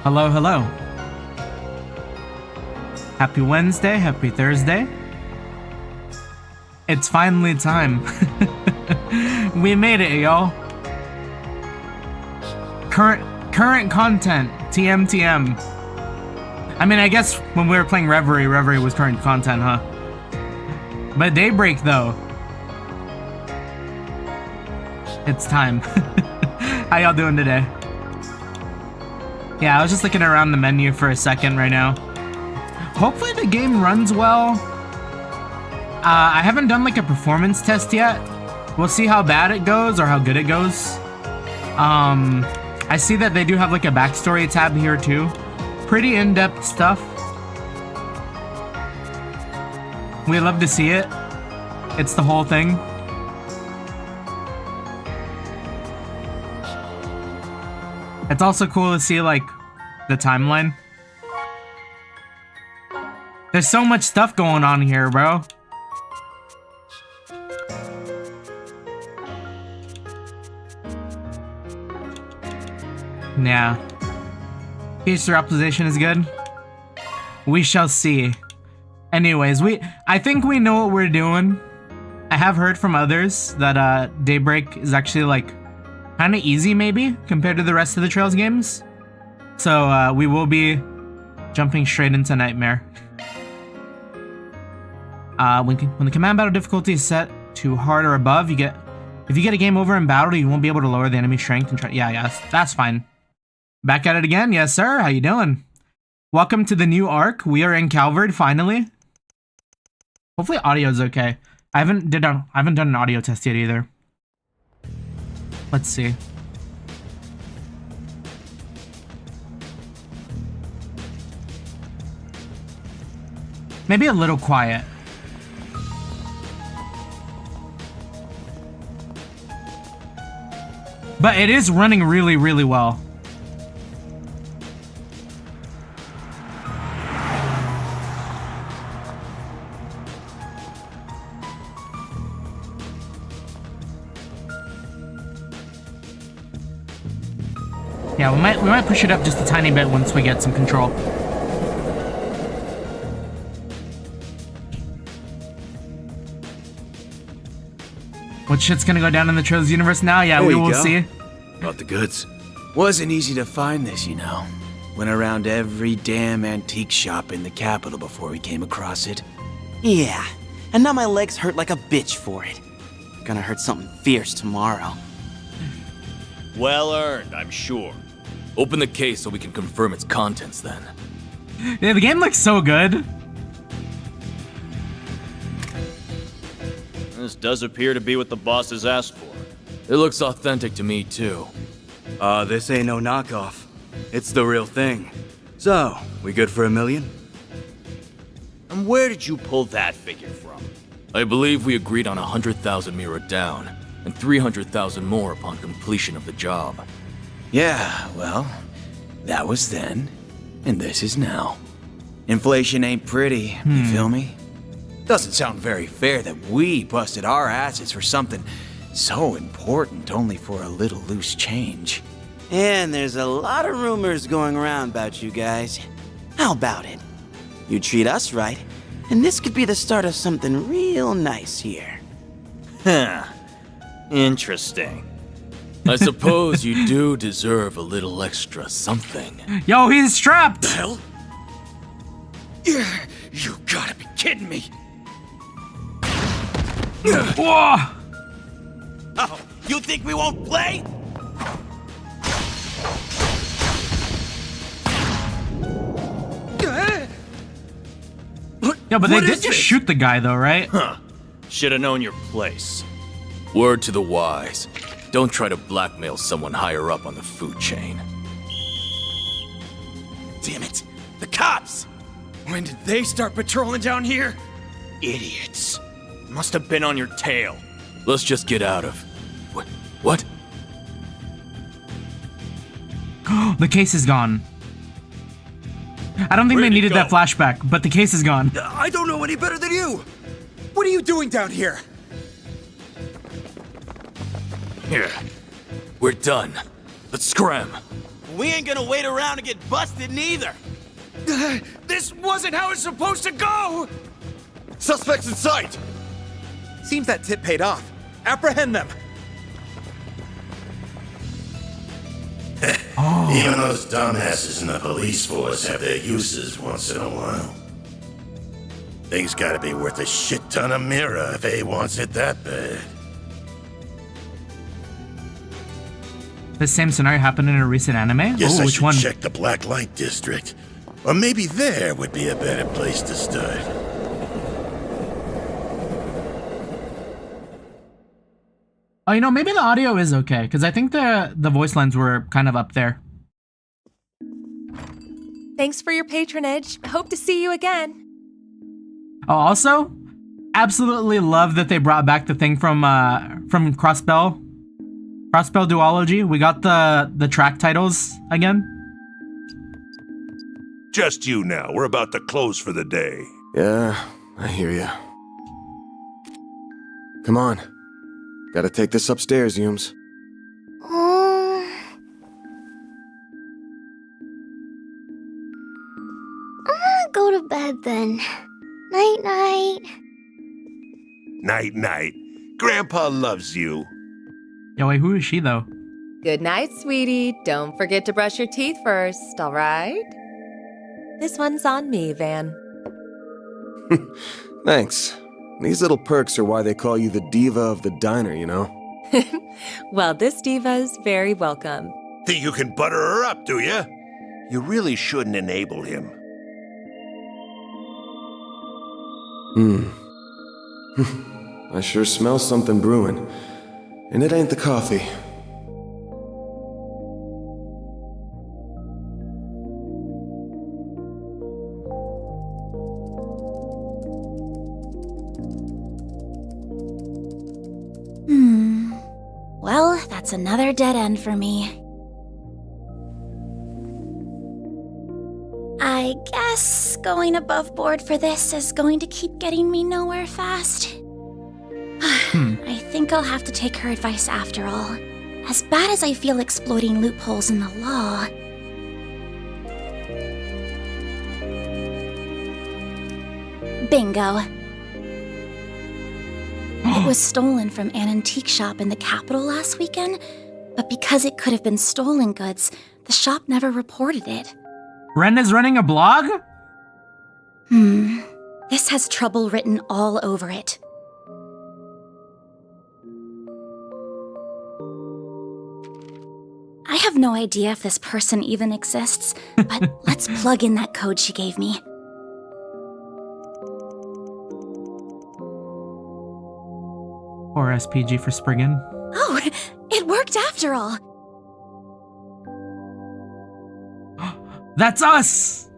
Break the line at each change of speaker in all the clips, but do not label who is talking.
Hello, hello. Happy Wednesday, happy Thursday. It's finally time. We made it, y'all. Current content, TM. I mean, I guess when we were playing Reverie was current content, huh? But Daybreak, though. It's time. How y'all doing today? Yeah, I was just looking around the menu for a second right now. Hopefully the game runs well. I haven't done like a performance test yet. We'll see how bad it goes or how good it goes. I see that they do have like a backstory tab here too. Pretty in-depth stuff. We love to see it. It's the whole thing. It's also cool to see like the timeline. There's so much stuff going on here, bro. Yeah. Future optimization is good. We shall see. Anyways, I think we know what we're doing. I have heard from others that Daybreak is actually like kind of easy maybe compared to the rest of the Trails games. So we will be jumping straight into Nightmare. When the command battle difficulty is set to hard or above, if you get a game over in battle, you won't be able to lower the enemy strength and try. Yeah, that's fine. Back at it again, yes sir. How you doing? Welcome to the new arc. We are in Calvard finally. Hopefully audio's okay. I haven't done an audio test yet either. Let's see. Maybe a little quiet. But it is running really, really well. Yeah, we might push it up just a tiny bit once we get some control. What shit's gonna go down in the Trails universe now? Yeah, we will see.
Brought the goods. Wasn't easy to find this, you know. Went around every damn antique shop in the capital before we came across it.
Yeah, and now my legs hurt like a bitch for it. Gonna hurt something fierce tomorrow.
Well earned, I'm sure. Open the case so we can confirm its contents then.
Yeah, the game looks so good.
This does appear to be what the boss has asked for.
It looks authentic to me too.
This ain't no knockoff. It's the real thing. So, we good for $1 million?
And where did you pull that figure from?
I believe we agreed on 100,000 Mira down, and 300,000 more upon completion of the job.
Yeah, well, that was then, and this is now. Inflation ain't pretty, you feel me? Doesn't sound very fair that we busted our asses for something so important only for a little loose change.
And there's a lot of rumors going around about you guys. How about it? You treat us right, and this could be the start of something real nice here.
Huh. Interesting.
I suppose you do deserve a little extra something.
Yo, he's strapped!
Hell? You gotta be kidding me!
Whoa!
Oh, you think we won't play?
Yeah, but they did just shoot the guy though, right?
Huh. Should have known your place.
Word to the wise. Don't try to blackmail someone higher up on the food chain.
Damn it! The cops! When did they start patrolling down here? Idiots.
Must have been on your tail.
Let's just get out of... What?
The case is gone. I don't think
Where'd
they
it
needed
go?
that flashback, but the case is gone.
I don't know any better than you! What are you doing down here?
Here. We're done. Let's scram.
We ain't gonna wait around to get busted neither.
This wasn't how it's supposed to go!
Suspects in sight!
Seems that tip paid off. Apprehend them!
Even those dumbasses in the police force have their uses once in a while. Thing's gotta be worth a shit ton of mirror if A wants it that bad.
This same scenario happened in a recent anime?
Guess
Oh,
I
which
should
one?
check the Black Light District. Or maybe there would be a better place to start.
Oh, you know, maybe the audio is okay, because I think the voice lines were kind of up there.
Thanks for your patronage. Hope to see you again.
Oh, also, absolutely love that they brought back the thing from Crossbell Duology. We got the track titles again.
Just you now. We're about to close for the day.
Yeah, I hear ya. Come on. Gotta take this upstairs, Yums.
I'm gonna go to bed then. Night-night.
Night-night. Grandpa loves you.
Yo, wait, who is she though?
Good night, sweetie. Don't forget to brush your teeth first, all right? This one's on me, Van.
Thanks. These little perks are why they call you the diva of the diner, you know?
Well, this diva's very welcome.
Think you can butter her up, do ya? You really shouldn't enable him.
I sure smell something brewing. And it ain't the coffee.
Well, that's another dead end for me. I guess going above board for this is going to keep getting me nowhere fast. I think I'll have to take her advice after all. As bad as I feel exploiting loopholes in the law. Bingo. It was stolen from an antique shop in the capital last weekend, but because it could have been stolen goods, the shop never reported it.
Ren is running a blog?
This has trouble written all over it. I have no idea if this person even exists, but let's plug in that code she gave me.
Or SPG for Spriggan.
Oh, it worked after all.
That's us!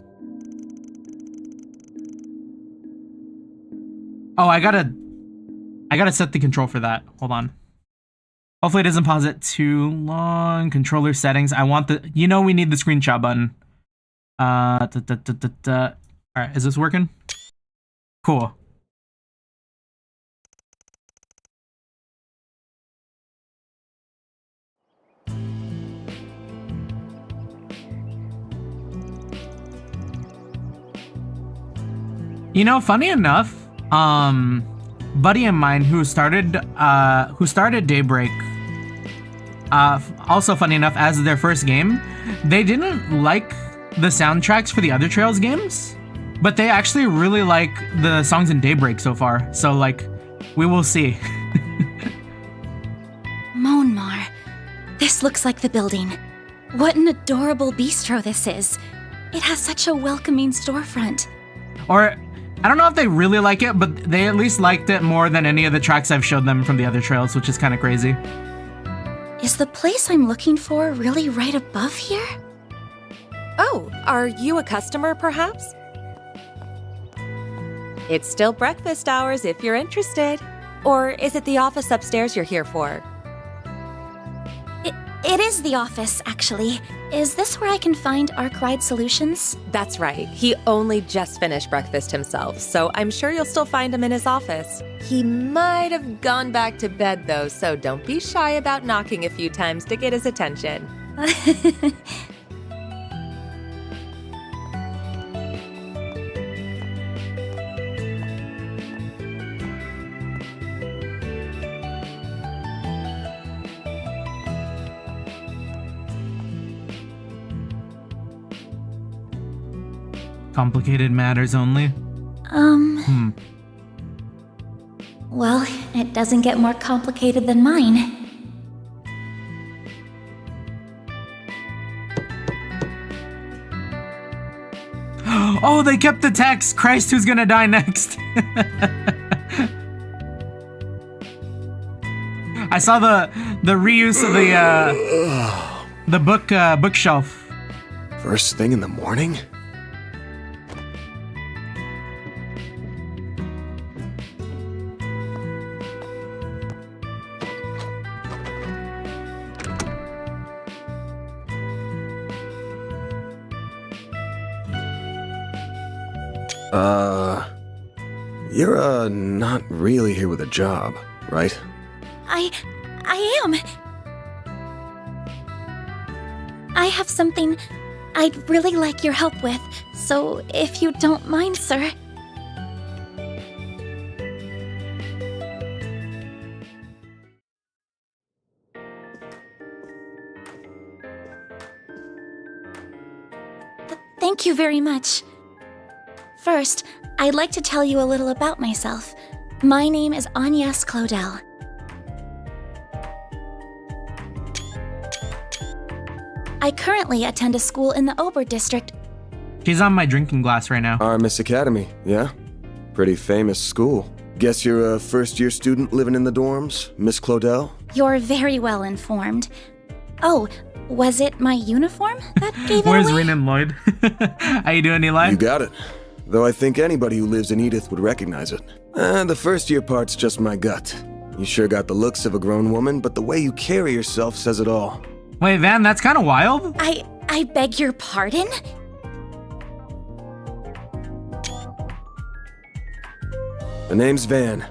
Oh, I gotta set the control for that. Hold on. Hopefully it doesn't pause it too long. Controller settings. I want the, you know, we need the screenshot button. Alright, is this working? Cool. You know, funny enough, buddy of mine who started Daybreak, also funny enough, as their first game, they didn't like the soundtracks for the other Trails games, but they actually really like the songs in Daybreak so far. So like, we will see.
Monmar. This looks like the building. What an adorable bistro this is. It has such a welcoming storefront.
Or, I don't know if they really like it, but they at least liked it more than any of the tracks I've showed them from the other Trails, which is kind of crazy.
Is the place I'm looking for really right above here?
Oh, are you a customer, perhaps? It's still breakfast hours if you're interested. Or is it the office upstairs you're here for?
It is the office, actually. Is this where I can find Arkride Solutions?
That's right. He only just finished breakfast himself, so I'm sure you'll still find him in his office. He might have gone back to bed, though, so don't be shy about knocking a few times to get his attention.
Complicated matters only.
Well, it doesn't get more complicated than mine.
Oh, they kept the text. Christ, who's gonna die next? I saw the reuse of the bookshelf.
First thing in the morning? You're, not really here with a job, right?
I am. I have something I'd really like your help with, so if you don't mind, sir. Thank you very much. First, I'd like to tell you a little about myself. My name is Agnes Claudel. I currently attend a school in the Ober district.
She's on my drinking glass right now.
Armis Academy, yeah? Pretty famous school. Guess you're a first-year student living in the dorms, Miss Claudel?
You're very well informed. Oh, was it my uniform that gave it away?
Where's Rin and Lloyd? How you doing, Eli?
You got it. Though I think anybody who lives in Edith would recognize it. The first-year part's just my gut. You sure got the looks of a grown woman, but the way you carry yourself says it all.
Wait, Van, that's kind of wild.
I beg your pardon?
The name's Van.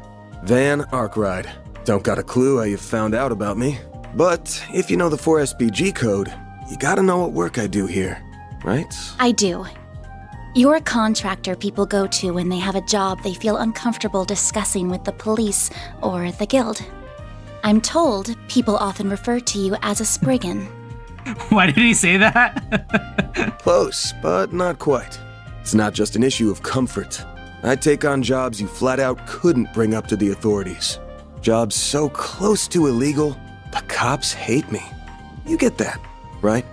Van Arkride. Don't got a clue how you found out about me. But if you know the 4SPG code, you gotta know what work I do here, right?
I do. You're a contractor people go to when they have a job they feel uncomfortable discussing with the police or the guild. I'm told people often refer to you as a Spriggan.
Why did he say that?
Close, but not quite. It's not just an issue of comfort. I take on jobs you flat out couldn't bring up to the authorities. Jobs so close to illegal, the cops hate me. You get that, right?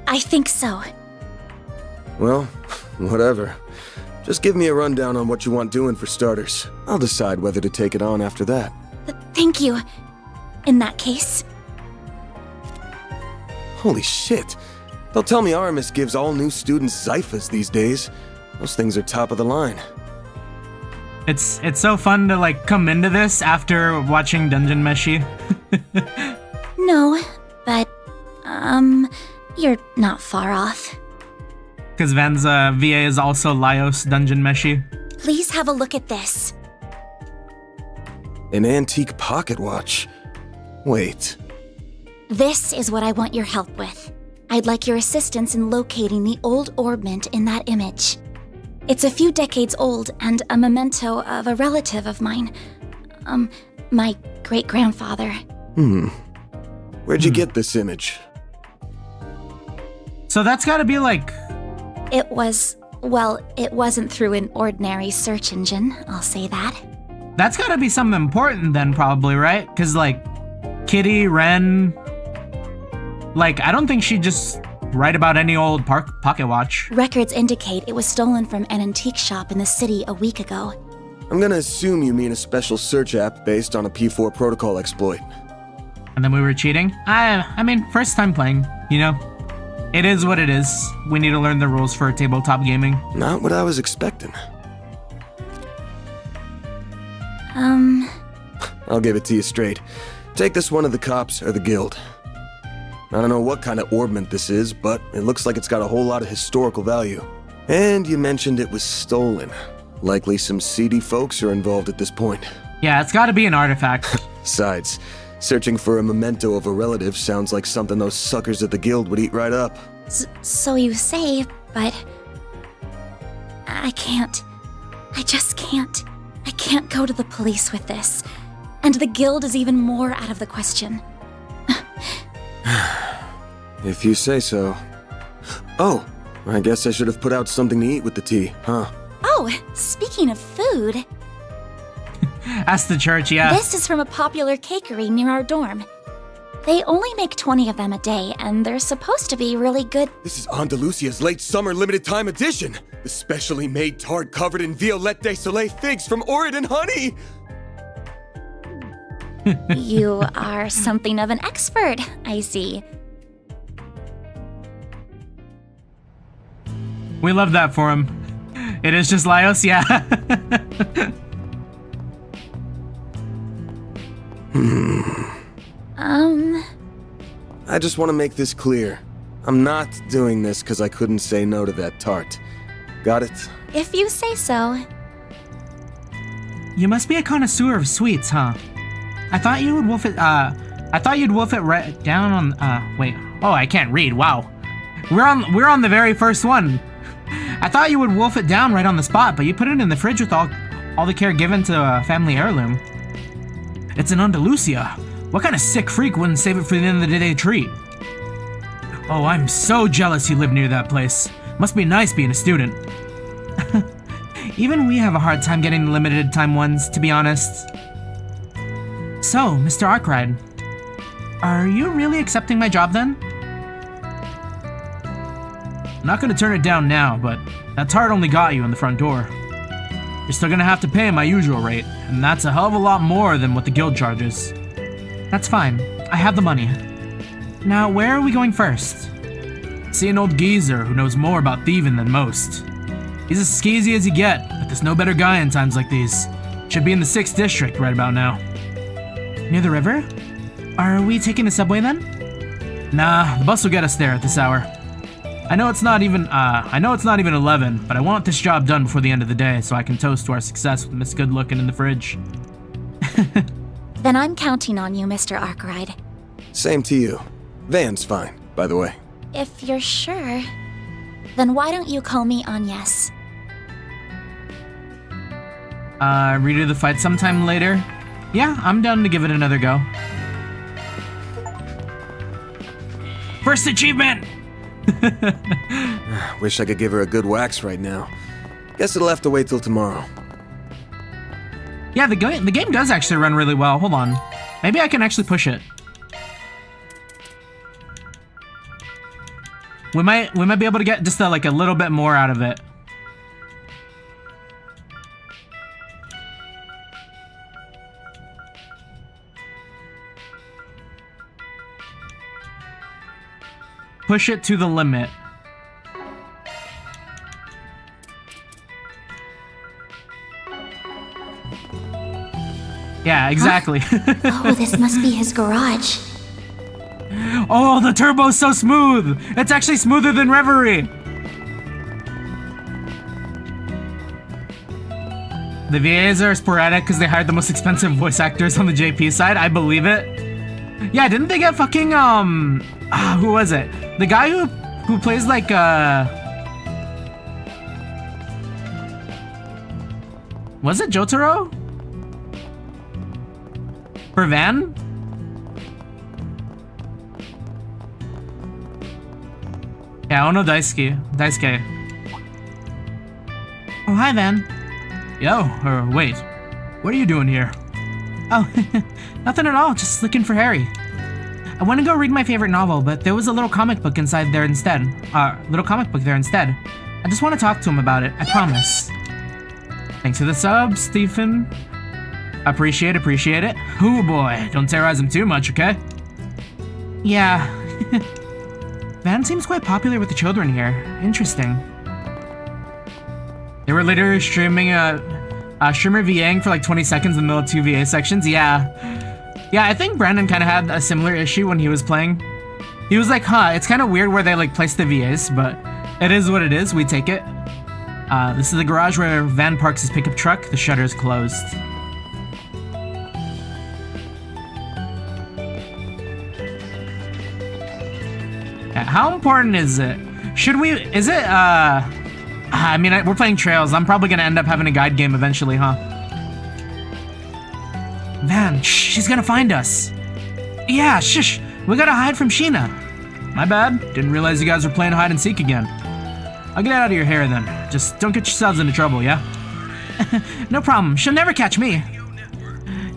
I think so.
Well, whatever. Just give me a rundown on what you want doing for starters. I'll decide whether to take it on after that.
Thank you. In that case.
Holy shit. They'll tell me Aramis gives all new students Zyphas these days. Those things are top of the line.
It's so fun to like come into this after watching Dungeon Meshi.
No, but you're not far off.
Because Van's VA is also Laios Dungeon Meshi.
Please have a look at this.
An antique pocket watch. Wait.
This is what I want your help with. I'd like your assistance in locating the old orbment in that image. It's a few decades old and a memento of a relative of mine. My great-grandfather.
Where'd you get this image?
So that's gotta be like...
It wasn't through an ordinary search engine, I'll say that.
That's gotta be something important then, probably, right? Because, like, Kitty, Ren... Like, I don't think she'd just write about any old pocket watch.
Records indicate it was stolen from an antique shop in the city a week ago.
I'm gonna assume you mean a special search app based on a P4 protocol exploit.
And then we were cheating? I mean, first time playing, you know? It is what it is. We need to learn the rules for tabletop gaming.
Not what I was expecting. I'll give it to you straight. Take this one to the cops or the guild. I don't know what kind of orbment this is, but it looks like it's got a whole lot of historical value. And you mentioned it was stolen. Likely some seedy folks are involved at this point.
Yeah, it's gotta be an artifact.
Besides, searching for a memento of a relative sounds like something those suckers at the guild would eat right up.
So you say, but... I can't. I just can't. I can't go to the police with this. And the guild is even more out of the question.
If you say so. Oh, I guess I should have put out something to eat with the tea, huh?
Oh, speaking of food,
That's the church, yeah.
this is from a popular cakery near our dorm. They only make 20 of them a day, and they're supposed to be really good.
This is Andalusia's late summer limited time edition. The specially made tart covered in Violette de Soleil figs from Oregon honey.
You are something of an expert, I see.
We love that for him. It is just Laios, yeah.
I just want to make this clear. I'm not doing this because I couldn't say no to that tart. Got it?
If you say so.
You must be a connoisseur of sweets, huh? I thought you would wolf it, right down on, wait. Oh, I can't read, wow. We're on the very first one. I thought you would wolf it down right on the spot, but you put it in the fridge with all the care given to a family heirloom. It's an Andalusia. What kind of sick freak wouldn't save it for the end of the day treat? Oh, I'm so jealous you live near that place. Must be nice being a student. Even we have a hard time getting the limited time ones, to be honest. So, Mr. Arkride, are you really accepting my job then? I'm not gonna turn it down now, but that tart only got you in the front door. You're still gonna have to pay my usual rate, and that's a hell of a lot more than what the guild charges. That's fine. I have the money. Now, where are we going first? See an old geezer who knows more about thieving than most. He's as skeezy as you get, but there's no better guy in times like these. Should be in the 6th district right about now. Near the river? Are we taking the subway then? Nah, the bus will get us there at this hour. I know it's not even 11, but I want this job done before the end of the day so I can toast to our success with Miss Good Looking in the fridge.
Then I'm counting on you, Mr. Arkride.
Same to you. Van's fine, by the way.
If you're sure, then why don't you call me Agnes?
Redo the fight sometime later? Yeah, I'm down to give it another go. First achievement!
Wish I could give her a good wax right now. Guess it'll have to wait till tomorrow.
Yeah, the game does actually run really well. Hold on. Maybe I can actually push it. We might be able to get just like a little bit more out of it. Push it to the limit. Yeah, exactly.
Oh, this must be his garage.
Oh, the turbo's so smooth! It's actually smoother than Reverie! The VAs are sporadic because they hired the most expensive voice actors on the JP side. I believe it. Yeah, didn't they get fucking, who was it? The guy who plays like, was it Jotaro? For Van? Yeah, Ono Daisuke. Oh, hi, Van. Yo, or wait. What are you doing here? Oh, nothing at all. Just looking for Harry. I want to go read my favorite novel, but there was a little comic book there instead. I just want to talk to him about it. I promise. Thanks for the sub, Stephen. Appreciate it. Oh boy, don't terrorize him too much, okay? Yeah. Van seems quite popular with the children here. Interesting. They were literally streaming streamer VAing for like 20 seconds in the middle of 2 VA sections. Yeah, I think Brandon kind of had a similar issue when he was playing. He was like, huh, it's kind of weird where they like place the VAs, but it is what it is. We take it. This is the garage where Van parks his pickup truck. The shutter is closed. How important is it? I mean, we're playing Trails. I'm probably gonna end up having a guide game eventually, huh? Van, shh, she's gonna find us. Yeah, shush. We gotta hide from Sheena. my bad. Didn't realize you guys were playing hide and seek again. I'll get out of your hair then. Just don't get yourselves into trouble, yeah? No problem. She'll never catch me.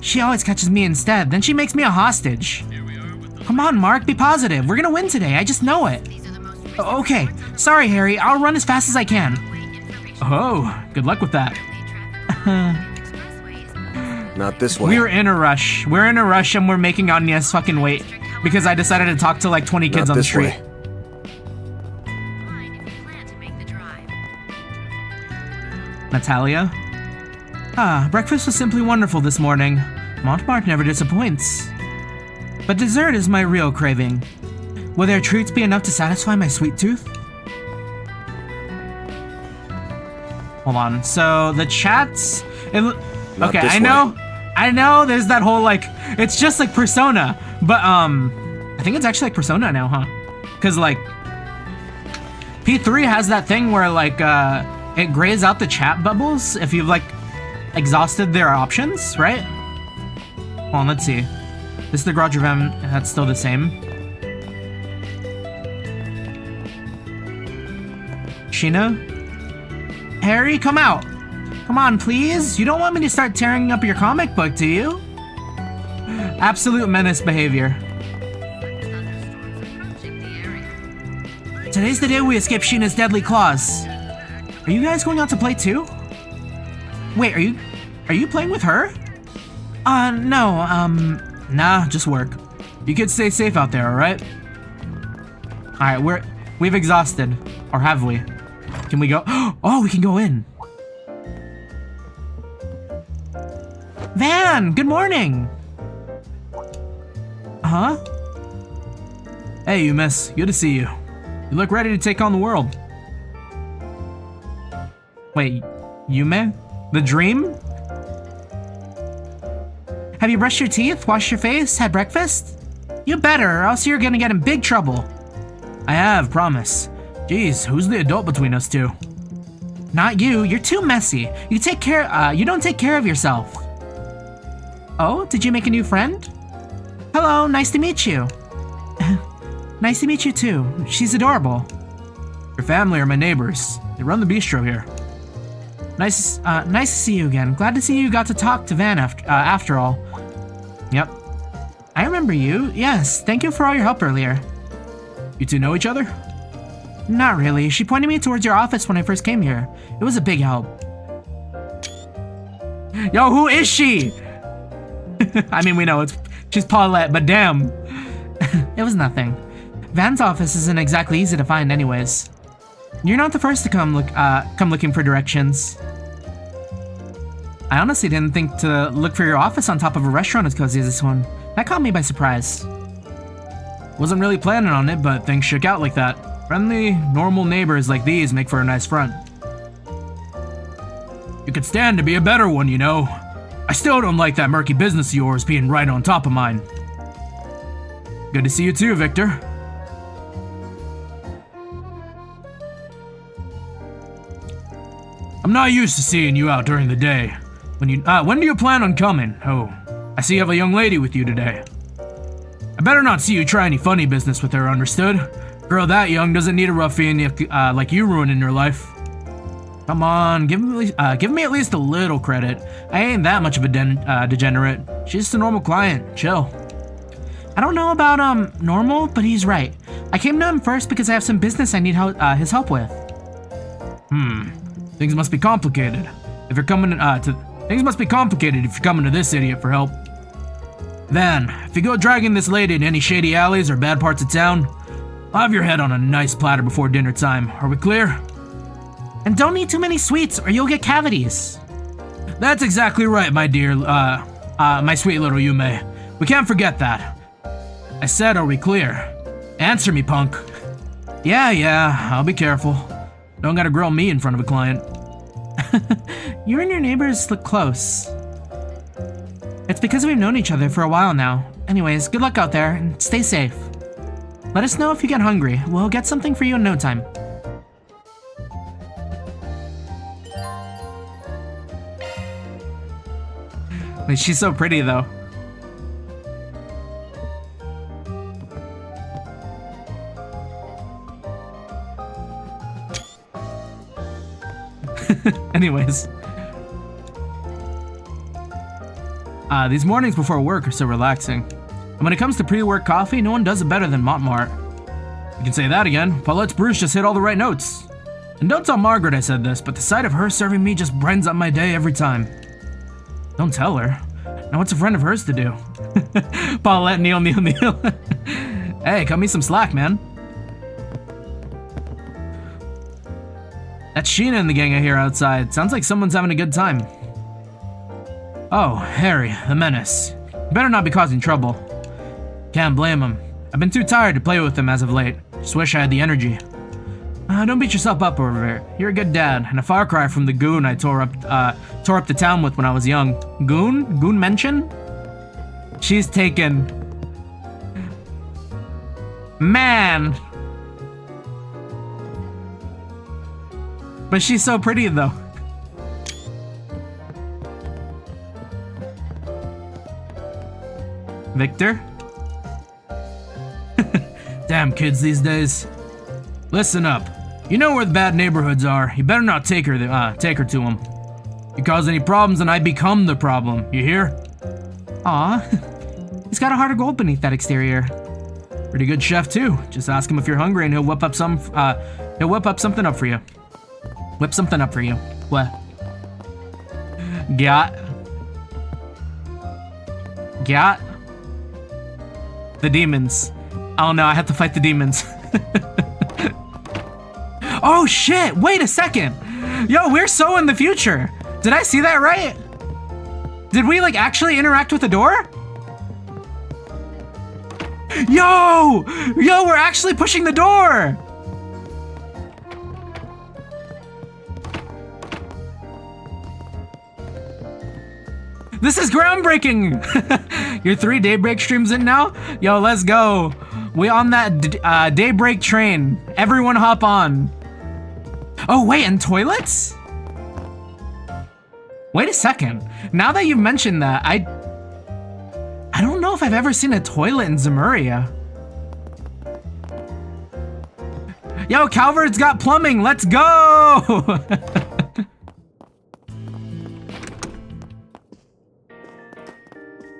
She always catches me instead. Then she makes me a hostage. Come on, Mark. Be positive. We're gonna win today. I just know it. Okay. Sorry, Harry. I'll run as fast as I can. Oh, good luck with that.
Not this way.
We were in a rush. We're in a rush and we're making Agnes fucking wait. Because I decided to talk to like 20 kids
Not
on the
this
street.
way.
Natalia? Breakfast was simply wonderful this morning. Montmartre never disappoints. But dessert is my real craving. Will their treats be enough to satisfy my sweet tooth? Hold on. So the chats.
Not
Okay,
this
I know. There's that whole like. It's just like Persona, but I think it's actually like Persona now, huh? Because like P3 has that thing where like it grays out the chat bubbles if you've like exhausted their options, right? Hold on, let's see. This is the Garage of M. That's still the same. Sheena? Harry, come out! Come on, please! You don't want me to start tearing up your comic book, do you? Absolute menace behavior. Today's the day we escape Sheena's deadly claws. Are you guys going out to play too? Wait, are you playing with her? No, nah, just work. You kids stay safe out there, alright? Alright, we've exhausted. Or have we? Can we go? Oh, we can go in. Van, good morning. Huh? Hey, you miss. Good to see you. You look ready to take on the world. Wait, Yume? The dream? Have you brushed your teeth, washed your face, had breakfast? You better, or else you're gonna get in big trouble. I have, promise. Jeez, who's the adult between us two? Not you, you're too messy. You don't take care of yourself. Oh, did you make a new friend? Hello, nice to meet you. Nice to meet you too. She's adorable. Your family are my neighbors. They run the bistro here. Nice to see you again. Glad to see you got to talk to Van after all. Yep. I remember you. Yes, thank you for all your help earlier. You two know each other? Not really. She pointed me towards your office when I first came here. It was a big help. Yo, who is she? I mean, we know she's Paulette, but damn. It was nothing. Van's office isn't exactly easy to find anyways. You're not the first to come looking for directions. I honestly didn't think to look for your office on top of a restaurant as cozy as this one. That caught me by surprise. Wasn't really planning on it, but things shook out like that. Friendly, normal neighbors like these make for a nice front. You could stand to be a better one, you know. I still don't like that murky business of yours being right on top of mine. Good to see you too, Victor. I'm not used to seeing you out during the day. When do you plan on coming? Oh, I see you have a young lady with you today. I better not see you try any funny business with her, understood? Girl that young doesn't need a ruffian like you ruining her life. Come on, give me at least a little credit. I ain't that much of a degenerate. She's just a normal client. Chill. I don't know about normal, but he's right. I came to him first because I have some business I need his help with. Things must be complicated. If you're coming to this idiot for help. Then, if you go dragging this lady in any shady alleys or bad parts of town, I'll have your head on a nice platter before dinner time. Are we clear? And don't eat too many sweets or you'll get cavities. That's exactly right, my dear, my sweet little Yume. We can't forget that. I said, are we clear? Answer me, punk. Yeah, I'll be careful. Don't gotta grill me in front of a client. You and your neighbors look close. It's because we've known each other for a while now. Anyways, good luck out there and stay safe. Let us know if you get hungry. We'll get something for you in no time. Wait, she's so pretty though. Anyways. These mornings before work are so relaxing. And when it comes to pre-work coffee, no one does it better than Montmart. You can say that again. Paulette's Bruce just hit all the right notes. And don't tell Margaret I said this, but the sight of her serving me just brightens up my day every time. Don't tell her. Now what's a friend of hers to do? Paulette, Neil. Hey, cut me some slack, man. That's Sheena and the gang I hear outside. Sounds like someone's having a good time. Oh, Harry, the menace. Better not be causing trouble. Can't blame him. I've been too tired to play with him as of late. Just wish I had the energy. Don't beat yourself up over it. You're a good dad, and a far cry from the goon I tore up the town with when I was young. Goon? Goon mention? She's taken. Man! But she's so pretty, though. Victor? Damn kids these days. Listen up. You know where the bad neighborhoods are. You better not take her to them. You cause any problems and I become the problem. You hear? Aw. He's got a heart of gold beneath that exterior. Pretty good chef too. Just ask him if you're hungry and he'll whip up something up for you. Whip something up for you. What? Got the demons. Oh no, I have to fight the demons. Oh shit, wait a second. Yo, we're so in the future. Did I see that right? Did we like actually interact with the door? Yo, we're actually pushing the door. This is groundbreaking. You're 3 Daybreak streams in now? Yo, let's go. We on that Daybreak train. Everyone hop on. Oh, wait, and toilets? Wait a second. Now that you've mentioned that, I don't know if I've ever seen a toilet in Zemuria. Yo, Calvard's got plumbing. Let's go.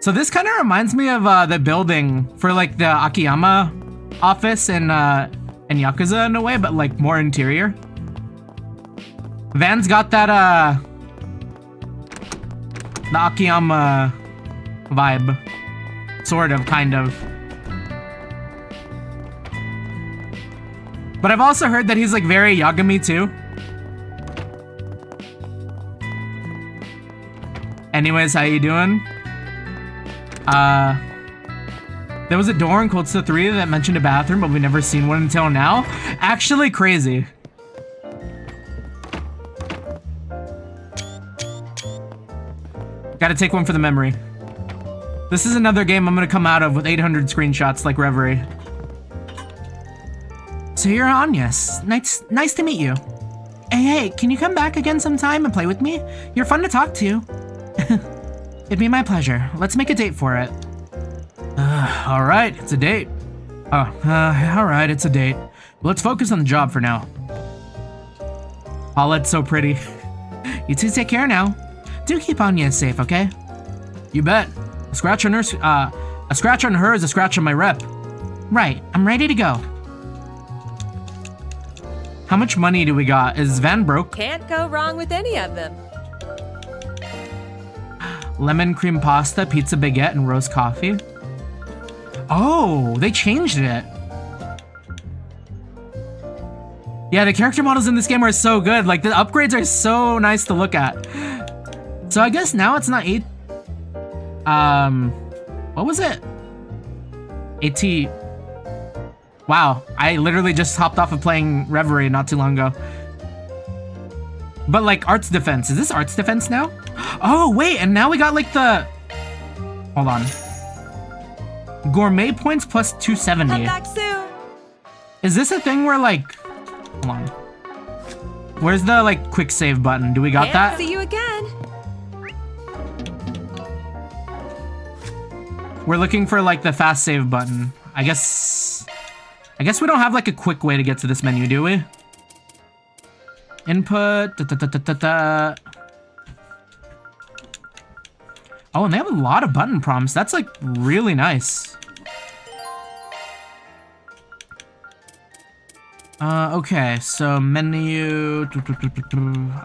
So this kind of reminds me of the building for like the Akiyama office in Yakuza in a way, but like more interior. Van's got that the Akiyama vibe, sort of, kind of. But I've also heard that he's like very Yagami too. Anyways, how you doing? There was a door in Cold 3 that mentioned a bathroom, but we've never seen one until now. Actually crazy. Gotta take one for the memory. This is another game I'm gonna come out of with 800 screenshots like Reverie. So you're Agnes. Nice to meet you. Hey, can you come back again sometime and play with me? You're fun to talk to. It'd be my pleasure. Let's make a date for it. Alright, it's a date. Alright, it's a date. Let's focus on the job for now. Paulette's so pretty. You two take care now. Do keep Anya safe, okay? You bet. A scratch on her is a scratch on my rep. Right, I'm ready to go. How much money do we got? Is Van broke?
Can't go wrong with any of them.
Lemon cream pasta, pizza baguette, and roast coffee. Oh, they changed it. Yeah, the character models in this game are so good. Like, the upgrades are so nice to look at. So I guess now it's not 8... what was it? 80... Wow, I literally just hopped off of playing Reverie not too long ago. But like, Arts Defense. Is this Arts Defense now? Oh, wait, and now we got like the... Hold on. Gourmet points plus 270.
Come back soon.
Is this a thing where like... Hold on. Where's the like quick save button? Do we got that?
See you again.
We're looking for like the fast save button. I guess we don't have like a quick way to get to this menu, do we? Input. Oh, and they have a lot of button prompts. That's like really nice. Okay, so menu.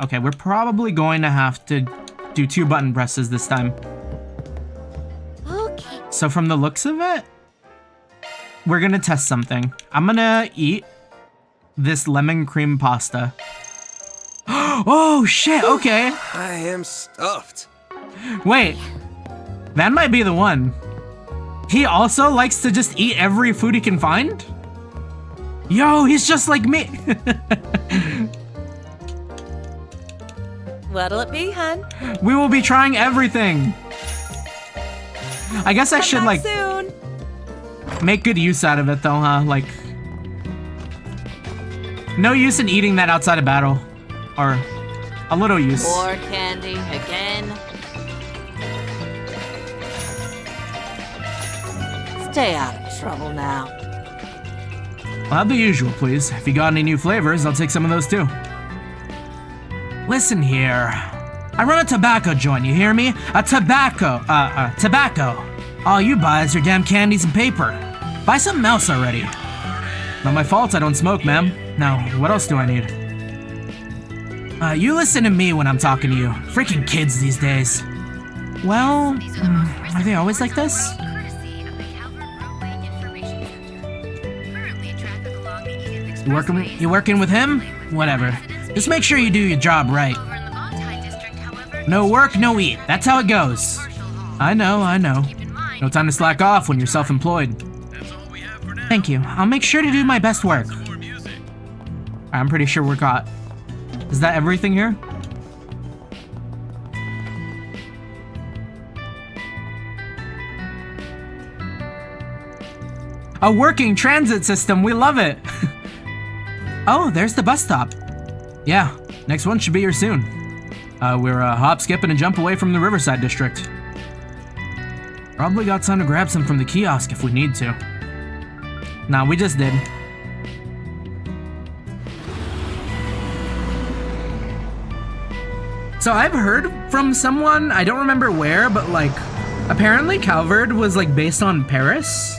Okay, we're probably going to have to do 2 button presses this time.
Okay.
So from the looks of it, we're gonna test something. I'm gonna eat this lemon cream pasta. Oh shit, okay.
I am stuffed.
Wait, that might be the one. He also likes to just eat every food he can find? Yo, he's just like me.
What'll it be, hun?
We will be trying everything. I guess I should like
Soon.
make good use out of it though, huh? Like, no use in eating that outside of battle. Or a little use.
More candy again. Stay out of trouble now.
I'll have the usual, please. If you got any new flavors, I'll take some of those too. Listen here. I run a tobacco joint, you hear me? A tobacco. All you buy is your damn candies and paper. Buy something else already. Not my fault I don't smoke, ma'am. Now, what else do I need? You listen to me when I'm talking to you. Freaking kids these days. Well, are they always like this? You working with him? Whatever. Just make sure you do your job right. No work, no eat. That's how it goes. I know. No time to slack off when you're self-employed. Thank you. I'll make sure to do my best work. I'm pretty sure we're caught. Is that everything here? A working transit system. We love it. Oh, there's the bus stop. Yeah, next one should be here soon. We're a hop, skip, and a jump away from the Riverside District. Probably got time to grab some from the kiosk if we need to. Nah, we just did. So I've heard from someone, I don't remember where, but like, apparently Calvard was like based on Paris.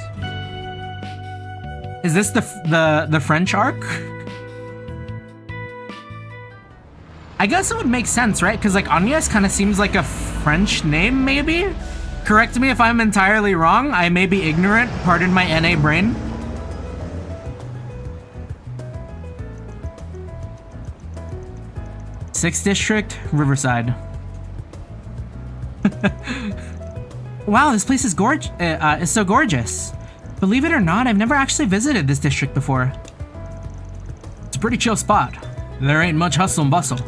Is this the French arc? I guess it would make sense, right? Because like Agnes kind of seems like a French name, maybe? Correct me if I'm entirely wrong. I may be ignorant. Pardon my NA brain. Sixth District, Riverside. Wow, this place is is so gorgeous. Believe it or not, I've never actually visited this district before. It's a pretty chill spot. There ain't much hustle and bustle.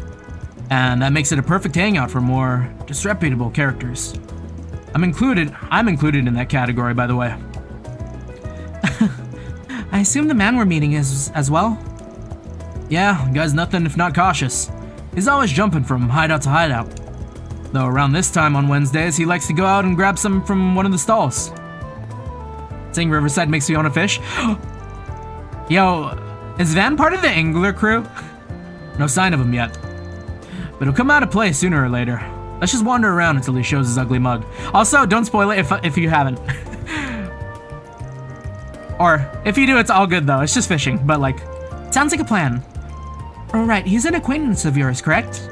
And that makes it a perfect hangout for more disreputable characters. I'm included in that category, by the way. I assume the man we're meeting is as well? Yeah, guy's nothing if not cautious. He's always jumping from hideout to hideout. Though around this time on Wednesdays, he likes to go out and grab some from one of the stalls. Saying Riverside makes you own a fish? Yo, is Van part of the angler crew? No sign of him yet. But he'll come out of play sooner or later. Let's just wander around until he shows his ugly mug. Also, don't spoil it if you haven't. Or, if you do, it's all good though. It's just fishing, but like, sounds like a plan. Alright, he's an acquaintance of yours, correct?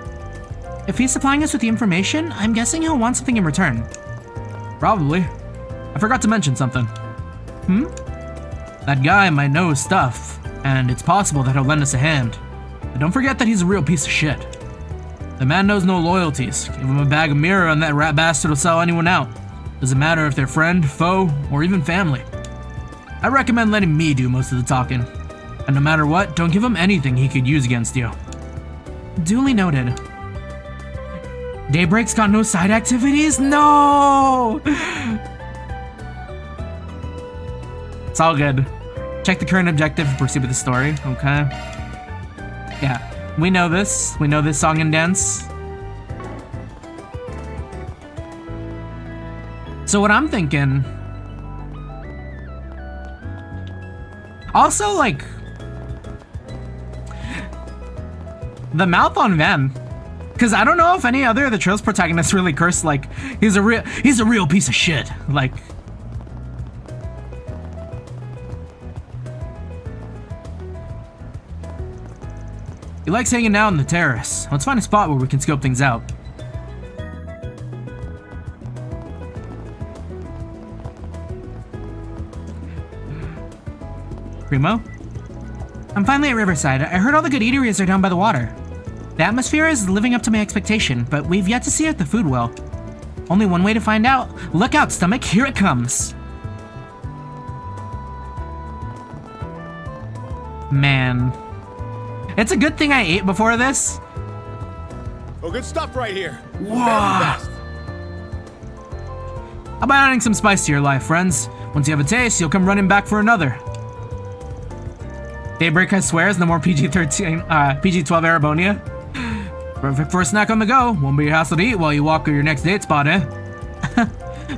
If he's supplying us with the information, I'm guessing he'll want something in return. Probably. I forgot to mention something. That guy might know his stuff, and it's possible that he'll lend us a hand. But don't forget that he's a real piece of shit. The man knows no loyalties. Give him a bag of mirror and that rat bastard will sell anyone out. Doesn't matter if they're friend, foe, or even family. I recommend letting me do most of the talking. And no matter what, don't give him anything he could use against you. Duly noted. Daybreak's got no side activities? No! It's all good. Check the current objective and proceed with the story, okay? Yeah, we know this. We know this song and dance. So what I'm thinking... Also, like... The mouth on Van. Because I don't know if any other of the Trails protagonists really curse like, he's a real piece of shit. Like... He likes hanging out on the terrace. Let's find a spot where we can scope things out. Primo? I'm finally at Riverside. I heard all the good eateries are down by the water. The atmosphere is living up to my expectation, but we've yet to see if the food will. Only one way to find out. Look out, stomach, here it comes. Man. It's a good thing I ate before this.
Oh, good stuff right here.
Whoa. How about adding some spice to your life, friends? Once you have a taste, you'll come running back for another. Daybreak has swears, no more PG-13, PG-12 Arabonia. Perfect for a snack on the go. Won't be a hassle to eat while you walk to your next date spot, eh?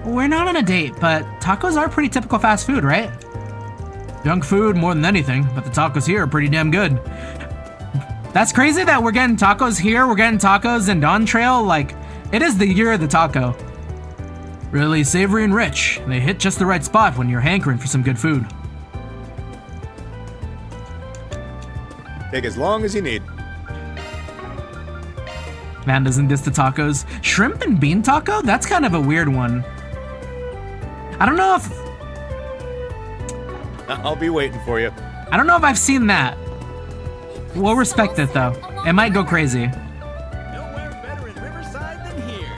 We're not on a date, but tacos are pretty typical fast food, right? Junk food more than anything, but the tacos here are pretty damn good. That's crazy that we're getting tacos here, we're getting tacos in Dawn Trail, like, it is the year of the taco. Really savory and rich. They hit just the right spot when you're hankering for some good food.
Take as long as you need.
Man doesn't diss the tacos. Shrimp and bean taco? That's kind of a weird one. I don't know if...
I'll be waiting for you.
I don't know if I've seen that. We'll respect it though. It might go crazy.
Nowhere better in Riverside than here.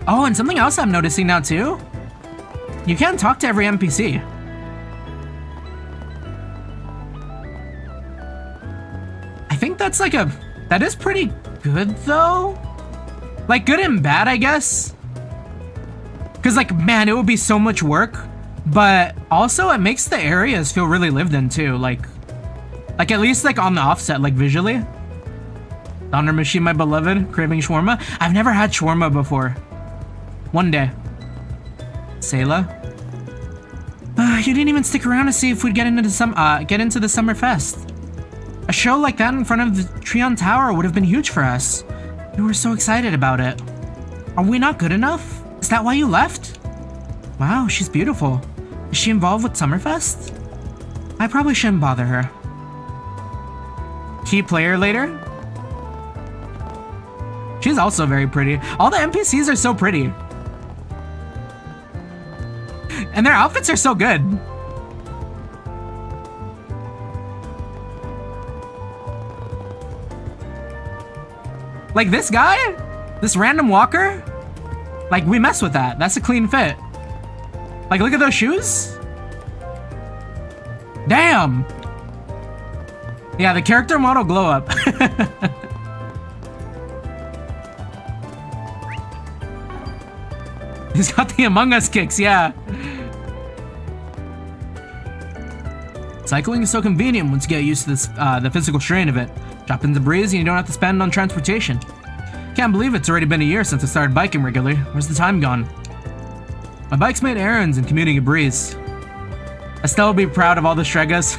Oh, and something else I'm noticing now too. You can't talk to every NPC. I think that's like a... That is pretty good though. Like good and bad, I guess. Cause like, man, it would be so much work. But also it makes the areas feel really lived in too. Like at least like on the offset, like visually. Donner Machine, my beloved, craving shawarma. I've never had shawarma before. One day. Sayla? You didn't even stick around to see if we'd get into the Summer Fest. A show like that in front of the Treon Tower would have been huge for us. We were so excited about it. Are we not good enough? Is that why you left? Wow, she's beautiful. Is she involved with Summerfest? I probably shouldn't bother her. Key player later? She's also very pretty. All the NPCs are so pretty. And their outfits are so good. Like this guy? This random walker? Like we mess with that. That's a clean fit. Like look at those shoes. Damn. Yeah, the character model glow up. He's got the Among Us kicks, yeah. Cycling is so convenient once you get used to this, the physical strain of it. Drop in the breeze and you don't have to spend on transportation. Can't believe it's already been a year since I started biking regularly. Where's the time gone? My bike's made errands and commuting a breeze. Estelle will be proud of all the Stregas.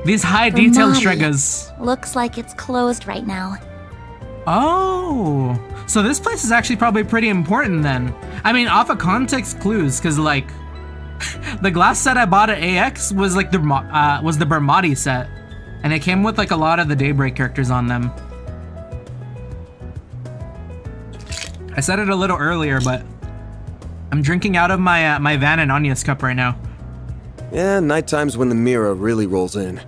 These high detailed Stregas.
Looks like it's closed right now.
Oh, so this place is actually probably pretty important then. I mean, off of context clues, because like, the glass set I bought at AX was like the Bermati set, and it came with like a lot of the Daybreak characters on them. I said it a little earlier, but I'm drinking out of my my Van and Anya's cup right now.
Yeah, nighttime's when the mirror really rolls in.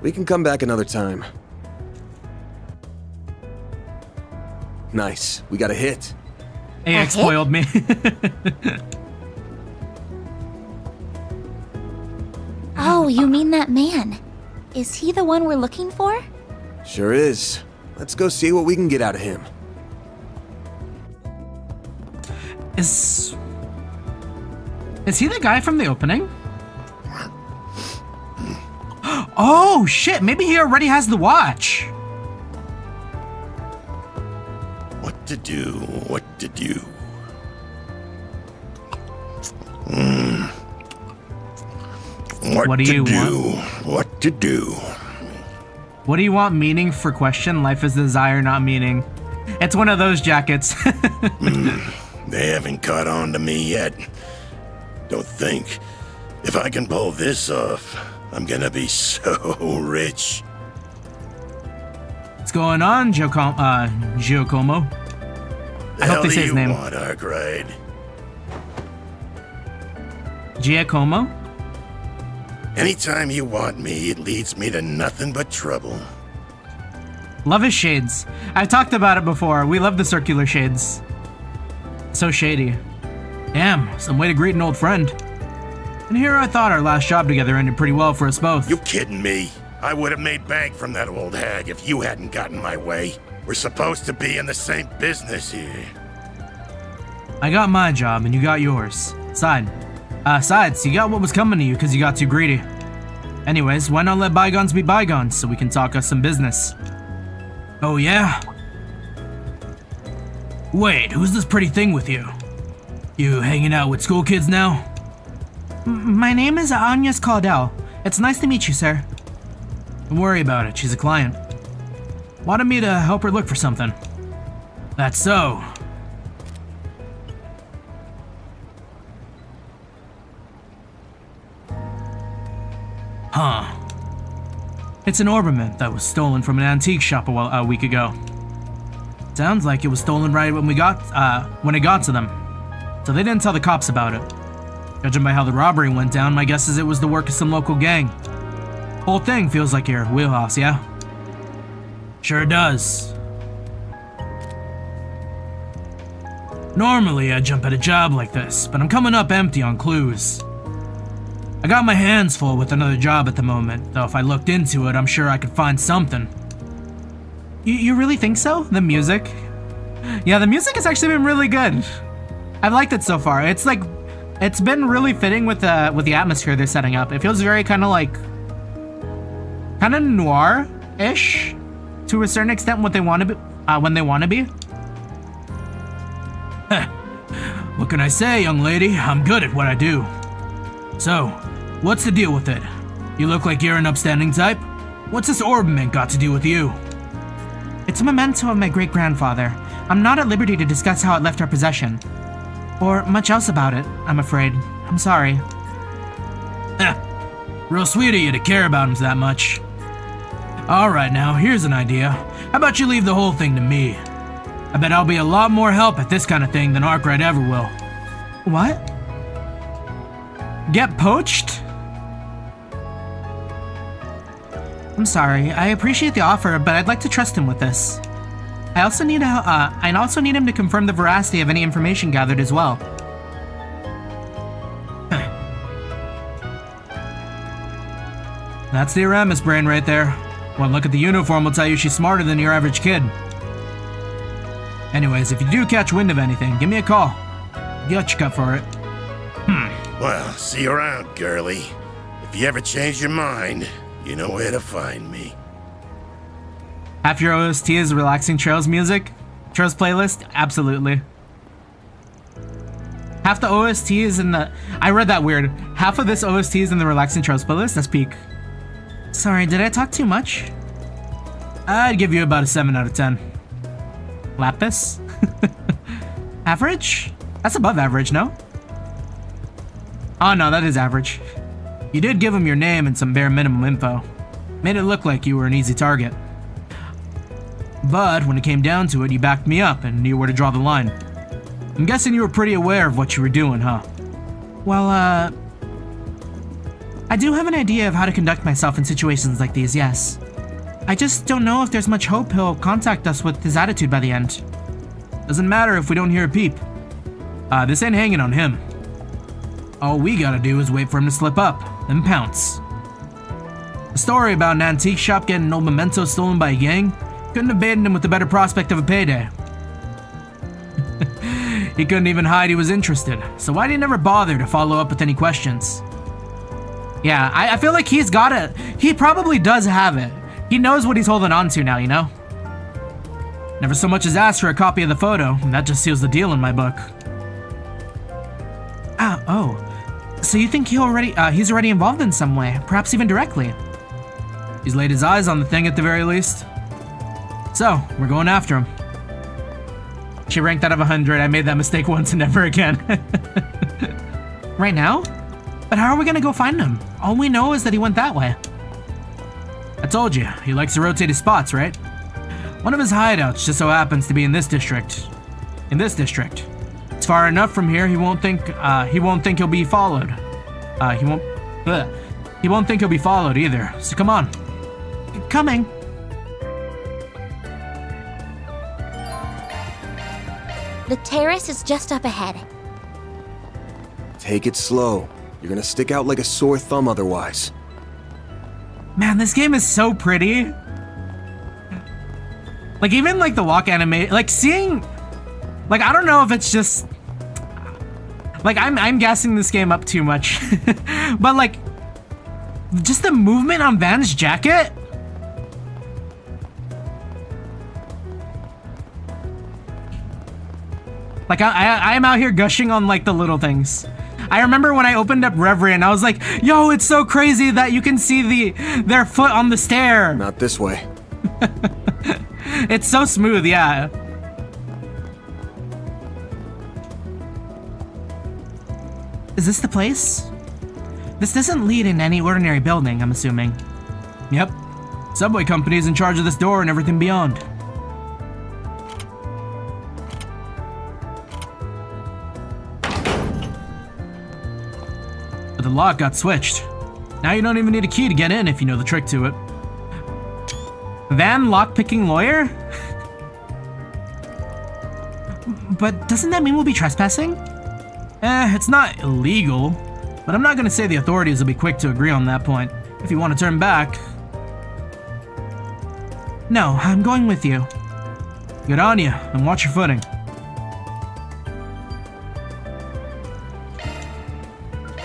We can come back another time. Nice, we got a hit.
AX spoiled me.
Oh, you mean that man? Is he the one we're looking for?
Sure is. Let's go see what we can get out of him.
Is he the guy from the opening? Oh shit, maybe he already has the watch.
What to do, what to do.
What do you want?
What to do?
What do you want? Meaning for question? Life is desire, not meaning. It's one of those jackets.
They haven't caught on to me yet. Don't think. If I can pull this off, I'm gonna be so rich.
What's going on, Giacomo? I hope they say his name.
What do you want, Arkride?
Giacomo?
Anytime you want me, it leads me to nothing but trouble.
Love his shades. I've talked about it before. We love the circular shades. So shady. Damn, some way to greet an old friend. And here I thought our last job together ended pretty well for us both.
You kidding me? I would have made bank from that old hag if you hadn't gotten my way. We're supposed to be in the same business here.
I got my job and you got yours. Sides, you got what was coming to you because you got too greedy. Anyways, why not let bygones be bygones so we can talk us some business? Oh yeah? Wait, who's this pretty thing with you? You hanging out with school kids now? My name is Agnes Caudell. It's nice to meet you, sir. Don't worry about it, she's a client. Wanted me to help her look for something. That's so. Huh. It's an ornament that was stolen from an antique shop a week ago. Sounds like it was stolen right when it got to them. So they didn't tell the cops about it. Judging by how the robbery went down, my guess is it was the work of some local gang. Whole thing feels like your wheelhouse, yeah? Sure does. Normally I'd jump at a job like this, but I'm coming up empty on clues. I got my hands full with another job at the moment, though if I looked into it, I'm sure I could find something. You really think so? The music? Yeah, the music has actually been really good. I've liked it so far. It's like, it's been really fitting with the atmosphere they're setting up. It feels very kind of noir-ish to a certain extent what they want to be when they want to be. What can I say, young lady? I'm good at what I do. So, what's the deal with it? You look like you're an upstanding type. What's this ornament got to do with you? It's a memento of my great-grandfather. I'm not at liberty to discuss how it left our possession. Or much else about it, I'm afraid. I'm sorry. Real sweet of you to care about him that much. Alright now, here's an idea. How about you leave the whole thing to me? I bet I'll be a lot more help at this kind of thing than Arkride ever will. What? Get poached? I'm sorry, I appreciate the offer, but I'd like to trust him with this. I also need him to confirm the veracity of any information gathered as well. That's the Aramis brain right there. One look at the uniform will tell you she's smarter than your average kid. Anyways, if you do catch wind of anything, give me a call. Got your cut for it.
Well, see you around, girlie. If you ever change your mind, you know where to find me.
Half your OST is relaxing Trails music? Trails playlist? Absolutely. Half the OST is in the... I read that weird. Half of this OST is in the relaxing Trails playlist? That's peak. Sorry, did I talk too much? I'd give you about a 7 out of 10. Lapis? Average? That's above average, no? Oh no, that is average. You did give him your name and some bare minimum info. Made it look like you were an easy target. But when it came down to it, you backed me up and knew where to draw the line. I'm guessing you were pretty aware of what you were doing, huh? Well, I do have an idea of how to conduct myself in situations like these, yes. I just don't know if there's much hope he'll contact us with his attitude by the end. Doesn't matter if we don't hear a peep. This ain't hanging on him. All we gotta do is wait for him to slip up, then pounce. A story about an antique shop getting an old memento stolen by a gang couldn't have baited him with the better prospect of a payday. He couldn't even hide he was interested, so why'd he never bother to follow up with any questions? Yeah, I feel like he's got it. He probably does have it. He knows what he's holding on to now, you know? Never so much as asked for a copy of the photo, and that just seals the deal in my book. So you think he's already involved in some way, perhaps even directly? He's laid his eyes on the thing at the very least. So, we're going after him. She ranked out of 100. I made that mistake once and never again. Right now? But how are we gonna go find him? All we know is that he went that way. I told you, he likes to rotate his spots, right? One of his hideouts just so happens to be in this district. It's far enough from here, he won't think he'll be followed. He won't think he'll be followed either. So come on. Coming.
The terrace is just up ahead.
Take it slow. You're gonna stick out like a sore thumb otherwise.
Man, this game is so pretty. Like, even like the walk anime, like seeing, like, I don't know if it's just, like, I'm gassing this game up too much. But like, just the movement on Van's jacket. Like, I am out here gushing on like the little things. I remember when I opened up Reverie and I was like, yo, it's so crazy that you can see their foot on the stair.
Not this way.
It's so smooth, yeah. Is this the place? This doesn't lead in any ordinary building, I'm assuming. Yep. Subway company is in charge of this door and everything beyond. But the lock got switched. Now you don't even need a key to get in if you know the trick to it. Van lockpicking lawyer? But doesn't that mean we'll be trespassing? It's not illegal, but I'm not gonna say the authorities will be quick to agree on that point. If you want to turn back. No, I'm going with you. Good on you, and watch your footing.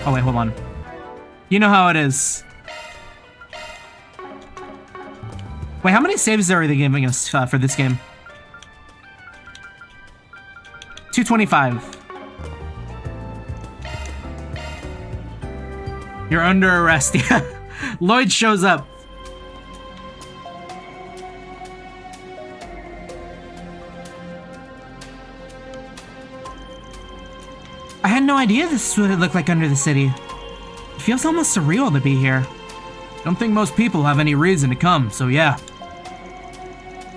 Oh wait, hold on. You know how it is. Wait, how many saves are they giving us for this game? 225. You're under arrest, yeah. Lloyd shows up. I had no idea this is what it looked like under the city. It feels almost surreal to be here. Don't think most people have any reason to come, so yeah.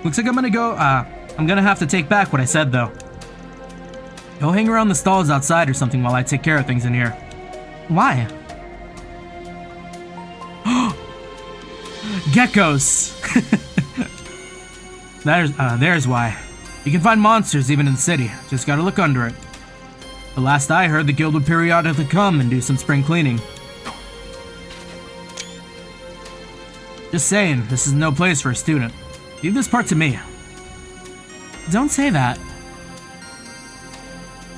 Looks like I'm gonna have to take back what I said though. Go hang around the stalls outside or something while I take care of things in here. Why? Geckos! There's why. You can find monsters even in the city, just gotta look under it. The last I heard, the guild would periodically come and do some spring cleaning. Just saying, this is no place for a student. Leave this part to me. Don't say that.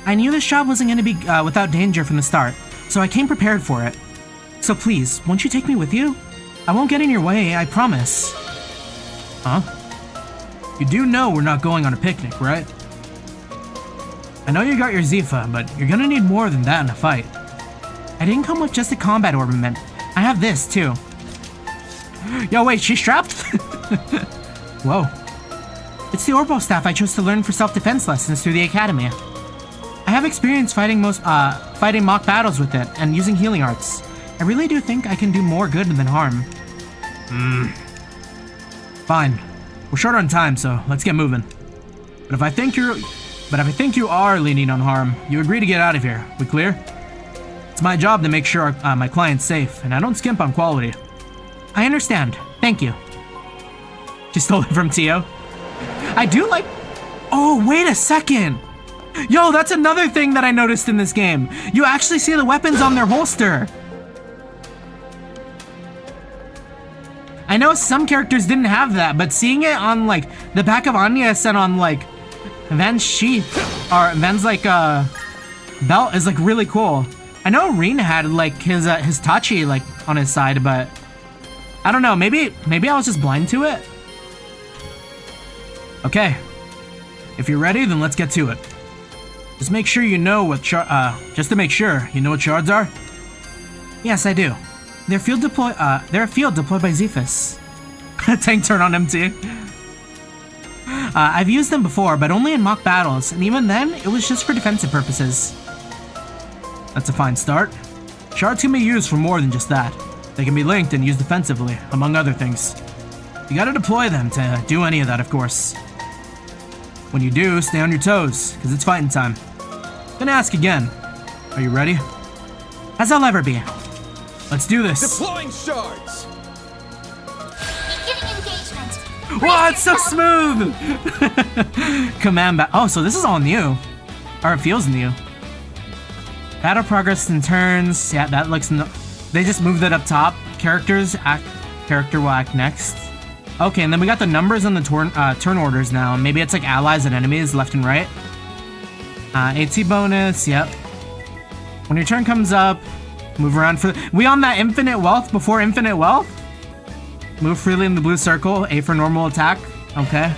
I knew this job wasn't going to be without danger from the start, so I came prepared for it. So please, won't you take me with you? I won't get in your way, I promise. Huh? You do know we're not going on a picnic, right? I know you got your Zifa, but you're gonna need more than that in a fight. I didn't come with just a combat ornament. I have this, too. Yo, wait, she's strapped? Whoa. It's the Orbo staff I chose to learn for self-defense lessons through the academy. I have experience fighting mock battles with it and using healing arts. I really do think I can do more good than harm. Fine. We're short on time, so let's get moving. But if I think you are leaning on harm, you agree to get out of here. We clear? It's my job to make sure my client's safe, and I don't skimp on quality. I understand. Thank you. She stole it from Tio. I do like... Oh, wait a second! Yo, that's another thing that I noticed in this game. You actually see the weapons on their holster. I know some characters didn't have that, but seeing it on, like, the back of Agnes and on, like, Van's sheath, or Van's, like, belt is, like, really cool. I know Rin had, like, his Tachi, like, on his side, but I don't know, maybe I was just blind to it? Okay. If you're ready, then let's get to it. Just make sure you know what just to make sure you know what shards are. Yes, I do. They're field deployed by Zephus. Tank turn on empty. I've used them before, but only in mock battles, and even then, it was just for defensive purposes. That's a fine start. Shards can be used for more than just that. They can be linked and used defensively, among other things. You gotta deploy them to do any of that, of course. When you do, stay on your toes, because it's fighting time. Gonna ask again. Are you ready? As I'll ever be. Let's do this.
Deploying shards!
Beginning engagement.
Wow, it's so smooth! Oh, so this is all new. Or it feels new. Battle progress and turns. Yeah, that looks they just moved it up top. Character will act next. Okay, and then we got the numbers on the turn orders now. Maybe it's like allies and enemies left and right. AT bonus, yep. When your turn comes up, move around for we on that infinite wealth before infinite wealth? Move freely in the blue circle, A for normal attack. Okay.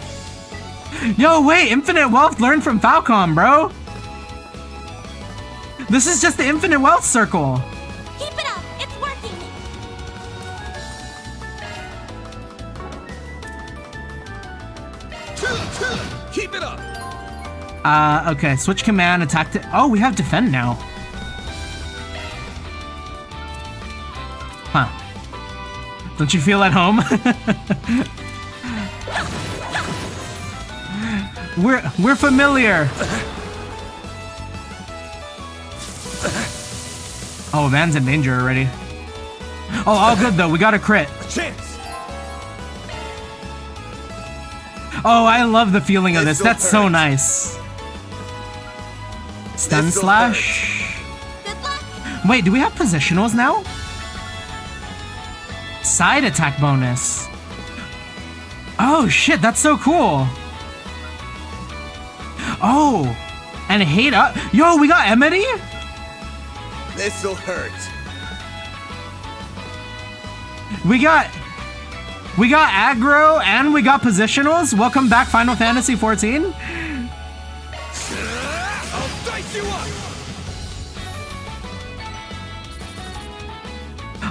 Yo, wait, infinite wealth learned from Falcom, bro. This is just the infinite wealth circle.
Keep it up. It's working.
Keep it up!
Okay, switch command, attack to oh, we have defend now. Huh. Don't you feel at home? We're familiar. Oh, Van's in danger already. Oh, all good though. We got a crit.
Chance!
Oh, I love the feeling of this. That's so nice. Stun slash.
Good luck.
Wait, do we have positionals now? Side attack bonus. Oh shit, that's so cool. Oh, and hate up. Yo, we got Emity?
This'll hurt.
We got aggro and we got positionals. Welcome back, Final Fantasy 14.
I'll dice you up!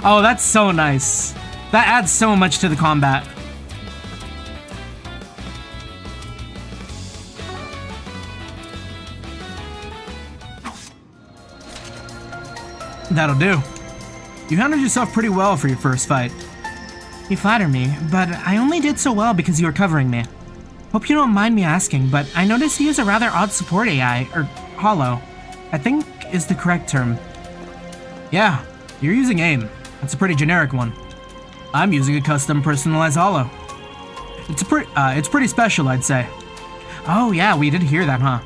Oh, that's so nice. That adds so much to the combat. That'll do. You handled yourself pretty well for your first fight. You flatter me, but I only did so well because you were covering me. Hope you don't mind me asking, but I noticed you use a rather odd support AI, or holo, I think is the correct term. Yeah, you're using AIM. That's a pretty generic one. I'm using a custom personalized holo. It's pretty special, I'd say. Oh yeah, we did hear that, huh?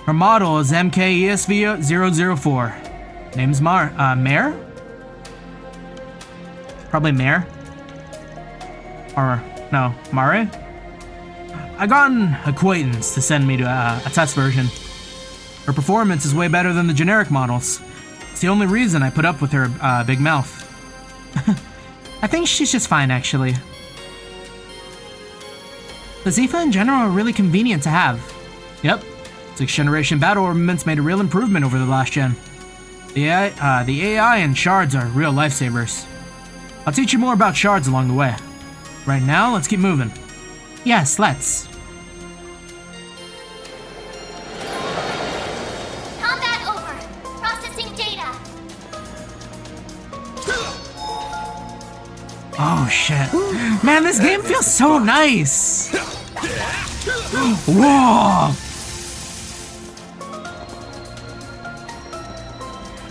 Her model is MKESV004. Name's Mare? Probably Mare. Or, no, Mare? I got an acquaintance to send me to a test version. Her performance is way better than the generic models. It's the only reason I put up with her big mouth. I think she's just fine, actually. The Zephyr in general are really convenient to have. Yep, 6th generation battle armaments made a real improvement over the last gen. The AI and shards are real lifesavers. I'll teach you more about shards along the way. Right now, let's keep moving. Yes, let's.
Combat over. Processing data.
Oh shit. Man, this game feels so nice. Whoa.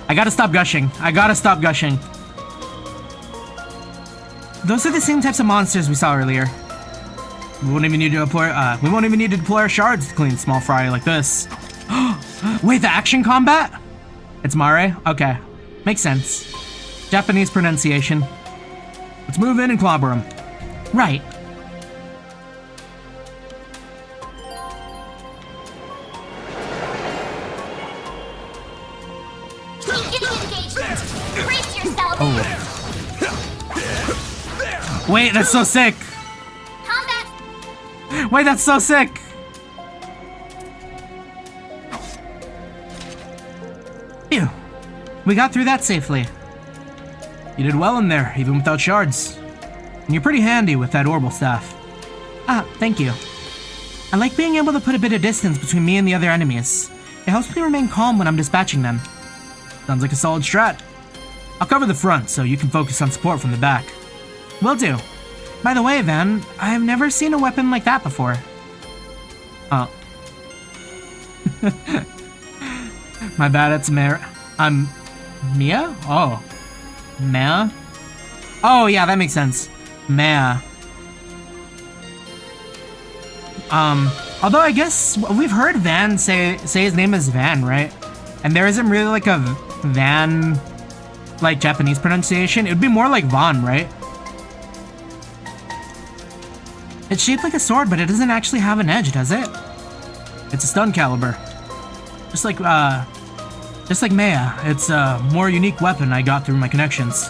I gotta stop gushing. Those are the same types of monsters we saw earlier. We won't even need to deploy our shards to clean small fry like this. Wait, the action combat? It's Mare? Okay. Makes sense. Japanese pronunciation. Let's move in and clobber him. Right.
Beginning engagement. Brace yourself.
Oh. Wait, that's so sick.
Combat.
Wait, that's so sick. Phew. We got through that safely. You did well in there, even without shards. And you're pretty handy with that orbital staff. Ah, thank you. I like being able to put a bit of distance between me and the other enemies. It helps me remain calm when I'm dispatching them. Sounds like a solid strat. I'll cover the front so you can focus on support from the back. Will do. By the way, Van, I've never seen a weapon like that before. Oh. My bad, it's Mia? Oh. Mia? Oh, yeah, that makes sense. Mia. Although I guess we've heard Van say his name is Van, right? And there isn't really like a Van, like Japanese pronunciation. It would be more like Von, right? It's shaped like a sword, but it doesn't actually have an edge, does it? It's a stun caliber. Just like Maya, it's a more unique weapon I got through my connections.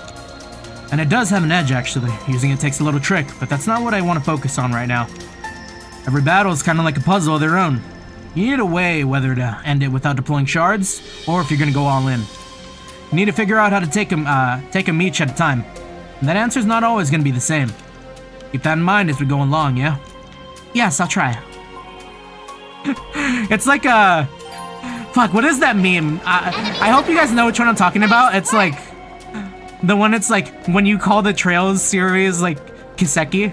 And it does have an edge, actually. Using it takes a little trick, but that's not what I want to focus on right now. Every battle is kind of like a puzzle of their own. You need a way whether to end it without deploying shards, or if you're going to go all in. You need to figure out how to take them each at a time. And that answer's not always going to be the same. Keep that in mind as we go along, yeah? Yes, I'll try. It's like a... Fuck, what is that meme? I hope you guys know which one I'm talking about. It's like... The one it's like, when you call the Trails series, like, Kiseki.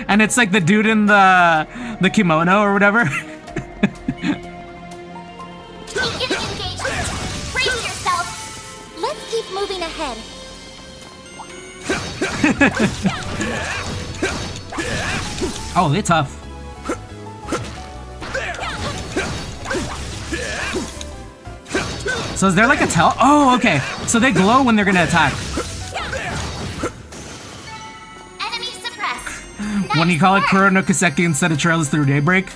And it's like the dude in the kimono or whatever.
Brace yourself. Let's keep moving ahead.
Oh, they're tough. So is there like a tell? Oh, okay. So they glow when they're gonna attack.
Enemy suppressed.
When you call it Kuro no Kiseki instead of Trails Through Daybreak.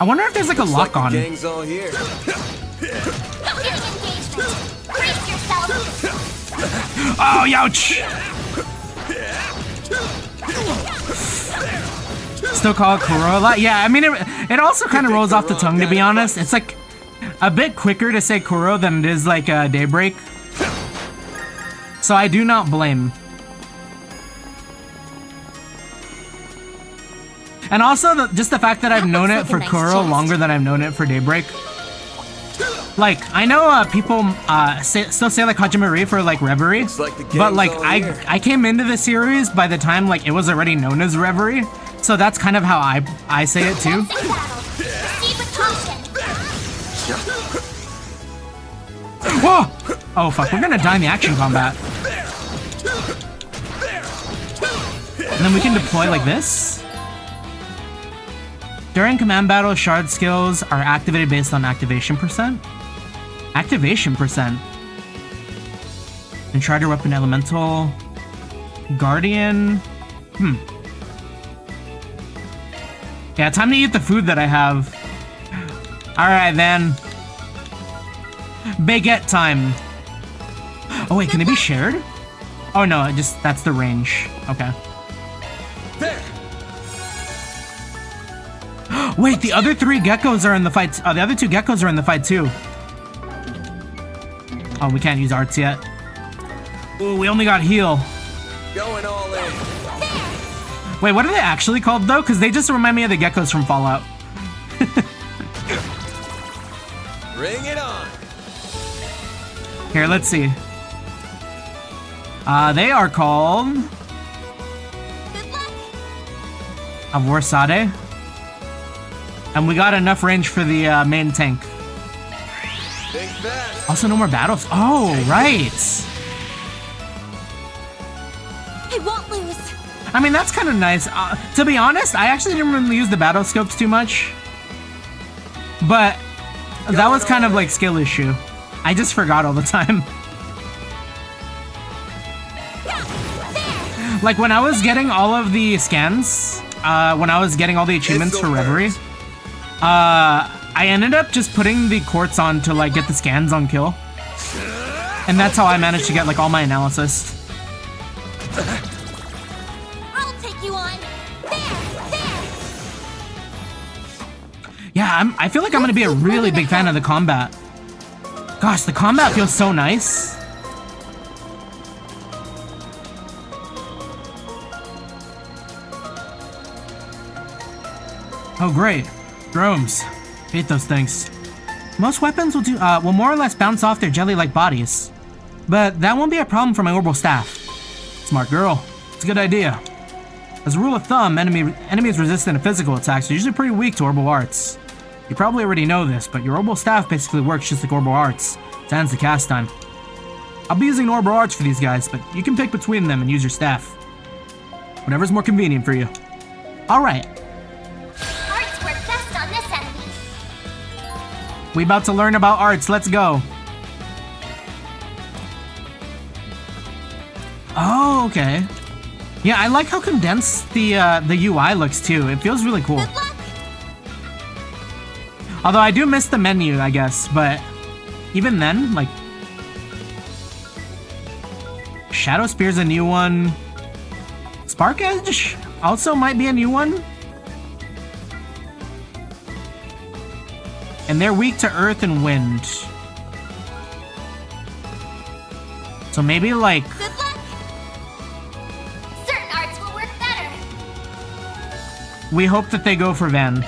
I wonder if there's like a lock on.
Gang's all here.
Brace yourself.
Oh, ouch! Still call it Kuro a lot? Yeah, I mean, it also kind of rolls off the tongue, to be honest. It's like a bit quicker to say Kuro than it is like Daybreak. So I do not blame. And also, just the fact that I've known it for Kuro longer than I've known it for Daybreak. Like, I know people still say like Hajimari for like Reverie, but like I came into the series by the time like it was already known as Reverie, so that's kind of how I say it too. Whoa! Oh fuck, we're gonna die in the action combat. And then we can deploy like this. During command battle, shard skills are activated based on activation percent. Activation percent. And Charter Weapon Elemental. Guardian. Yeah, time to eat the food that I have. Alright then. Baguette time. Oh wait, can they be shared? Oh no, that's the range. Okay.
There.
Wait, the other three geckos are in the fight. The other two geckos are in the fight too. Oh, we can't use arts yet. Ooh, we only got heal.
Going all in.
Wait, what are they actually called though? Because they just remind me of the geckos from Fallout.
Bring it on.
Here, let's see. They are called Avorsade. And we got enough range for the main tank.
Think fast.
Also, no more battles. Oh, right.
I won't lose.
I mean, that's kind of nice. To be honest, I actually didn't really use the battle scopes too much. But that was kind of like skill issue. I just forgot all the time. Like when I was getting all of the scans, when I was getting all the achievements for Reverie, I ended up just putting the quartz on to like get the scans on kill. And that's how I managed to get like all my analysis.
I'll take you on. There.
Yeah, I feel like I'm gonna be a really big fan of the combat. Gosh, the combat feels so nice. Oh great, drones. Hate those things. Most weapons will more or less bounce off their jelly-like bodies. But that won't be a problem for my orbital staff. Smart girl. It's a good idea. As a rule of thumb, enemies resistant to physical attacks are usually pretty weak to orbital arts. You probably already know this, but your orbital staff basically works just like orbital arts. Sans the cast time. I'll be using orbital arts for these guys, but you can pick between them and use your staff. Whatever's more convenient for you. Alright.
Arts work best on this enemy.
We about to learn about arts, let's go. Oh, okay. Yeah, I like how condensed the UI looks too. It feels really cool. Although I do miss the menu, I guess, but even then, like, Shadow Spear's a new one. Spark Edge also might be a new one. And they're weak to earth and wind. So maybe like...
Good luck! Certain arts will work better.
We hope that they go for Van.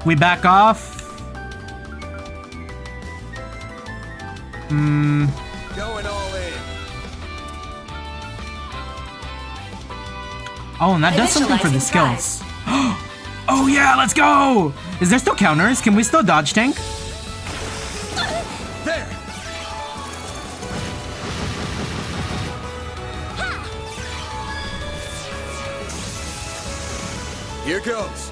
We back off.
Going all in.
Oh, and that does something for the skills. Oh yeah, let's go! Is there still counters? Can we still dodge tank?
There. Here goes.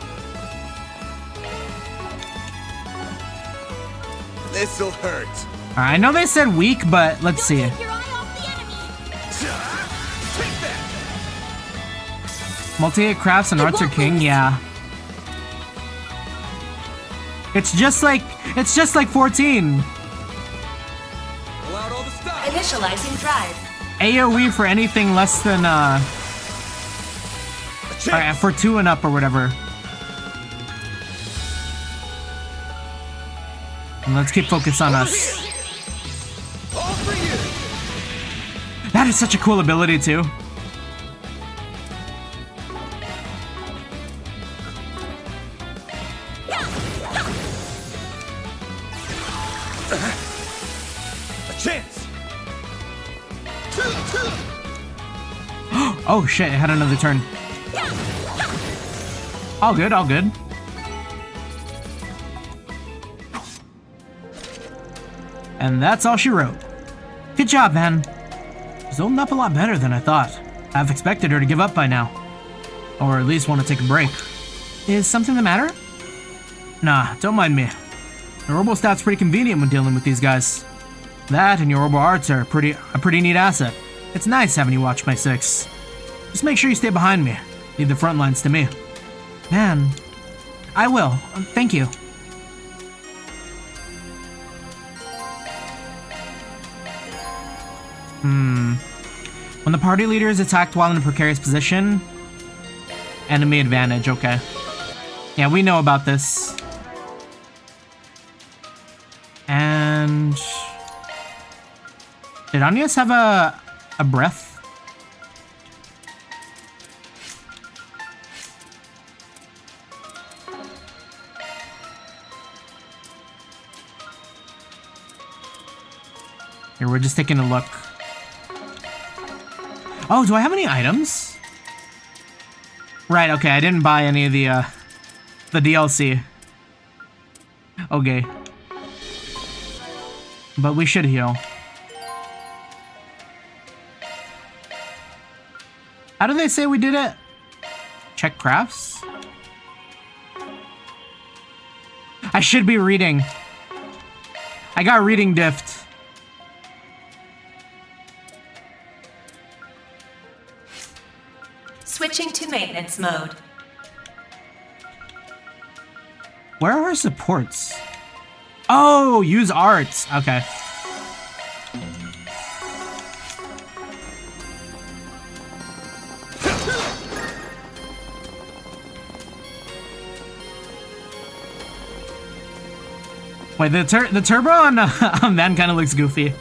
This'll hurt.
I know they said weak, but let's see.
Take your eye off the enemy.
Take that.
Multi-hit crafts and arts are king, yeah. It's just like 14.
Pull out all the stuff.
Initializing drive.
AoE for anything less than for 2 and up or whatever. And let's keep focus on us.
All for you.
That is such a cool ability too.
A chance.
Oh shit, it had another turn. All good, all good. And that's all she wrote. Good job, Van. She's holding up a lot better than I thought. I've expected her to give up by now. Or at least want to take a break. Is something the matter? Nah, don't mind me. Your orbital stat's pretty convenient when dealing with these guys. That and your orbital arts are a pretty neat asset. It's nice having you watch my 6. Just make sure you stay behind me. Leave the front lines to me. Man, I will. Thank you. When the party leader is attacked while in a precarious position, enemy advantage, okay. Yeah, we know about this. And... did Agnes have a breath? Here, we're just taking a look. Oh, do I have any items? Right, okay, I didn't buy any of the DLC. Okay. But we should heal. How do they say we did it? Check crafts? I should be reading. I got reading diffed.
Switching to maintenance mode.
Where are our supports? Oh, use arts. Okay. Wait, the turbo on Van kind of looks goofy.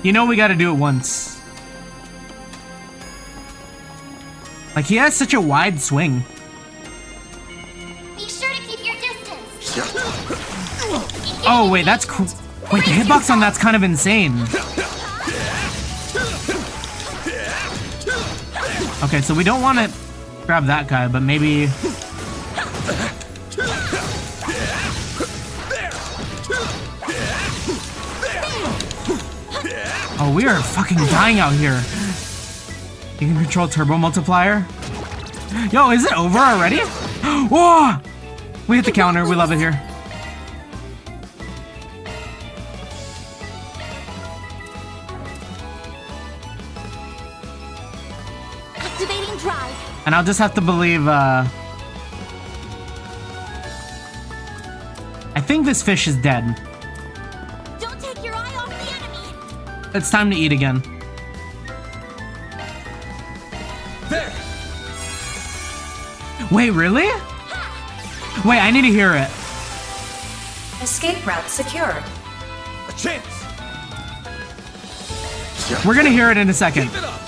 You know we gotta do it once. Like, he has such a wide swing.
Be sure to keep your distance.
Oh, wait, that's cool. Wait, the hitbox on that's kind of insane. Okay, so we don't want to grab that guy, but maybe... Oh, we are fucking dying out here. You can control turbo multiplier. Yo, is it over already? Whoa! We hit the counter. We love it here.
Activating drive.
And I'll just have to believe, I think this fish is dead.
Don't take your eye off the enemy.
It's time to eat again.
There.
Wait, really? Wait, I need to hear it.
Escape route secured.
A chance.
We're gonna hear it in a second.
Keep it up.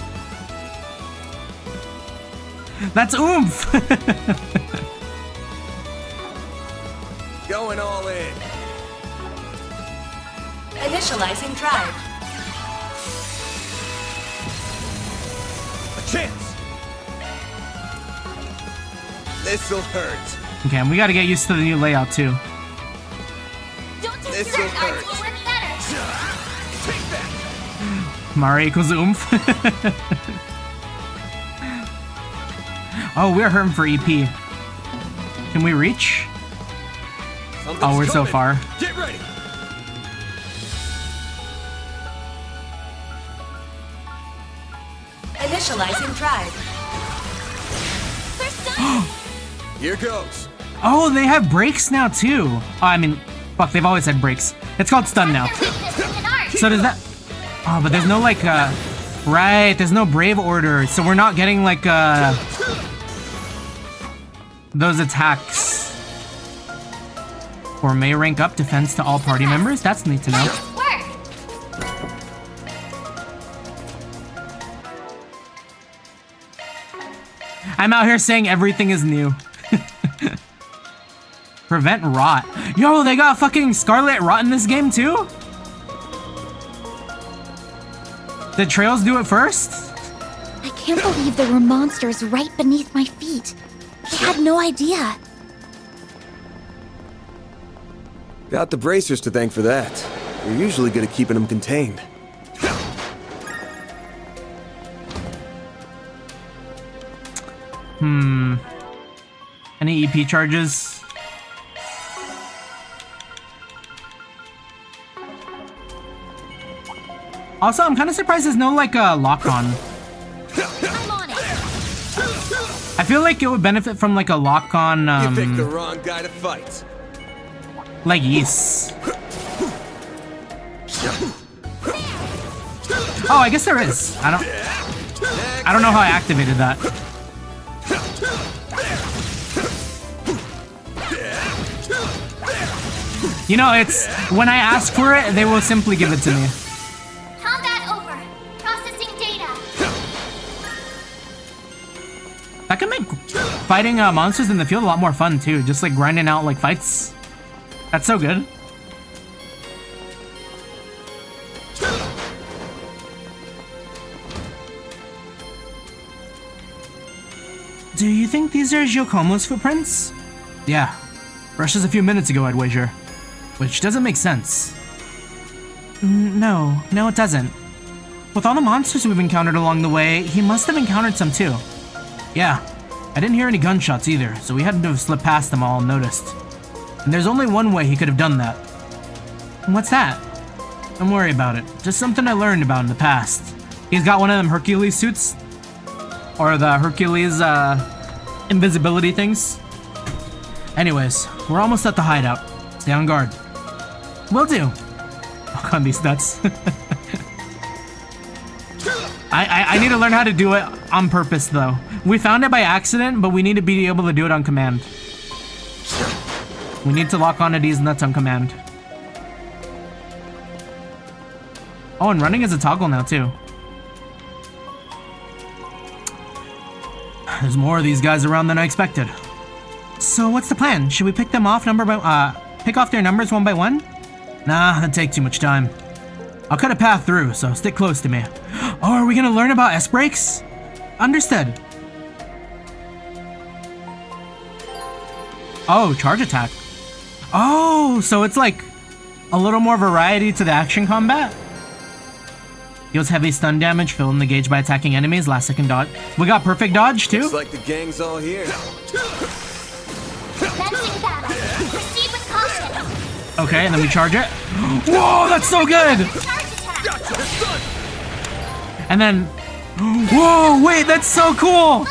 That's oomph!
Going all in.
Initializing drive.
A chance.
This'll hurt.
Okay, and we gotta get used to the new layout too.
Don't take
This'll
your eye
hurt.
off better.
Take that.
Mari equals oomph. Oh, we're hurting for EP. Can we reach? Oh, we're so far.
Get ready.
Initializing drive.
Here goes.
Oh, they have brakes now too. Oh, I mean, fuck, they've always had brakes. It's called stun now. So does that... Oh, but there's no like, right, there's no brave order. So we're not getting like, those attacks. Or may rank up defense to all party members. That's neat to know. I'm out here saying everything is new. Prevent rot. Yo, they got fucking Scarlet Rot in this game too? Did Trails do it first?
I can't believe there were monsters right beneath my feet. I had no idea.
Got the bracers to thank for that. You're usually good at keeping them contained.
Any EP charges? Also, I'm kind of surprised there's no like lock-on.
I'm on it.
I feel like it would benefit from like a lock-on,
You picked the wrong guy to fight.
like Ys. Oh, I guess there is. I don't know how I activated that. You know, it's when I ask for it, they will simply give it to me.
Combat over. Processing data.
That can make fighting monsters in the field a lot more fun too. Just like grinding out like fights. That's so good. Do you think these are Giacomo's footprints? Yeah. Brushes a few minutes ago, I'd wager. Which doesn't make sense. No, it doesn't. With all the monsters we've encountered along the way, he must have encountered some too. Yeah, I didn't hear any gunshots either, so we had to have slipped past them all unnoticed. And there's only one way he could have done that. And what's that? Don't worry about it. Just something I learned about in the past. He's got one of them Hercules suits. Or the Hercules, invisibility things. Anyways, we're almost at the hideout. Stay on guard. Will do. Oh god, these nuts. I need to learn how to do it on purpose though. We found it by accident, but we need to be able to do it on command. We need to lock onto these nuts on command. Oh, and running is a toggle now too. There's more of these guys around than I expected. So what's the plan? Should we pick them off pick off their numbers one by one? Nah, that'd take too much time. I'll cut a path through, so stick close to me. Oh, are we gonna learn about S-breaks? Understood. Oh, charge attack. Oh, so it's like a little more variety to the action combat. Deals heavy stun damage, fill in the gauge by attacking enemies, last second dodge. We got perfect dodge too?
Looks like the gang's all here.
Proceed with caution.
Okay, and then we charge it. Whoa, that's so good! And then, whoa, wait, that's so cool!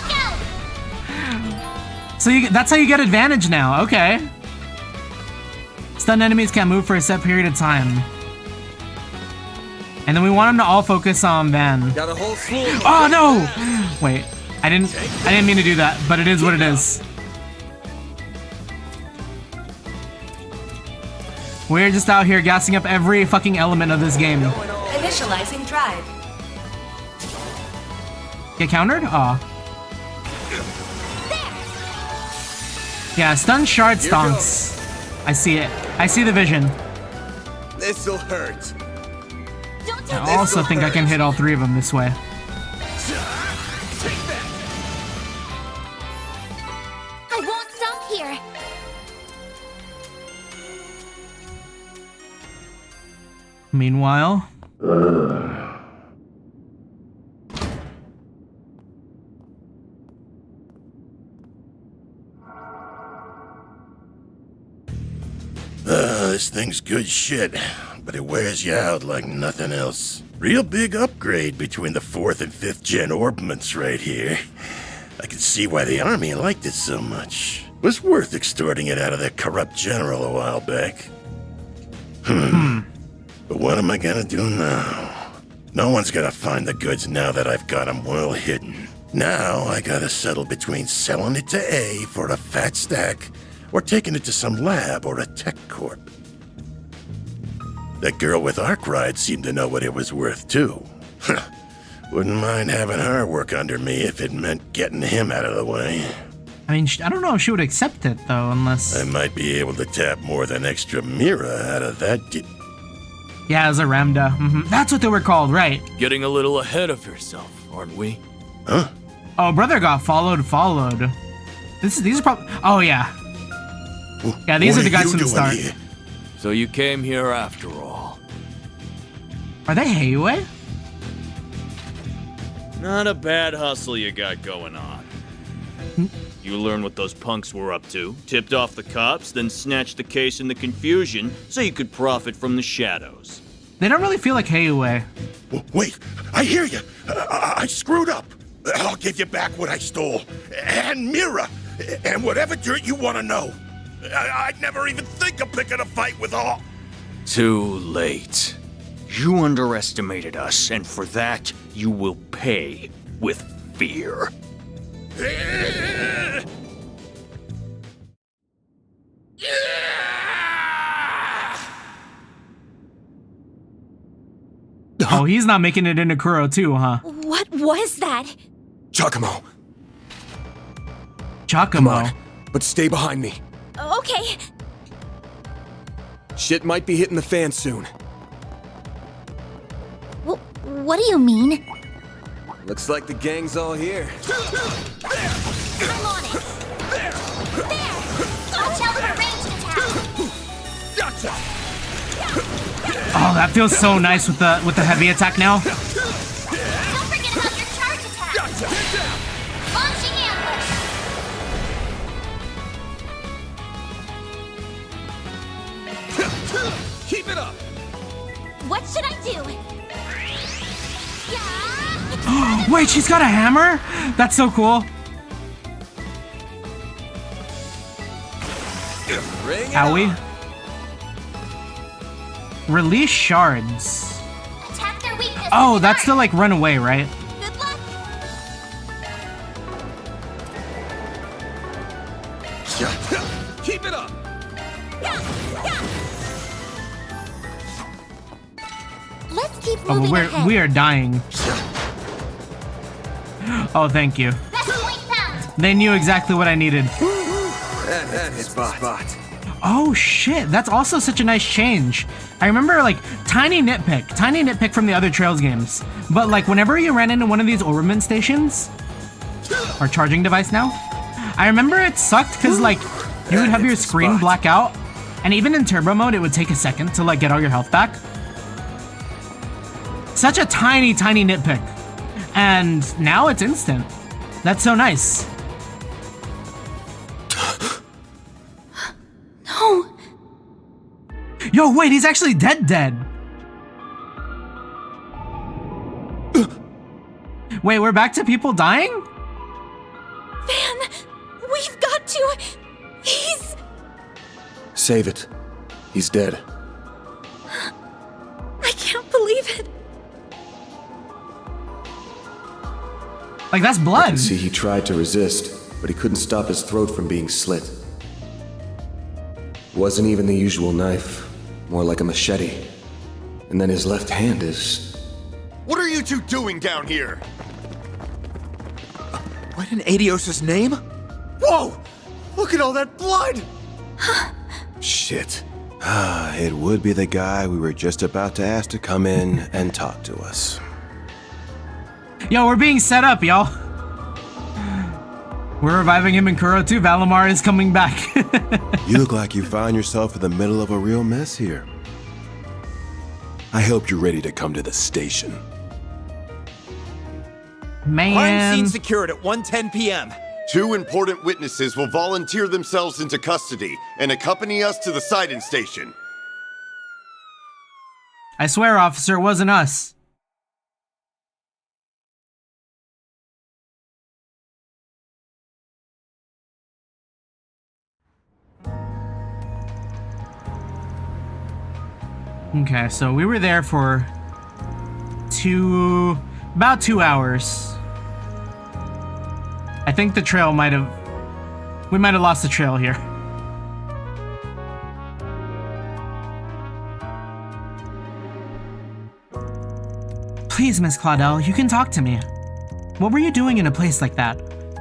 So that's how you get advantage now, okay. Stunned enemies can't move for a set period of time. And then we want them to all focus on Van.
Got a whole slew.
Oh no! Wait, I didn't mean to do that, but it is what it is. We're just out here gassing up every fucking element of this game.
Initializing drive.
Get countered? Aw. Yeah, stun shard stonks. I see it. I see the vision.
This'll hurt.
I also think I can hit all three of them this way.
I won't stop here.
Meanwhile...
This thing's good shit, but it wears you out like nothing else. Real big upgrade between the 4th and 5th gen orbments right here. I can see why the army liked it so much. Was worth extorting it out of that corrupt general a while back. But what am I gonna do now? No one's gonna find the goods now that I've got them well hidden. Now I gotta settle between selling it to A for a fat stack or taking it to some lab or a tech corp. That girl with Arkride seemed to know what it was worth, too. Wouldn't mind having her work under me if it meant getting him out of the way.
I mean, I don't know if she would accept it, though, unless...
I might be able to tap more than extra Mira out of that
Yeah, as a Ramda. That's what they were called, right.
Getting a little ahead of yourself, aren't we?
Huh?
Oh, brother got followed. These are probably... Oh, yeah. Yeah, these are the guys from the start.
Here?
So you came here after all.
Are they Heiwei?
Not a bad hustle you got going on. You learned what those punks were up to, tipped off the cops, then snatched the case in the confusion so you could profit from the shadows.
They don't really feel like Heiwei.
Wait, I hear you. I screwed up. I'll give you back what I stole. And Mira. And whatever dirt you want to know. I'd never even think of picking a fight with all.
Too late. You underestimated us, and for that, you will pay with fear.
Oh, he's not making it into Kuro too, huh?
What was that?
Giacomo,
Giacomo.
come on, but stay behind me.
Okay.
Shit might be hitting the fan soon.
What do you mean?
Looks like the gang's all here.
I'm on it. There! Watch out for ranged attack.
Oh, that feels so nice with the heavy attack now.
Don't forget about your charge attack. Launching ambush.
Keep it up.
What should I do?
Wait, she's got a hammer? That's so cool. Owie. Release shards.
Attack their weakness.
Oh, that's to like run away, right?
Good luck.
Keep it up.
Let's keep
Oh,
moving
but
ahead.
we are dying. Oh, thank you. They knew exactly what I needed.
That is spot.
Oh shit, that's also such a nice change. I remember like tiny nitpick from the other Trails games. But like whenever you ran into one of these Orberman stations, or charging device now, I remember it sucked because like you would have your screen black out, and even in turbo mode it would take a second to like get all your health back. Such a tiny nitpick. And now it's instant. That's so nice.
No.
Yo, wait, he's actually dead. Wait, we're back to people dying?
Van, we've got to. He's.
Save it. He's dead.
I can't believe it.
Like, that's
I
blood.
can see he tried to resist, but he couldn't stop his throat from being slit. Wasn't even the usual knife, more like a machete. And then his left hand is...
What are you two doing down here? What in Adios' name? Whoa! Look at all that blood!
Shit. It would be the guy we were just about to ask to come in and talk to us.
Yo, we're being set up, y'all. We're reviving him in Kuro too. Valimar is coming back.
You look like you found yourself in the middle of a real mess here. I hope you're ready to come to the station.
Man.
Crime scene secured at 1:10 p.m.
2 important witnesses will volunteer themselves into custody and accompany us to the sighting station.
I swear, officer, it wasn't us. Okay, so we were there for about 2 hours. I think the trail we might have lost the trail here. Please, Miss Claudel, you can talk to me. What were you doing in a place like that?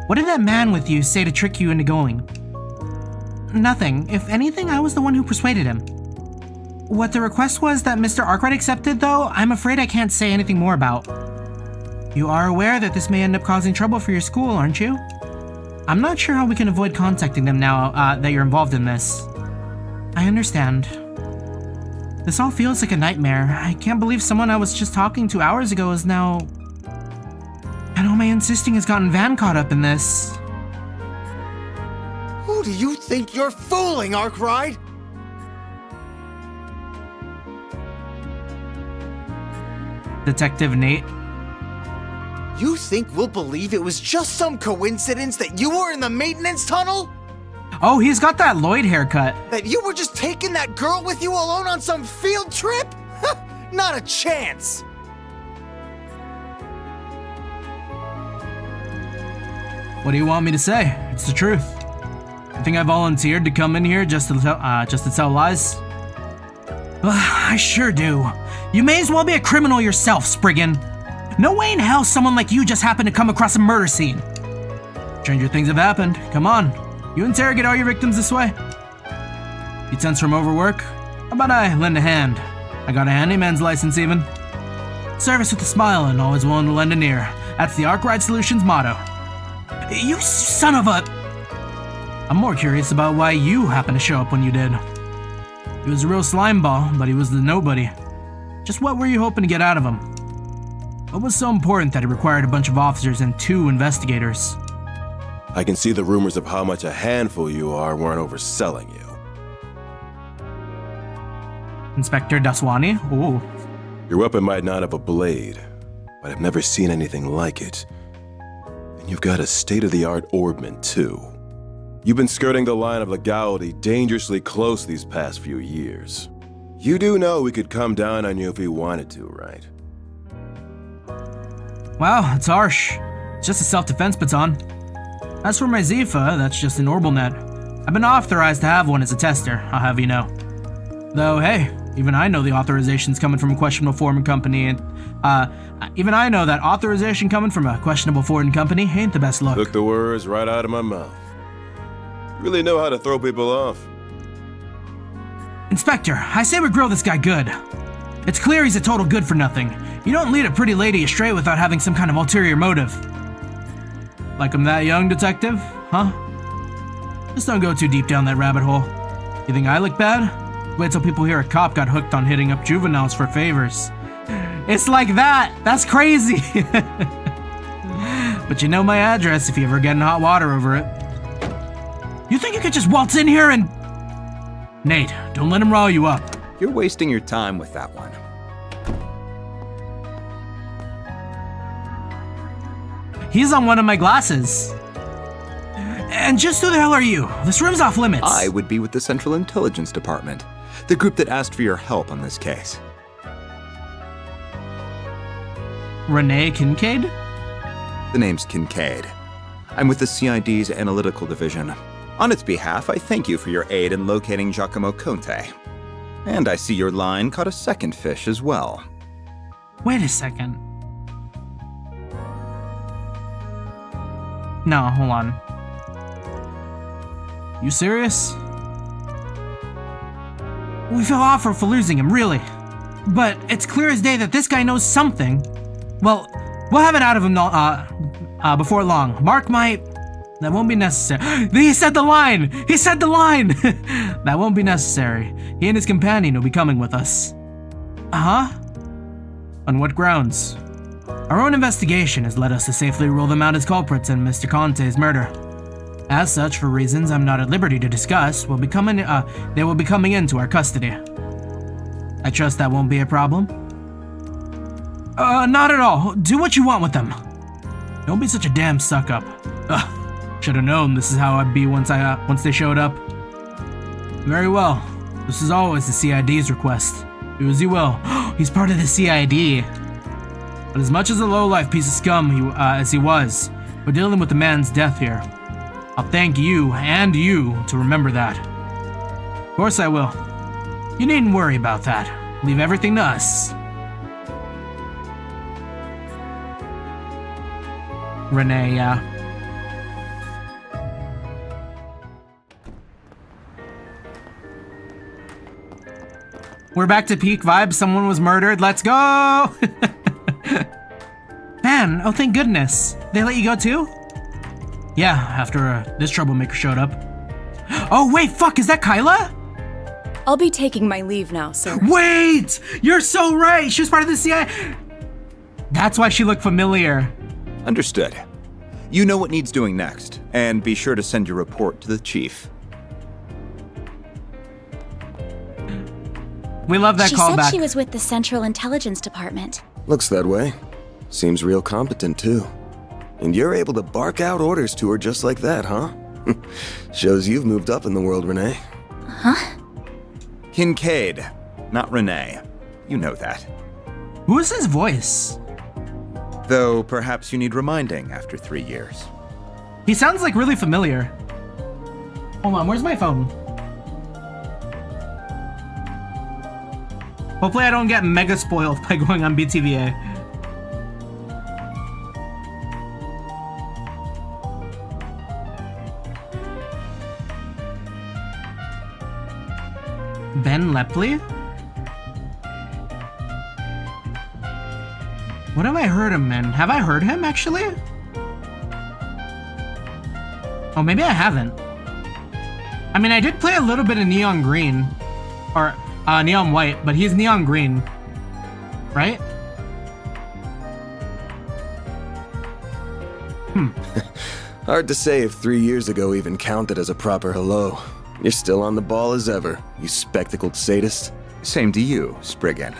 What did that man with you say to trick you into going? Nothing. If anything, I was the one who persuaded him. What the request was that Mr. Arkride accepted, though, I'm afraid I can't say anything more about. You are aware that this may end up causing trouble for your school, aren't you? I'm not sure how we can avoid contacting them now that you're involved in this. I understand. This all feels like a nightmare. I can't believe someone I was just talking to hours ago is now... And all my insisting has gotten Van caught up in this.
Who do you think you're fooling, Arkride?
Detective Nate.
You think we'll believe it was just some coincidence that you were in the maintenance tunnel?
Oh, he's got that Lloyd haircut.
That you were just taking that girl with you alone on some field trip? Not a chance!
What do you want me to say? It's the truth. You think I volunteered to come in here just to tell lies? I sure do. You may as well be a criminal yourself, Spriggan. No way in hell someone like you just happened to come across a murder scene. Stranger things have happened. Come on. You interrogate all your victims this way. You tense from overwork? How about I lend a hand? I got a handyman's license even. Service with a smile and always willing to lend an ear. That's the Arkride Solutions motto. You son of a... I'm more curious about why you happened to show up when you did. He was a real slimeball, but he was the nobody. Just what were you hoping to get out of him? What was so important that it required a bunch of officers and 2 investigators?
I can see the rumors of how much a handful you are weren't overselling you.
Inspector Daswani? Ooh.
Your weapon might not have a blade, but I've never seen anything like it. And you've got a state-of-the-art orbment, too. You've been skirting the line of legality dangerously close these past few years. You do know we could come down on you if we wanted to, right?
Wow, it's harsh. It's just a self-defense baton. As for my Zifa, that's just an orbital net. I've been authorized to have one as a tester, I'll have you know. Though, hey, even I know the authorization's coming from a questionable foreign company, and, even I know that authorization coming from a questionable foreign company ain't the best look.
Took the words right out of my mouth. Really know how to throw people off.
Inspector, I say we grill this guy good. It's clear he's a total good for nothing. You don't lead a pretty lady astray without having some kind of ulterior motive. Like I'm that young, detective? Huh? Just don't go too deep down that rabbit hole. You think I look bad? Wait till people hear a cop got hooked on hitting up juveniles for favors. It's like that! That's crazy! But you know my address if you ever get in hot water over it. You think you could just waltz in here and... Nate, don't let him rile you up.
You're wasting your time with that one.
He's on one of my glasses. And just who the hell are you? This room's off limits.
I would be with the Central Intelligence Department, the group that asked for your help on this case.
Renee Kincaid?
The name's Kincaid. I'm with the CID's Analytical Division. On its behalf, I thank you for your aid in locating Giacomo Conte. And I see your line caught a second fish as well.
Wait a second. No, hold on. You serious? We feel awful for losing him, really. But it's clear as day that this guy knows something. Well, we'll have it out of him before long. Mark my... That won't be necessary. He said the line! He said the line! That won't be necessary. He and his companion will be coming with us. Uh-huh? On what grounds? Our own investigation has led us to safely rule them out as culprits in Mr. Conte's murder. As such, for reasons I'm not at liberty to discuss, they will be coming into our custody. I trust that won't be a problem? Not at all. Do what you want with them. Don't be such a damn suck-up. Should have known this is how I'd be once they showed up. Very well. This is always the CID's request. Do as you will. He's part of the CID. But as much as a low-life piece of scum as he was, we're dealing with the man's death here. I'll thank you and you to remember that. Of course I will. You needn't worry about that. Leave everything to us. Renee, yeah. We're back to peak vibes. Someone was murdered. Let's go! Man, oh thank goodness. They let you go too? Yeah, after this troublemaker showed up. Oh wait, fuck, is that Kyla?
I'll be taking my leave now, sir.
Wait! You're so right! She was part of the CIA. That's why she looked familiar.
Understood. You know what needs doing next, and be sure to send your report to the chief.
We love that callback.
She said she was with the Central Intelligence Department.
Looks that way. Seems real competent, too. And you're able to bark out orders to her just like that, huh? Shows you've moved up in the world, Renee.
Huh?
Kincaid, not Renee. You know that.
Who is his voice?
Though perhaps you need reminding after 3 years.
He sounds like really familiar. Hold on, where's my phone? Hopefully I don't get mega spoiled by going on BTVA. Ben Lepley? What have I heard him in? Have I heard him, actually? Oh, maybe I haven't. I mean, I did play a little bit of Neon Green. Or, Neon White, but he's Neon Green. Right?
Hard to say if 3 years ago even counted as a proper hello. You're still on the ball as ever, you spectacled sadist.
Same to you, Spriggan.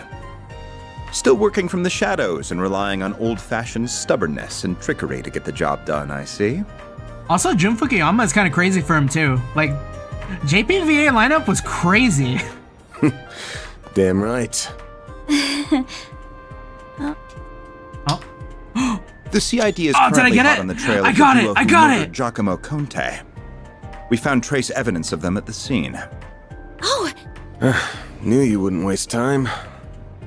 Still working from the shadows and relying on old-fashioned stubbornness and trickery to get the job done, I see.
Also, Jun Fukuyama is kind of crazy for him, too. Like, JPVA lineup was crazy.
Damn right.
The CID is
did I
currently
get
hot
it?
on the trail
I
of
got
the
it!
duo
I
who
got
murdered
it!
Giacomo Conte. We found trace evidence of them at the scene.
Oh!
Knew you wouldn't waste time.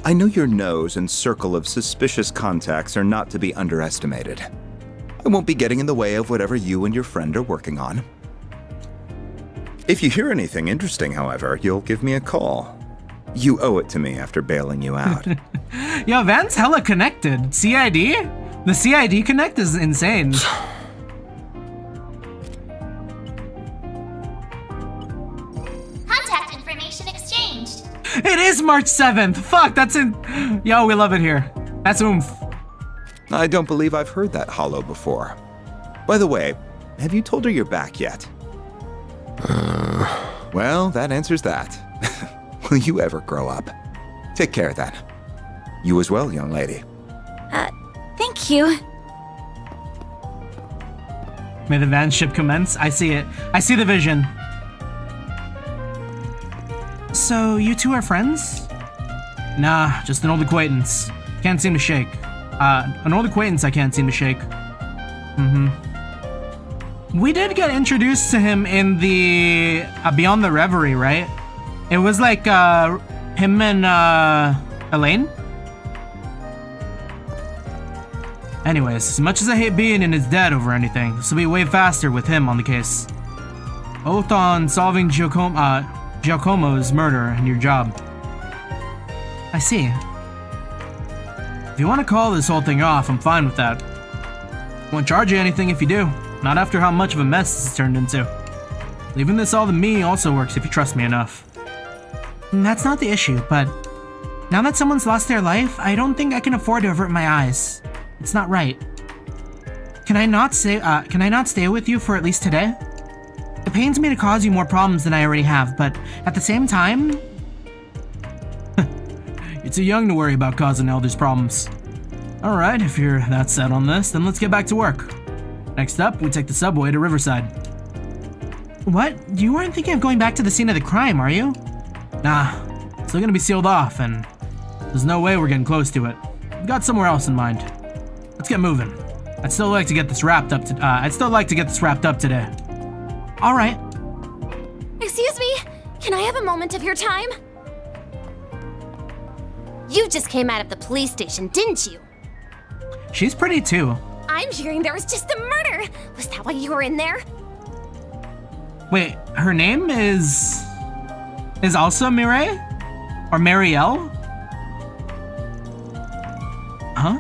I know your nose and circle of suspicious contacts are not to be underestimated. I won't be getting in the way of whatever you and your friend are working on. If you hear anything interesting, however, you'll give me a call. You owe it to me after bailing you out.
Yo, Van's hella connected. CID? The CID connect is insane.
Contact information exchanged.
It is March 7th. Fuck, that's in. Yo, we love it here. That's oomph.
I don't believe I've heard that hollow before. By the way, have you told her you're back yet? Well, that answers that. Will you ever grow up? Take care then. You as well, young lady.
Thank you.
May the van ship commence. I see it. I see the vision. So, you two are friends? Nah, just an old acquaintance. Can't seem to shake. An old acquaintance I can't seem to shake. We did get introduced to him in the Beyond the Reverie, right? It was like him and Elaine? Anyways, as much as I hate being in his debt over anything, this will be way faster with him on the case. Both on solving Giacomo's murder and your job. I see. If you want to call this whole thing off, I'm fine with that. Won't charge you anything if you do. Not after how much of a mess this has turned into. Leaving this all to me also works if you trust me enough. That's not the issue, but now that someone's lost their life, I don't think I can afford to avert my eyes. It's not right. Can I not stay with you for at least today? It pains me to cause you more problems than I already have, but at the same time... You're too young to worry about causing elders problems. Alright, if you're that set on this, then let's get back to work. Next up, we take the subway to Riverside. What? You weren't thinking of going back to the scene of the crime, are you? Nah, it's still gonna be sealed off, and there's no way we're getting close to it. We've got somewhere else in mind. Let's get moving. I'd still like to get this wrapped up today. All right.
Excuse me? Can I have a moment of your time? You just came out of the police station, didn't you?
She's pretty too.
I'm hearing there was just a murder. Was that why you were in there?
Wait, her name is also Mireille? Or Marielle? Huh?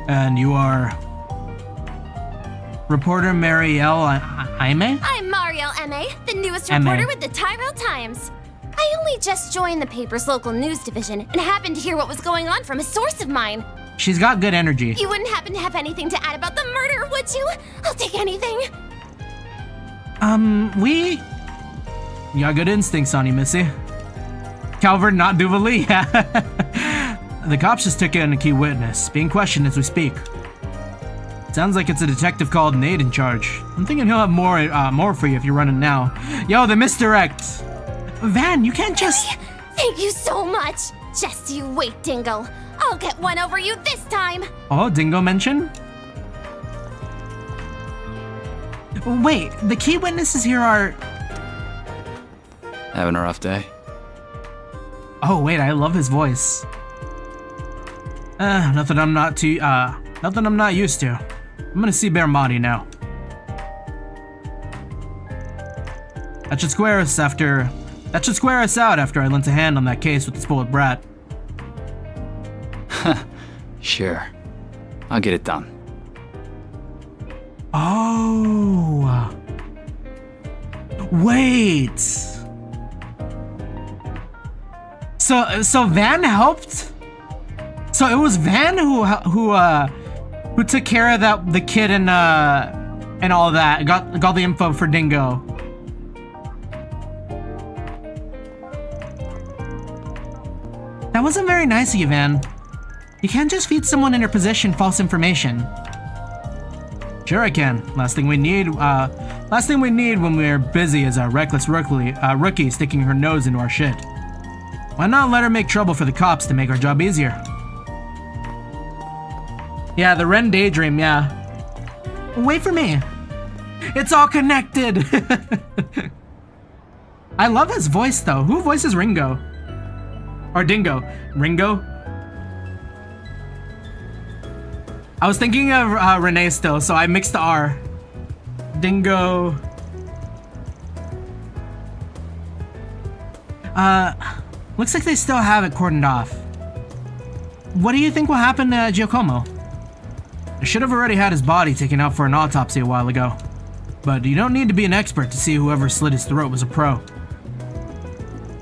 And you are reporter Marielle Aime?
I'm Marielle Aime, the newest reporter with the Tyrell Times. I only just joined the paper's local news division and happened to hear what was going on from a source of mine.
She's got good energy.
You wouldn't happen to have anything to add about the murder, would you? I'll take anything.
You got good instincts on you, Missy. Calvard, not Duvali. The cops just took in a key witness, being questioned as we speak. Sounds like it's a detective called Nate in charge. I'm thinking he'll have more for you if you're running now. Yo, the misdirect. Van, you can't just...
Thank you so much. Just you wait, Dingo. I'll get one over you this time.
Oh, Dingo mention? Wait, the key witnesses here are...
Having a rough day?
Oh, wait, I love his voice. Nothing I'm not used to. I'm gonna see Bear Monty now. That should square us out after I lent a hand on that case with the spoiled brat.
Sure. I'll get it done.
Oh. Wait. So Van helped? So it was Van who took care of the kid and all that. Got the info for Dingo. That wasn't very nice of you, Van. You can't just feed someone in her position false information. Sure I can. Last thing we need when we're busy is a reckless rookie sticking her nose into our shit. Why not let her make trouble for the cops to make our job easier? Yeah, the Ren Daydream, yeah. Wait for me. It's all connected! I love his voice though. Who voices Ringo? Or Dingo? Ringo? I was thinking of Renee still, so I mixed the R. Dingo. Looks like they still have it cordoned off. What do you think will happen to Giacomo? I should have already had his body taken out for an autopsy a while ago. But you don't need to be an expert to see whoever slit his throat was a pro.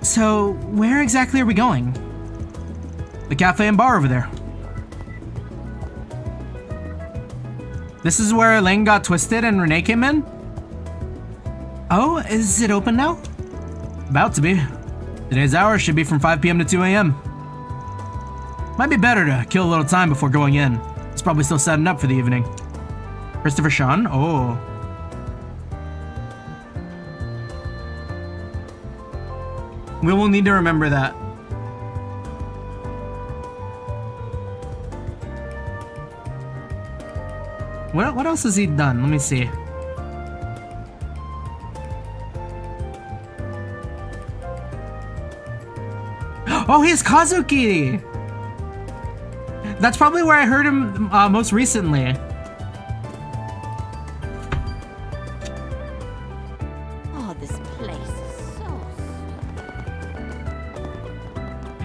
So, where exactly are we going? The cafe and bar over there. This is where Elaine got twisted and Renee came in? Oh, is it open now? About to be. Today's hours should be from 5 p.m. to 2 a.m. Might be better to kill a little time before going in. It's probably still setting up for the evening. Christopher Sean? Oh. We will need to remember that. What else has he done? Let me see. Oh, he's Kazuki! That's probably where I heard him most recently.
Oh, this place is so...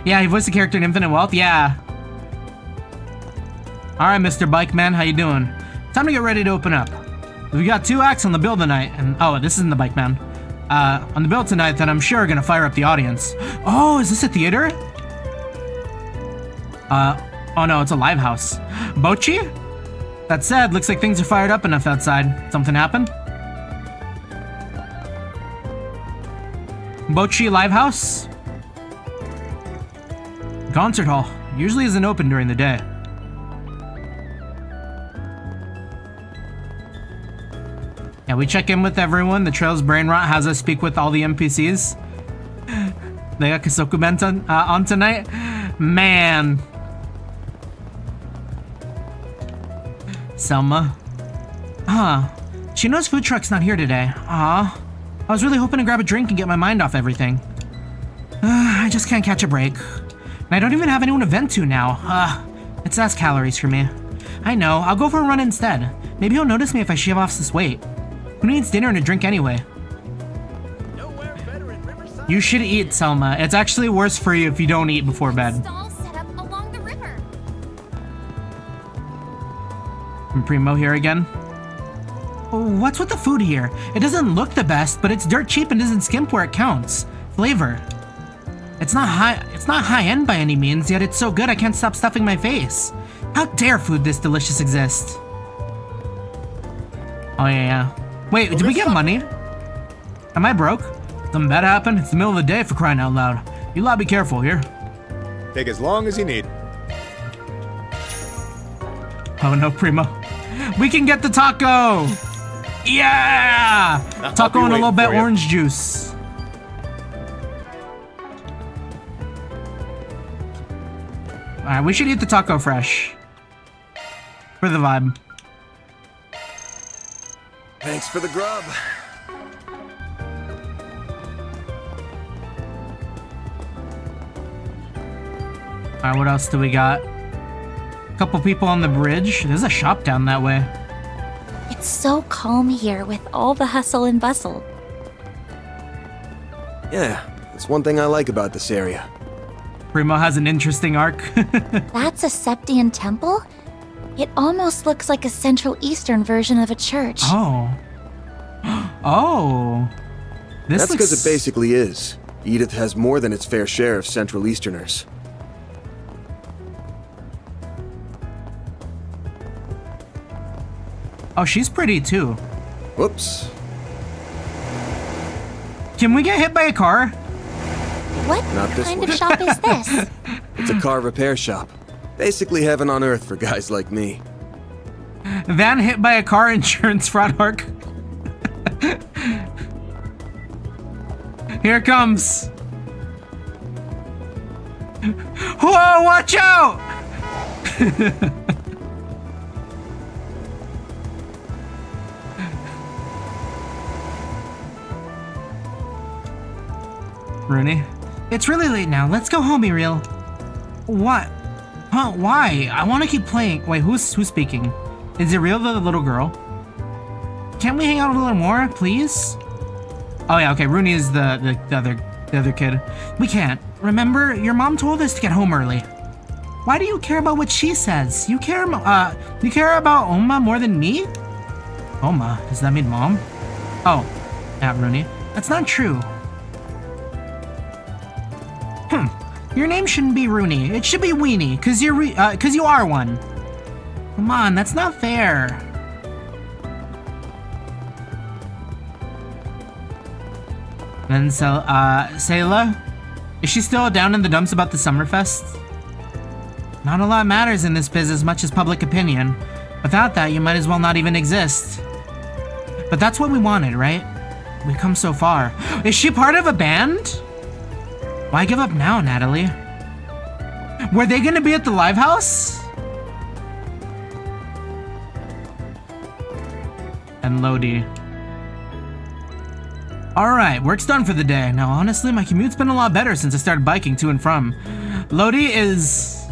Yeah, he voiced the character in Infinite Wealth? Yeah. Alright, Mr. Bike Man, how you doing? Time to get ready to open up. We got 2 acts on the bill tonight, and oh, this isn't the Bike Man. On the bill tonight that I'm sure are gonna fire up the audience. Oh, is this a theater? Oh no, it's a live house. Bochi? That said, looks like things are fired up enough outside. Something happened? Bochi Live House? Concert hall. Usually isn't open during the day. Yeah, we check in with everyone. The Trail's brain rot has us speak with all the NPCs. They got Kasoku-ben on tonight? Man. Selma. Shino's food truck's not here today. I was really hoping to grab a drink and get my mind off everything. I just can't catch a break. And I don't even have anyone to vent to now. It's less calories for me. I know, I'll go for a run instead. Maybe he'll notice me if I shave off this weight. Who needs dinner and a drink anyway? You should eat, Selma. It's actually worse for you if you don't eat before bed.
Stall set up along the river.
And Primo here again. What's with the food here? It doesn't look the best, but it's dirt cheap and doesn't skimp where it counts. Flavor. It's not high end by any means, yet it's so good I can't stop stuffing my face. How dare food this delicious exist? Oh yeah. Wait, did we get money? Am I broke? Something bad happened? It's the middle of the day for crying out loud. You lot be careful here.
Take as long as you need.
Oh no, Primo. We can get the taco! Yeah! Taco and a little bit orange juice. Alright, we should eat the taco fresh. For the vibe.
Thanks for the grub.
Alright, what else do we got? A couple people on the bridge. There's a shop down that way.
It's so calm here with all the hustle and bustle.
Yeah, that's one thing I like about this area.
Primo has an interesting arc.
That's a Septian temple? It almost looks like a Central Eastern version of a church.
Oh. Oh.
That's because it basically is. Edith has more than its fair share of Central Easterners.
Oh, she's pretty too.
Whoops.
Can we get hit by a car?
What kind of shop is this?
It's a car repair shop. Basically heaven on earth for guys like me.
Van hit by a car insurance fraud arc. Here it comes. Whoa, watch out! Rooney. It's really late now. Let's go home, Ariel. What? Huh? Why? I want to keep playing. Wait, who's speaking? Is Ariel the little girl? Can't we hang out a little more, please? Oh yeah, okay. Rooney is the other kid. We can't. Remember, your mom told us to get home early. Why do you care about what she says? You care about Oma more than me? Oma? Does that mean mom? Oh, yeah, Rooney. That's not true. Your name shouldn't be Rooney. It should be Weenie, cause you are one. Come on, that's not fair. Then Sayla? Is she still down in the dumps about the Summerfest? Not a lot matters in this biz as much as public opinion. Without that, you might as well not even exist. But that's what we wanted, right? We've come so far. Is she part of a band? Why give up now, Natalie? Were they gonna be at the live house? And Lodi. Alright, work's done for the day. Now, honestly, my commute's been a lot better since I started biking to and from. Lodi is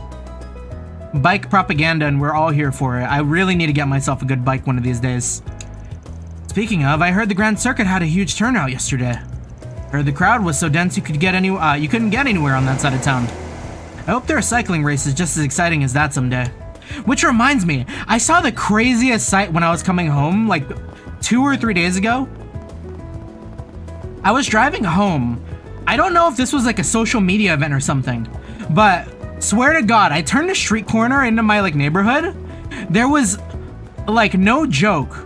bike propaganda, and we're all here for it. I really need to get myself a good bike one of these days. Speaking of, I heard the Grand Circuit had a huge turnout yesterday. Heard the crowd was so dense you couldn't get anywhere on that side of town. I hope their cycling race is just as exciting as that someday. Which reminds me, I saw the craziest sight when I was coming home, like 2 or 3 days ago. I was driving home. I don't know if this was like a social media event or something, but swear to God, I turned a street corner into my like neighborhood. There was like no joke,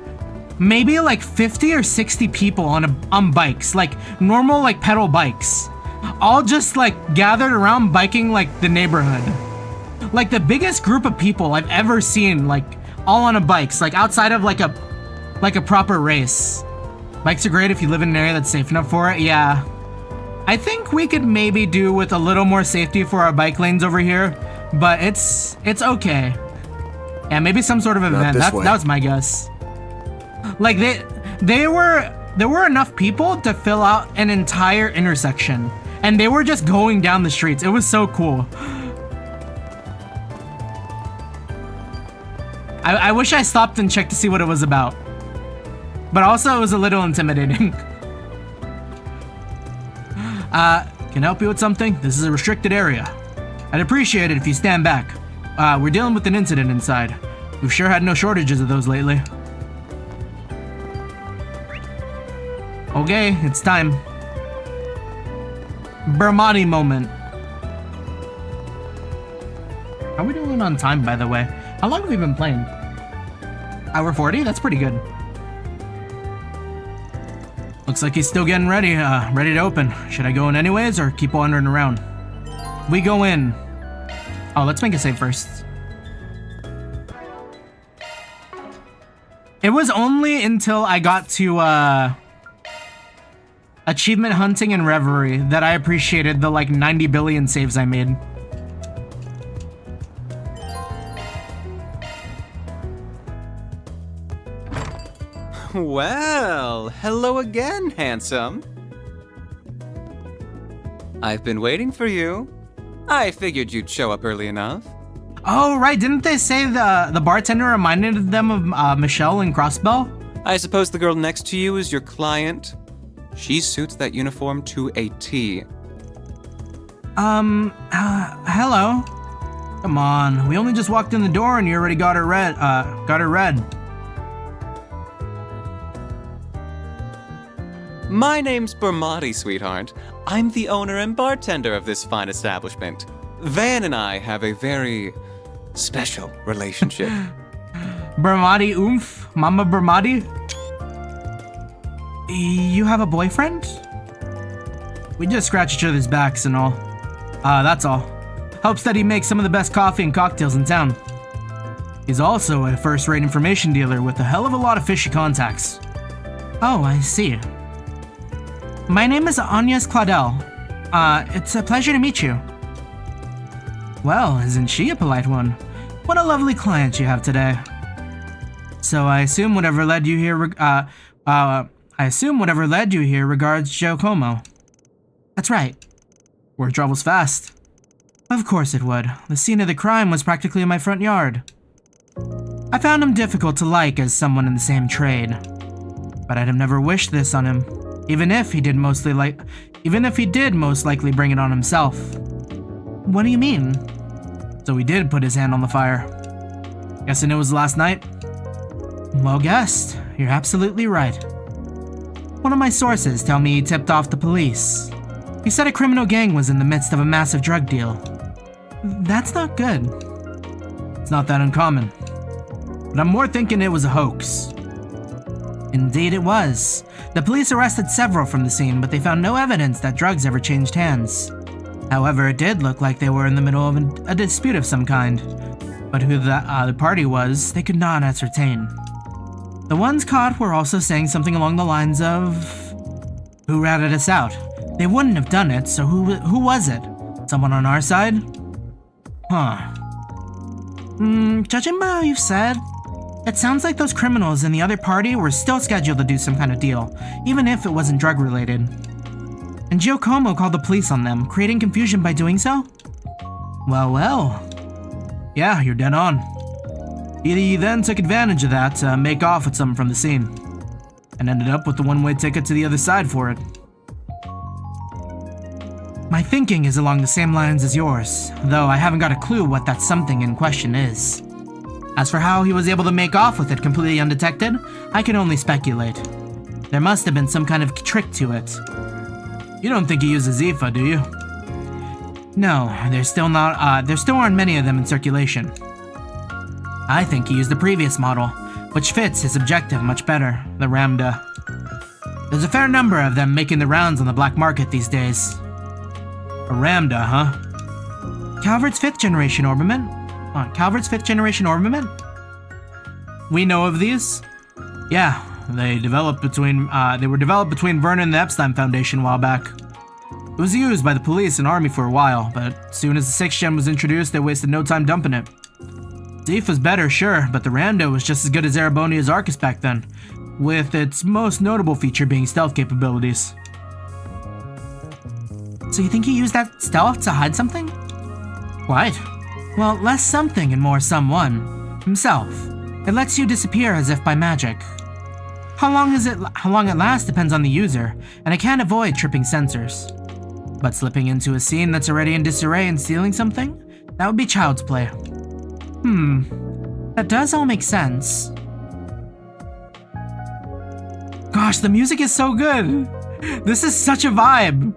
maybe like 50 or 60 people on bikes, like normal like pedal bikes, all just like gathered around biking like the neighborhood. Like the biggest group of people I've ever seen, like all on a bikes, like outside of like a proper race. Bikes are great if you live in an area that's safe enough for it. Yeah, I think we could maybe do with a little more safety for our bike lanes over here, but it's okay. Yeah, maybe some sort of event. That was my guess. Like there were enough people to fill out an entire intersection, and they were just going down the streets. It was so cool. I wish I stopped and checked to see what it was about. But also, it was a little intimidating. Can I help you with something? This is a restricted area. I'd appreciate it if you stand back. We're dealing with an incident inside. We've sure had no shortages of those lately. Okay, it's time. Bermati moment. How are we doing on time, by the way? How long have we been playing? Hour 40? That's pretty good. Looks like he's still getting ready to open. Should I go in anyways or keep wandering around? We go in. Oh, let's make a save first. It was only until I got to achievement hunting and reverie that I appreciated the like 90 billion saves I made.
Well, hello again, handsome. I've been waiting for you. I figured you'd show up early enough.
Oh, right. Didn't they say the bartender reminded them of Michelle and Crossbell?
I suppose the girl next to you is your client. She suits that uniform to a T.
Hello. Come on. We only just walked in the door and you already got her red.
My name's Bermati, sweetheart. I'm the owner and bartender of this fine establishment. Van and I have a very special relationship.
Bermati oomph? Mama Bermati? You have a boyfriend? We just scratch each other's backs and all. That's all. Helps that he makes some of the best coffee and cocktails in town. He's also a first-rate information dealer with a hell of a lot of fishy contacts. Oh, I see. My name is Agnes Claudel. It's a pleasure to meet you. Well, isn't she a polite one? What a lovely client you have today. So I assume whatever led you here, regards Joe Como. That's right. Word travels fast. Of course it would. The scene of the crime was practically in my front yard. I found him difficult to like as someone in the same trade. But I'd have never wished this on him, even if he did most likely bring it on himself. What do you mean? So he did put his hand on the fire. Guessing it was last night? Well guessed. You're absolutely right. One of my sources tell me he tipped off the police. He said a criminal gang was in the midst of a massive drug deal. That's not good. It's not that uncommon. But I'm more thinking it was a hoax. Indeed it was. The police arrested several from the scene, but they found no evidence that drugs ever changed hands. However, it did look like they were in the middle of a dispute of some kind. But who the party was, they could not ascertain. The ones caught were also saying something along the lines of, "Who ratted us out? They wouldn't have done it, so who was it? Someone on our side?" Huh. Judging by how you've said, it sounds like those criminals in the other party were still scheduled to do some kind of deal, even if it wasn't drug-related. And Giacomo called the police on them, creating confusion by doing so? Well. Yeah, you're dead on. He then took advantage of that to make off with someone from the scene, and ended up with the one-way ticket to the other side for it. My thinking is along the same lines as yours, though I haven't got a clue what that something in question is. As for how he was able to make off with it completely undetected, I can only speculate. There must have been some kind of trick to it. You don't think he uses Zifa, do you? No, there still aren't many of them in circulation. I think he used the previous model, which fits his objective much better, the Ramda. There's a fair number of them making the rounds on the black market these days. A Ramda, huh? Calvard's 5th generation orbiment? Calvard's 5th generation orbiment? We know of these? Yeah, they were developed between Vernon and the Epstein Foundation a while back. It was used by the police and army for a while, but as soon as the 6th gen was introduced, they wasted no time dumping it. Zeef was better, sure, but the Ramda was just as good as Erebonia's Arcus back then, with its most notable feature being stealth capabilities. So you think he used that stealth to hide something? Quite. Well, less something and more someone. Himself. It lets you disappear as if by magic. How long it lasts depends on the user, and it can't avoid tripping sensors. But slipping into a scene that's already in disarray and stealing something? That would be child's play. That does all make sense. Gosh, the music is so good! This is such a vibe!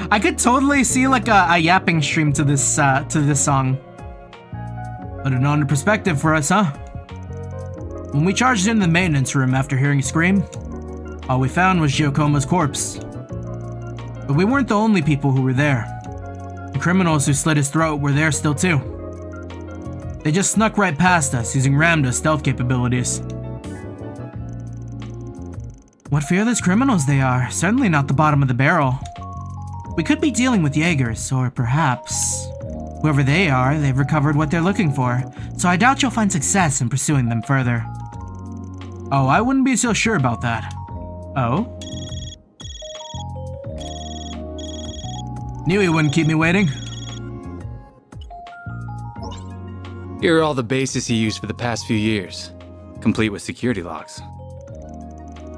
I could totally see like a yapping stream to this song. Put it on into perspective for us, huh? When we charged in the maintenance room after hearing a scream, all we found was Giacomo's corpse. But we weren't the only people who were there. The criminals who slit his throat were there still too. They just snuck right past us using Ramda's stealth capabilities. What fearless criminals they are, certainly not the bottom of the barrel. We could be dealing with Jaegers, or perhaps... whoever they are, they've recovered what they're looking for, so I doubt you'll find success in pursuing them further. Oh, I wouldn't be so sure about that. Oh? Knew he wouldn't keep me waiting.
Here are all the bases he used for the past few years, complete with security logs.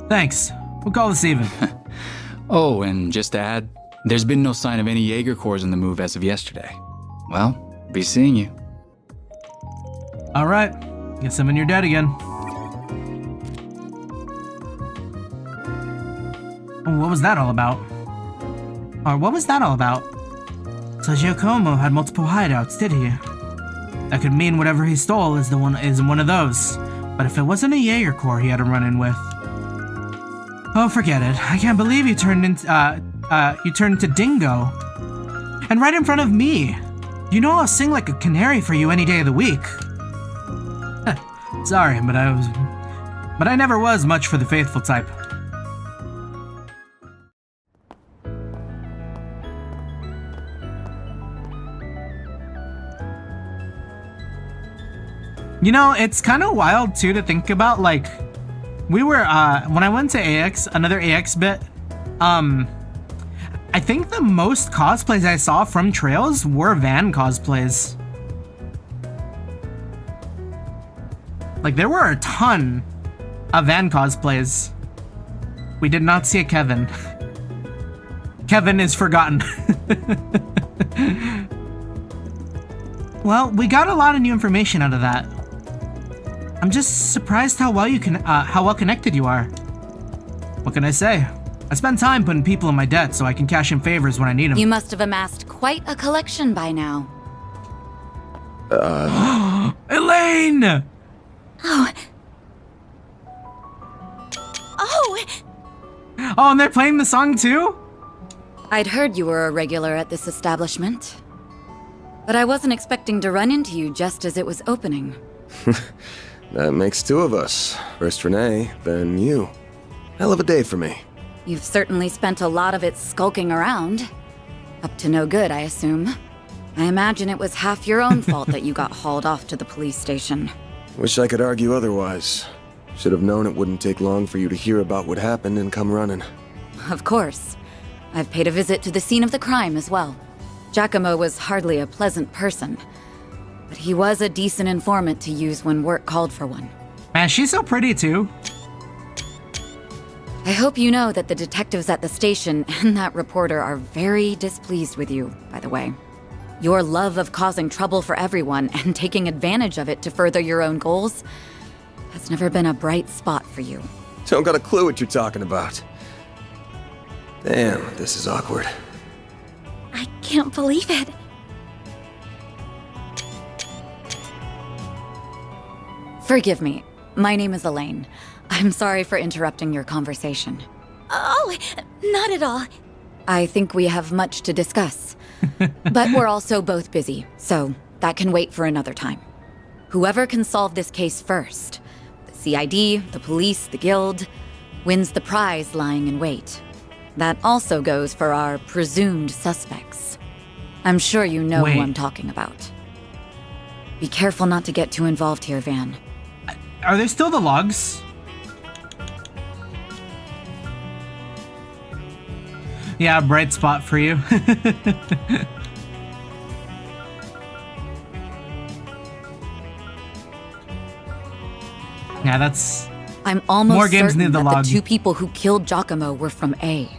Thanks. We'll call this even.
Oh, and just to add, there's been no sign of any Jaeger Corps in the move as of yesterday. Well, be seeing you.
Alright. Guess I'm in your debt again. What was that all about? Or what was that all about? So Giacomo had multiple hideouts, did he? That could mean whatever he stole is in one of those. But if it wasn't a Jaeger Corps he had to run in with... Oh, forget it. I can't believe you turned into Dingo. And right in front of me. You know I'll sing like a canary for you any day of the week. Sorry, but I never was much for the faithful type. You know, it's kind of wild too to think about, like, we were, when I went to AX, another AX bit, I think the most cosplays I saw from Trails were Van cosplays. Like, there were a ton of Van cosplays. We did not see a Kevin. Kevin is forgotten. Well, we got a lot of new information out of that. I'm just surprised how well connected you are. What can I say? I spend time putting people in my debt so I can cash in favors when I need them.
You must have amassed quite a collection by now.
Elaine!
Oh.
Oh, and they're playing the song too?
I'd heard you were a regular at this establishment. But I wasn't expecting to run into you just as it was opening.
That makes two of us. First Renee, then you. Hell of a day for me.
You've certainly spent a lot of it skulking around. Up to no good, I assume. I imagine it was half your own fault that you got hauled off to the police station.
Wish I could argue otherwise. Should have known it wouldn't take long for you to hear about what happened and come running.
Of course. I've paid a visit to the scene of the crime as well. Giacomo was hardly a pleasant person, but he was a decent informant to use when work called for one.
Man, she's so pretty too.
I hope you know that the detectives at the station and that reporter are very displeased with you, by the way. Your love of causing trouble for everyone and taking advantage of it to further your own goals has never been a bright spot for you.
Don't got a clue what you're talking about. Damn, this is awkward.
I can't believe it.
Forgive me. My name is Elaine. I'm sorry for interrupting your conversation.
Oh, not at all.
I think we have much to discuss. But we're also both busy, so that can wait for another time. Whoever can solve this case first, the CID, the police, the guild, wins the prize lying in wait. That also goes for our presumed suspects. I'm sure you know who I'm talking about. Be careful not to get too involved here, Van.
Are there still the logs? Yeah, bright spot for you. Yeah, that's...
I'm almost
more games
certain
need the
that
log.
the two people who killed Giacomo were from A.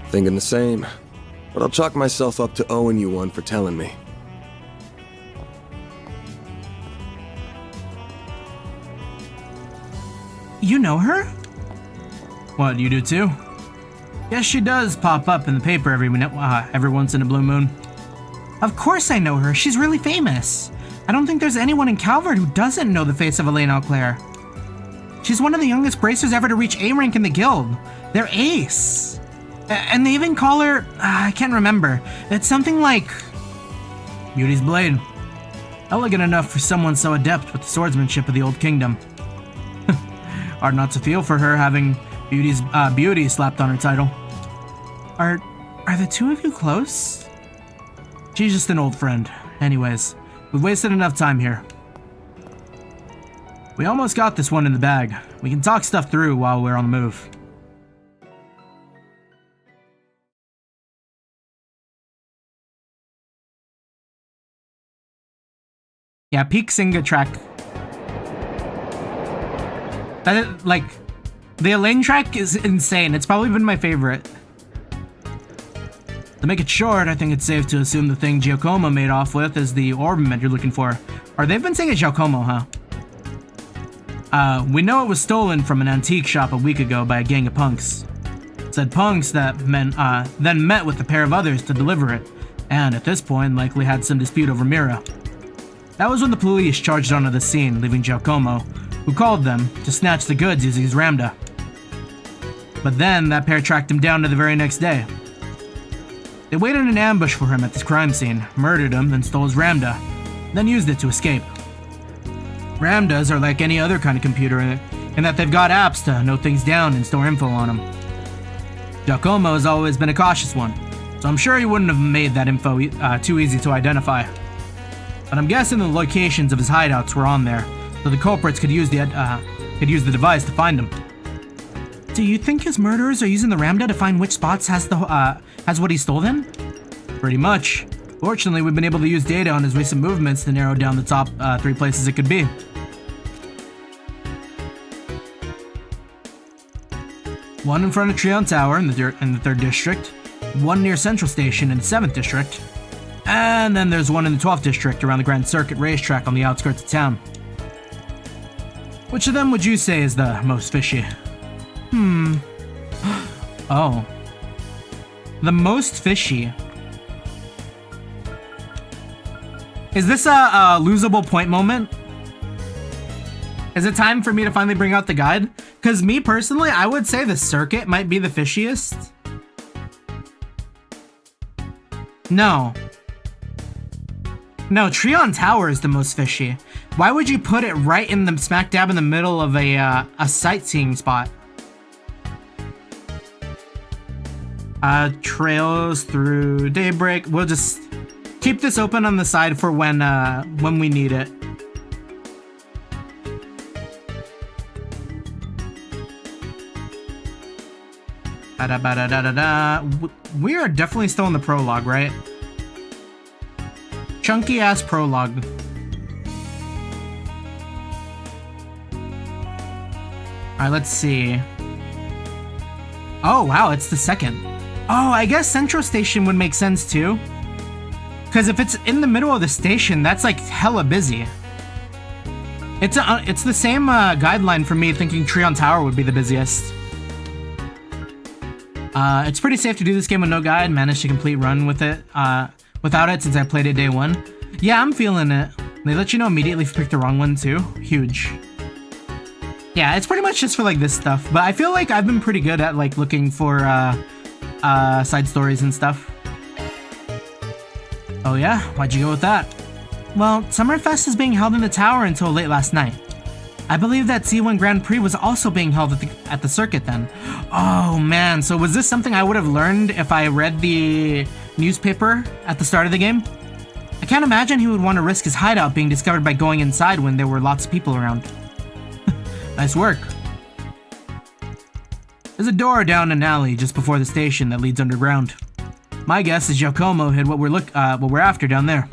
Thinking the same. But I'll chalk myself up to owing you one for telling me.
You know her? What, you do too? Yes, she does pop up in the paper every once in a blue moon. Of course I know her. She's really famous. I don't think there's anyone in Calvard who doesn't know the face of Elaine Auclair. She's one of the youngest bracers ever to reach A rank in the guild. They're ace. And they even call her, I can't remember. It's something like Beauty's Blade. Elegant enough for someone so adept with the swordsmanship of the Old Kingdom. Hard not to feel for her having Beauty slapped on her title. Are the two of you close? She's just an old friend. Anyways, we've wasted enough time here. We almost got this one in the bag. We can talk stuff through while we're on the move. Yeah, peak Singa track. That, like, the Elaine track is insane. It's probably been my favorite. To make it short, I think it's safe to assume the thing Giacomo made off with is the ornament you're looking for. Or they've been saying it's Giacomo, huh? We know it was stolen from an antique shop a week ago by a gang of punks. Said punks that then met with a pair of others to deliver it, and at this point likely had some dispute over Mira. That was when the police charged onto the scene, leaving Giacomo, who called them, to snatch the goods using his Ramda. But then that pair tracked him down to the very next day. They waited in ambush for him at this crime scene, murdered him, then stole his Ramda, then used it to escape. Ramdas are like any other kind of computer in that they've got apps to note things down and store info on them. Giacomo has always been a cautious one, so I'm sure he wouldn't have made that info too easy to identify. But I'm guessing the locations of his hideouts were on there, so the culprits could use the device to find him. Do you think his murderers are using the Ramda to find which spots has what he stole then? Pretty much. Fortunately, we've been able to use data on his recent movements to narrow down the top 3 places it could be. One in front of Treon Tower in the 3rd district, one near Central Station in the 7th district, and then there's one in the 12th district around the Grand Circuit racetrack on the outskirts of town. Which of them would you say is the most fishy? Oh. The most fishy. Is this a losable point moment? Is it time for me to finally bring out the guide? Because me personally, I would say the circuit might be the fishiest. No. No, Treon Tower is the most fishy. Why would you put it right in the smack dab in the middle of a sightseeing spot? Trails through Daybreak. We'll just keep this open on the side for when we need it. We are definitely still in the prologue, right? Chunky ass prologue. Alright, let's see. Oh wow, it's the 2nd. Oh, I guess Central Station would make sense too. Because if it's in the middle of the station, that's like hella busy. It's the same guideline for me thinking Treon Tower would be the busiest. It's pretty safe to do this game with no guide. Managed to complete run with it without it since I played it day 1. Yeah, I'm feeling it. They let you know immediately if you picked the wrong one too. Huge. Yeah, it's pretty much just for like this stuff. But I feel like I've been pretty good at like looking for side stories and stuff. Oh yeah? Why'd you go with that? Well, Summerfest is being held in the tower until late last night. I believe that C1 Grand Prix was also being held at the circuit then. Oh man, so was this something I would have learned if I read the newspaper at the start of the game? I can't imagine he would want to risk his hideout being discovered by going inside when there were lots of people around. Nice work. There's a door down an alley just before the station that leads underground. My guess is Giacomo hid what we're after down there.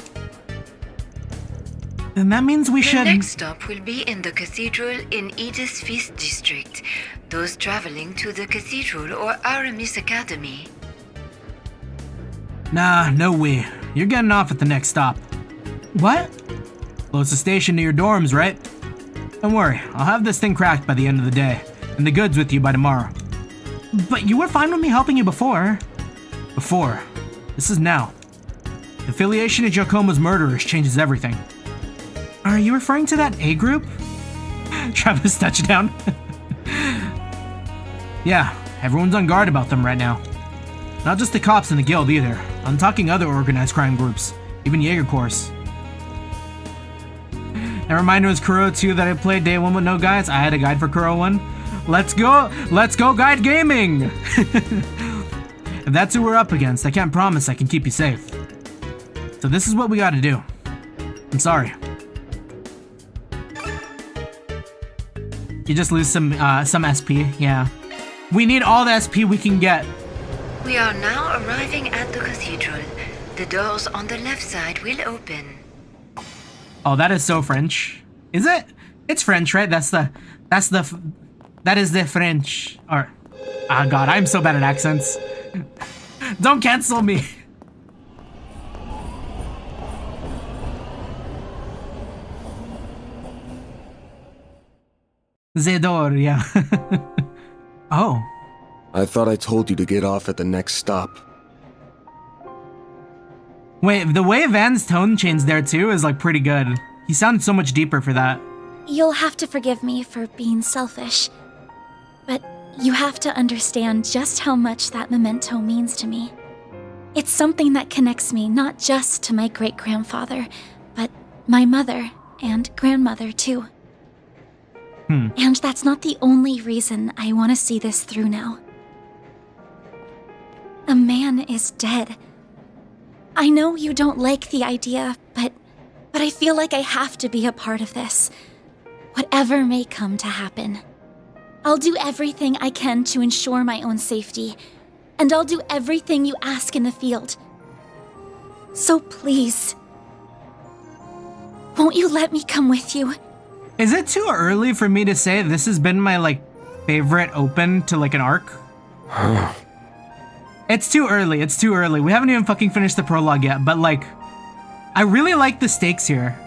Then that means we should...
The next stop will be in the cathedral in Edith's 5th district. Those traveling to the cathedral or Aramis Academy.
Nah, no way. You're getting off at the next stop. What? Closest station to your dorms, right? Don't worry, I'll have this thing cracked by the end of the day, and the goods with you by tomorrow. But you were fine with me helping you before. Before. This is now. The affiliation of Giacomo's murderers changes everything. Are you referring to that A group? Travis touchdown. Yeah, everyone's on guard about them right now. Not just the cops and the guild either. I'm talking other organized crime groups, even Jaeger Corps. That reminder was Kuro 2 that I played day 1 with no guides. I had a guide for Kuro 1. Let's go guide gaming! If that's who we're up against, I can't promise I can keep you safe. So this is what we gotta do. I'm sorry. You just lose some SP, yeah. We need all the SP we can get.
We are now arriving at the cathedral. The doors on the left side will open.
Oh, that is so French. Is it? It's French, right? That is the French. Or, ah, God, I'm so bad at accents. Don't cancel me. Zedor, yeah. Oh.
I thought I told you to get off at the next stop.
Wait, the way Van's tone changed there too is like pretty good. He sounded so much deeper for that.
You'll have to forgive me for being selfish, but you have to understand just how much that memento means to me. It's something that connects me not just to my great-grandfather, but my mother and grandmother too. And that's not the only reason I want to see this through now. A man is dead. I know you don't like the idea, but I feel like I have to be a part of this. Whatever may come to happen. I'll do everything I can to ensure my own safety, and I'll do everything you ask in the field. So please, won't you let me come with you?
Is it too early for me to say this has been my, like, favorite open to, like, an arc? It's too early, it's too early. We haven't even fucking finished the prologue yet, but, like, I really like the stakes here.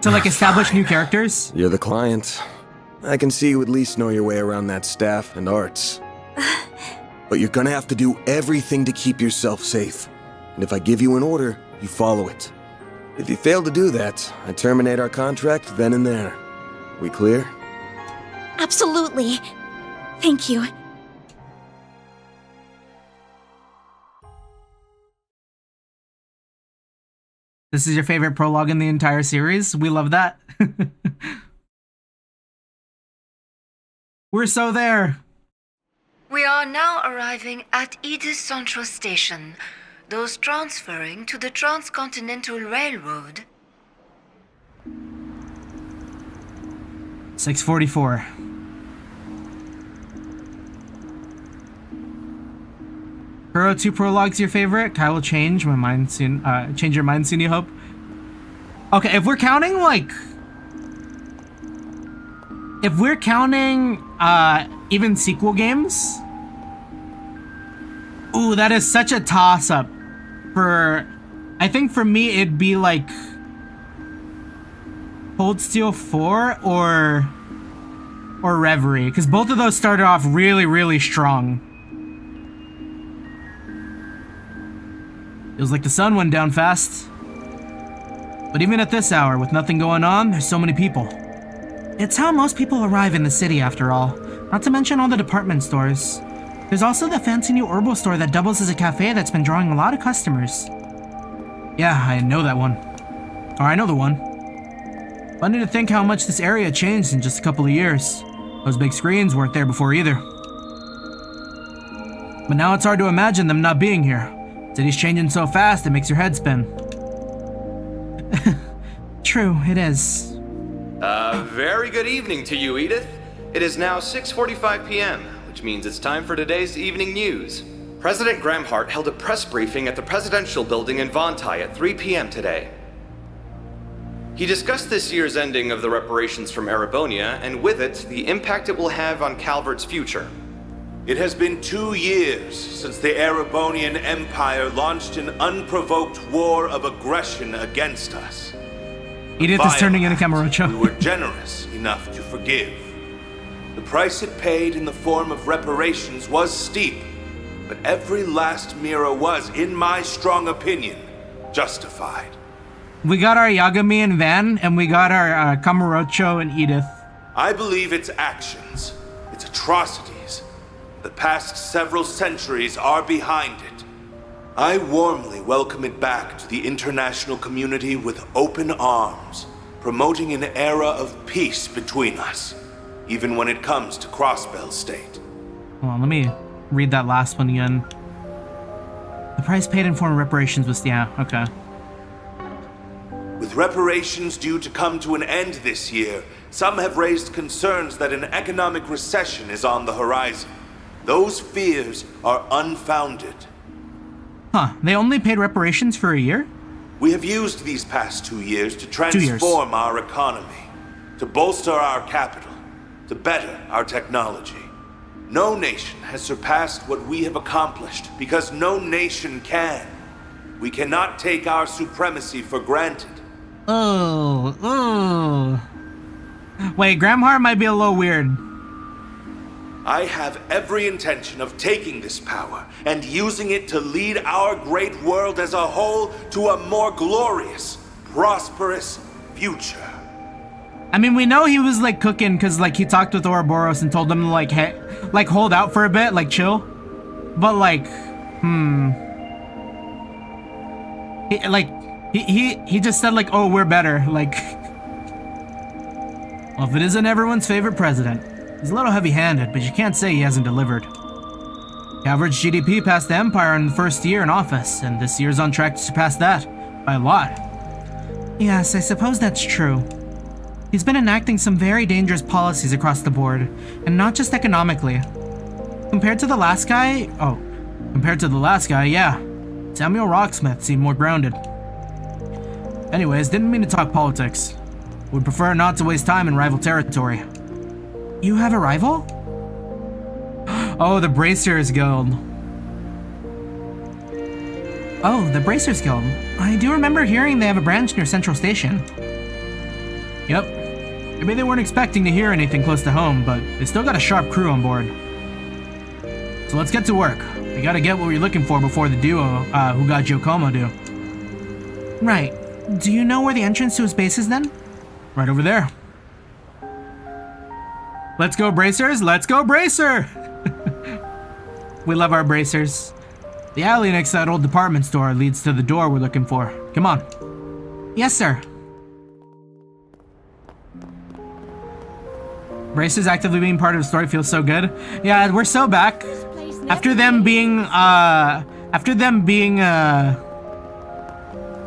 To, like, establish new characters.
You're the client. I can see you at least know your way around that staff and arts. But you're gonna have to do everything to keep yourself safe. And if I give you an order, you follow it. If you fail to do that, I terminate our contract then and there. We clear?
Absolutely. Thank you.
This is your favorite prologue in the entire series? We love that. We're so there.
We are now arriving at Edith Central Station. Those transferring to the Transcontinental Railroad.
6:44. Kuro 2 prologue's your favorite? Kai will change my mind soon. Change your mind soon, you hope? Okay, if we're counting, like... If we're counting, even sequel games... Ooh, that is such a toss-up. For... I think for me, it'd be like... Cold Steel 4 or Reverie. Because both of those started off really, really strong. Feels like the sun went down fast. But even at this hour, with nothing going on, there's so many people. It's how most people arrive in the city, after all. Not to mention all the department stores. There's also the fancy new herbal store that doubles as a cafe that's been drawing a lot of customers. Yeah, I know that one. Or I know the one. Funny to think how much this area changed in just a couple of years. Those big screens weren't there before either. But now it's hard to imagine them not being here. City's changing so fast, it makes your head spin. True, it is.
Very good evening to you, Edith. It is now 6:45 p.m., which means it's time for today's evening news. President Gramhart held a press briefing at the Presidential Building in Vontai at 3 p.m. today. He discussed this year's ending of the reparations from Erebonia, and with it, the impact it will have on Calvard's future.
It has been 2 years since the Erebonian Empire launched an unprovoked war of aggression against us.
Edith is turning into Kamurocho.
We were generous enough to forgive. The price it paid in the form of reparations was steep, but every last mira was, in my strong opinion, justified.
We got our Yagami and Van, and we got our Kamurocho and Edith.
I believe its actions, its atrocities, the past several centuries are behind it. I warmly welcome it back to the international community with open arms, promoting an era of peace between us, even when it comes to Crossbell State.
Hold on, let me read that last one again. The price paid in form of reparations was, yeah, okay.
With reparations due to come to an end this year, some have raised concerns that an economic recession is on the horizon. Those fears are unfounded.
Huh, they only paid reparations for a year?
We have used these past 2 years to transform our economy, to bolster our capital, to better our technology. No nation has surpassed what we have accomplished because no nation can. We cannot take our supremacy for granted.
Oh. Wait, Gramhart might be a little weird.
I have every intention of taking this power and using it to lead our great world as a whole to a more glorious, prosperous future.
I mean, we know he was like cooking because like he talked with Ouroboros and told them to like like hold out for a bit, like chill. But like, he just said like, oh, we're better. Like, well, if it isn't everyone's favorite president, he's a little heavy-handed, but you can't say he hasn't delivered. Calvard's GDP passed the Empire in the first year in office, and this year's on track to surpass that by a lot. Yes, I suppose that's true. He's been enacting some very dangerous policies across the board, and not just economically. Compared to the last guy, yeah. Samuel Rocksmith seemed more grounded. Anyways, didn't mean to talk politics. Would prefer not to waste time in rival territory. You have a rival? Oh, the Bracers Guild. Oh, the Bracers Guild. I do remember hearing they have a branch near Central Station. Yep. Maybe they weren't expecting to hear anything close to home, but they still got a sharp crew on board. So let's get to work. We gotta get what we're looking for before the duo, who got Giacomo do. Right. Do you know where the entrance to his base is then? Right over there. Let's go, Bracers! Let's go, Bracer! We love our Bracers. The alley next to that old department store leads to the door we're looking for. Come on. Yes, sir. Bracers actively being part of the story feels so good. Yeah, we're so back. After them being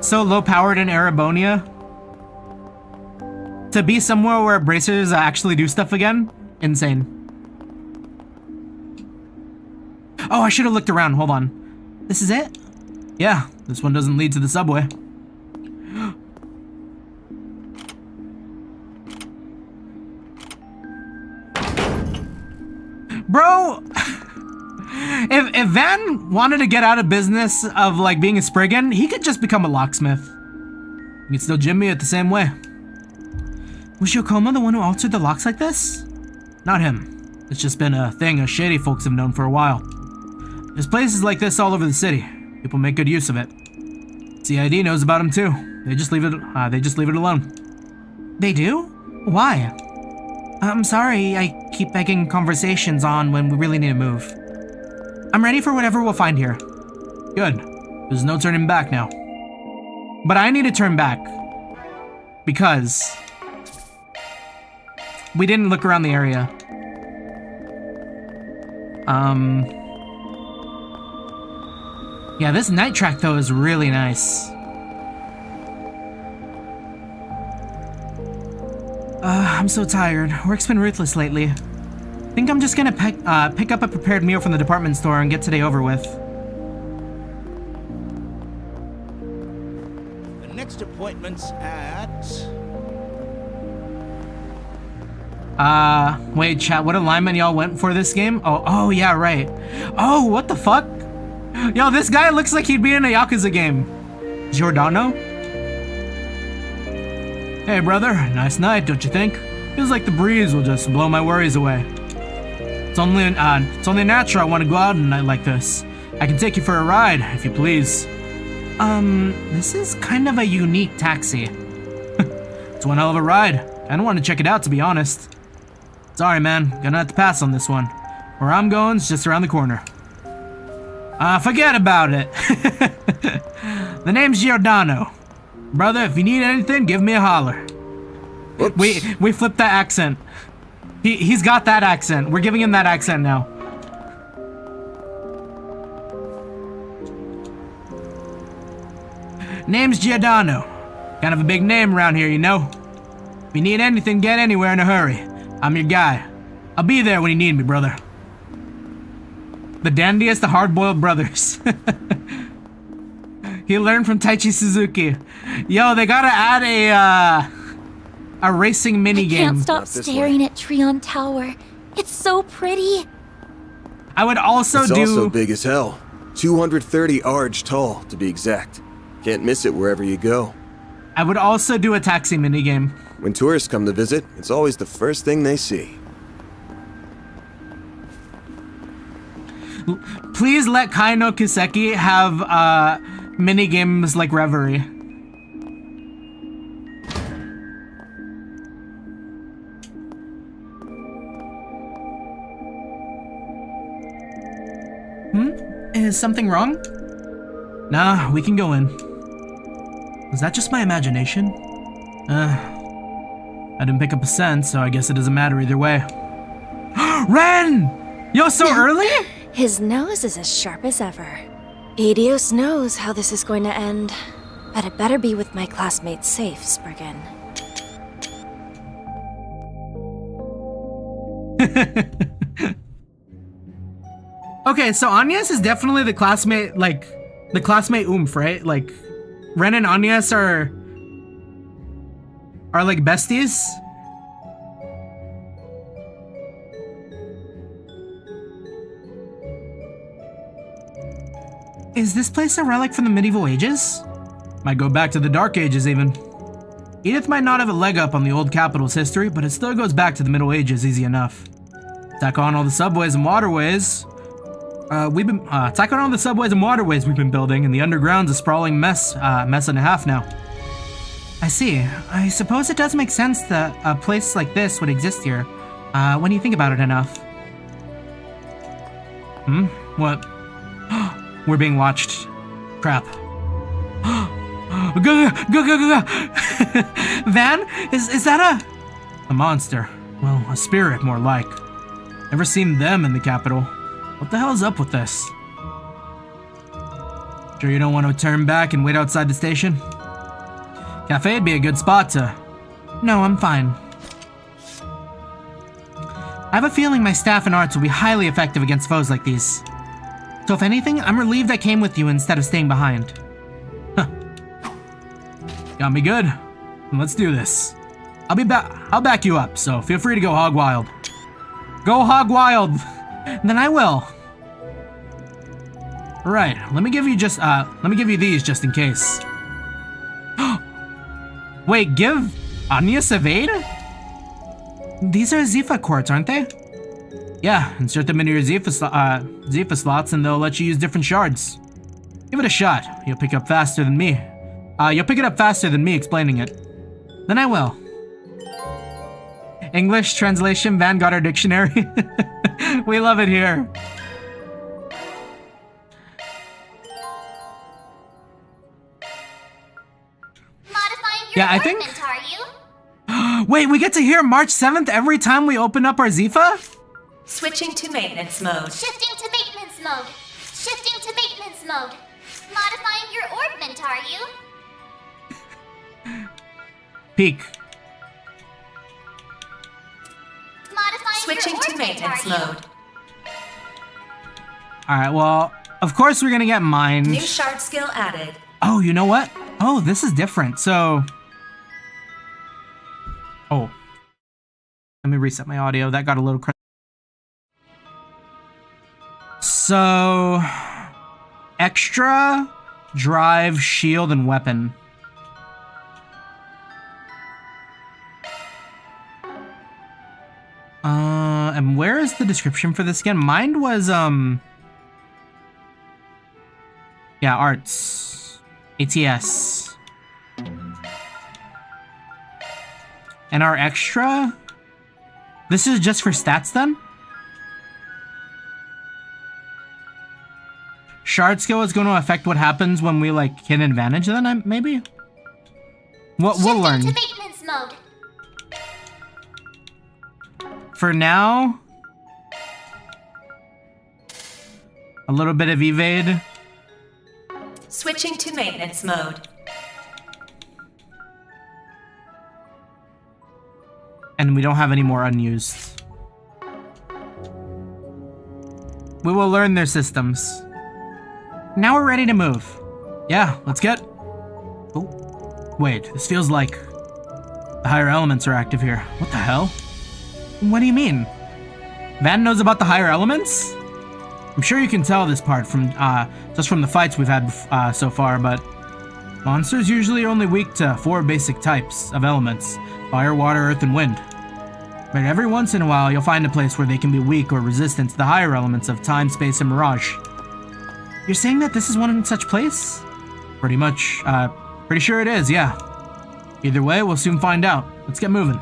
so low powered in Erebonia, to be somewhere where Bracers actually do stuff again, insane. Oh, I should have looked around. Hold on. This is it? Yeah, this one doesn't lead to the subway. Bro, if Van wanted to get out of business of like being a Spriggan, he could just become a locksmith. He could still gym me it the same way. Was Giacomo the one who altered the locks like this? Not him. It's just been a thing us shady folks have known for a while. There's places like this all over the city. People make good use of it. CID knows about them too. They just leave it alone. They do? Why? I'm sorry, I keep begging conversations on when we really need to move. I'm ready for whatever we'll find here. Good. There's no turning back now. But I need to turn back. Because we didn't look around the area. Yeah, this night track though is really nice. I'm so tired. Work's been ruthless lately. Think I'm just gonna pick up a prepared meal from the department store and get today over with.
The next appointment's at...
Wait, chat, what alignment y'all went for this game? Oh, yeah, right. Oh, what the fuck? Yo, this guy looks like he'd be in a Yakuza game. Giordano? Hey, brother, nice night, don't you think? Feels like the breeze will just blow my worries away. It's only natural I want to go out on a night like this. I can take you for a ride, if you please. This is kind of a unique taxi. It's one hell of a ride. I don't want to check it out, to be honest. Sorry, man. Gonna have to pass on this one. Where I'm going's just around the corner. Forget about it. The name's Giordano. Brother, if you need anything, give me a holler. We flipped that accent. He's got that accent. We're giving him that accent now. Name's Giordano. Kind of a big name around here, you know. If you need anything, get anywhere in a hurry. I'm your guy. I'll be there when you need me, brother. The dandiest of hard-boiled brothers. He learned from Taichi Suzuki. Yo, they gotta add a racing minigame.
I can't stop staring at Trion Tower. It's so pretty.
I would also
it's also big as hell. 230 arch tall, to be exact. Can't miss it wherever you go.
I would also do a taxi minigame.
When tourists come to visit, it's always the first thing they see.
Please let Kaino Kiseki have minigames like Reverie. Is something wrong? Nah, we can go in. Was that just my imagination? I didn't pick up a scent, so I guess it doesn't matter either way. Ren! Yo, so early?
His nose is as sharp as ever. Adios knows how this is going to end, but it better be with my classmates safe, Spriggan.
Okay, so Agnes is definitely the classmate, like, the classmate oomph, right? Like, Ren and Agnes are like besties. Is this place a relic from the medieval ages? Might go back to the Dark Ages even. Edith might not have a leg up on the old capital's history, but it still goes back to the Middle Ages easy enough. Tack on all the subways and waterways. We've been building, and the underground's a sprawling mess and a half now. I see. I suppose it does make sense that a place like this would exist here, when you think about it enough. What? We're being watched. Crap. Van? Is that a monster? Well, a spirit, more like. Never seen them in the capital. What the hell is up with this? Sure you don't want to turn back and wait outside the station? Cafe'd be a good spot to... No, I'm fine. I have a feeling my staff and arts will be highly effective against foes like these. So if anything, I'm relieved I came with you instead of staying behind. Huh. Got me good. Let's do this. I'll back you up, so feel free to go hog wild. Go hog wild! Then I will. Right, let me give you these just in case. Wait, give Agnes evade? These are Zifa quartz, aren't they? Yeah, insert them into your Zifa slots and they'll let you use different shards. Give it a shot. You'll pick it up faster than me explaining it. Then I will. English translation, Van got our dictionary. We love it here. Yeah, I think... Wait, we get to hear March 7th every time we open up our Zifa?
Switching to maintenance mode.
Shifting to maintenance mode. Shifting to maintenance mode. Modifying your orbment, are you?
Peak.
Modifying
Switching
your
to
orbment,
maintenance
are you?
mode.
Alright, well, of course we're gonna get mined.
New shard skill added.
Oh, you know what? Oh, this is different. So... Oh. Let me reset my audio. That got a little... So... Extra, drive, shield, and weapon. And where is the description for this again? Mine was, yeah, arts. ATS. And our extra? This is just for stats then? Shard skill is going to affect what happens when we, like, hit advantage then, maybe? We'll learn.
To maintenance mode.
For now, a little bit of evade.
Switching to maintenance mode.
And we don't have any more unused. We will learn their systems. Now we're ready to move. Yeah, let's get... Oh, wait, this feels like the higher elements are active here. What the hell? What do you mean? Van knows about the higher elements? I'm sure you can tell this part from just from the fights we've had so far, but monsters usually are only weak to 4 basic types of elements: fire, water, earth, and wind. But every once in a while, you'll find a place where they can be weak or resistant to the higher elements of time, space, and mirage. You're saying that this is one such place? Pretty much. Pretty sure it is, yeah. Either way, we'll soon find out. Let's get moving.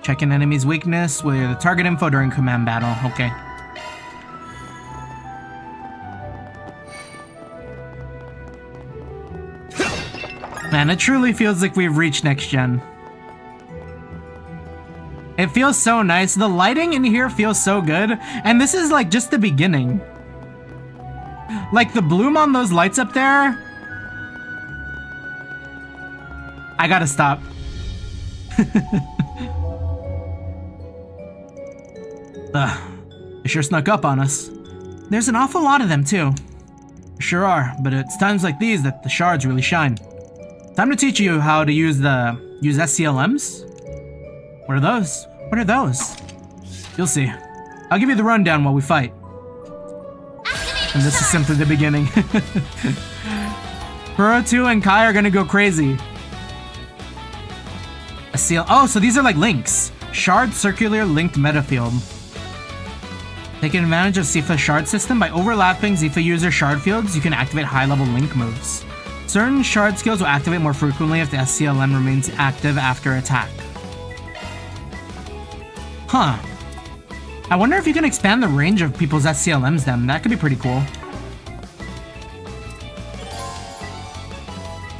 Check an enemy's weakness with the target info during command battle. Okay. Man, it truly feels like we've reached next gen. It feels so nice. The lighting in here feels so good. And this is like just the beginning. Like the bloom on those lights up there. I gotta stop. They sure snuck up on us. There's an awful lot of them, too. Sure are, but it's times like these that the shards really shine. Time to teach you how to use SCLMs? What are those? What are those? You'll see. I'll give you the rundown while we fight. And this is simply the beginning. Kuro 2 and Kai are gonna go crazy. Oh, so these are like links. Shard circular linked metafield. Taking advantage of Sifa's shard system by overlapping Zifa user shard fields, you can activate high-level link moves. Certain shard skills will activate more frequently if the SCLM remains active after attack. Huh. I wonder if you can expand the range of people's SCLMs then. That could be pretty cool.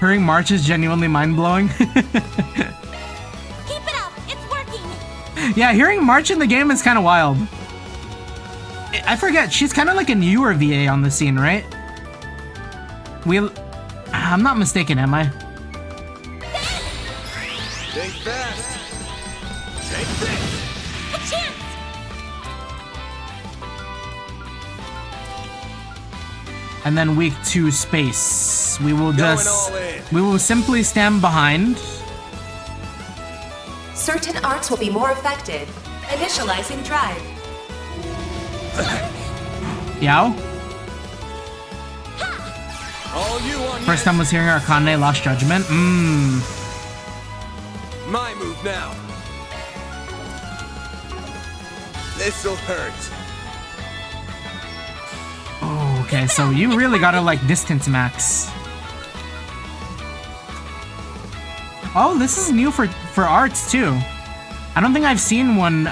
Hearing March is genuinely mind-blowing.
Keep it up! It's working!
Yeah, hearing March in the game is kind of wild. I forget, she's kind of like a newer VA on the scene, right? I'm not mistaken, am I?
Stay fast. Take this.
A chance!
And then week 2 space. We will simply stand behind.
Certain arcs will be more effective. Initializing drive.
Yao?
All you on
First time was hearing Arcane Lost Judgment.
My move now. This'll hurt.
Oh, okay, so you really gotta like distance max. Oh, this is new for arts too. I don't think I've seen one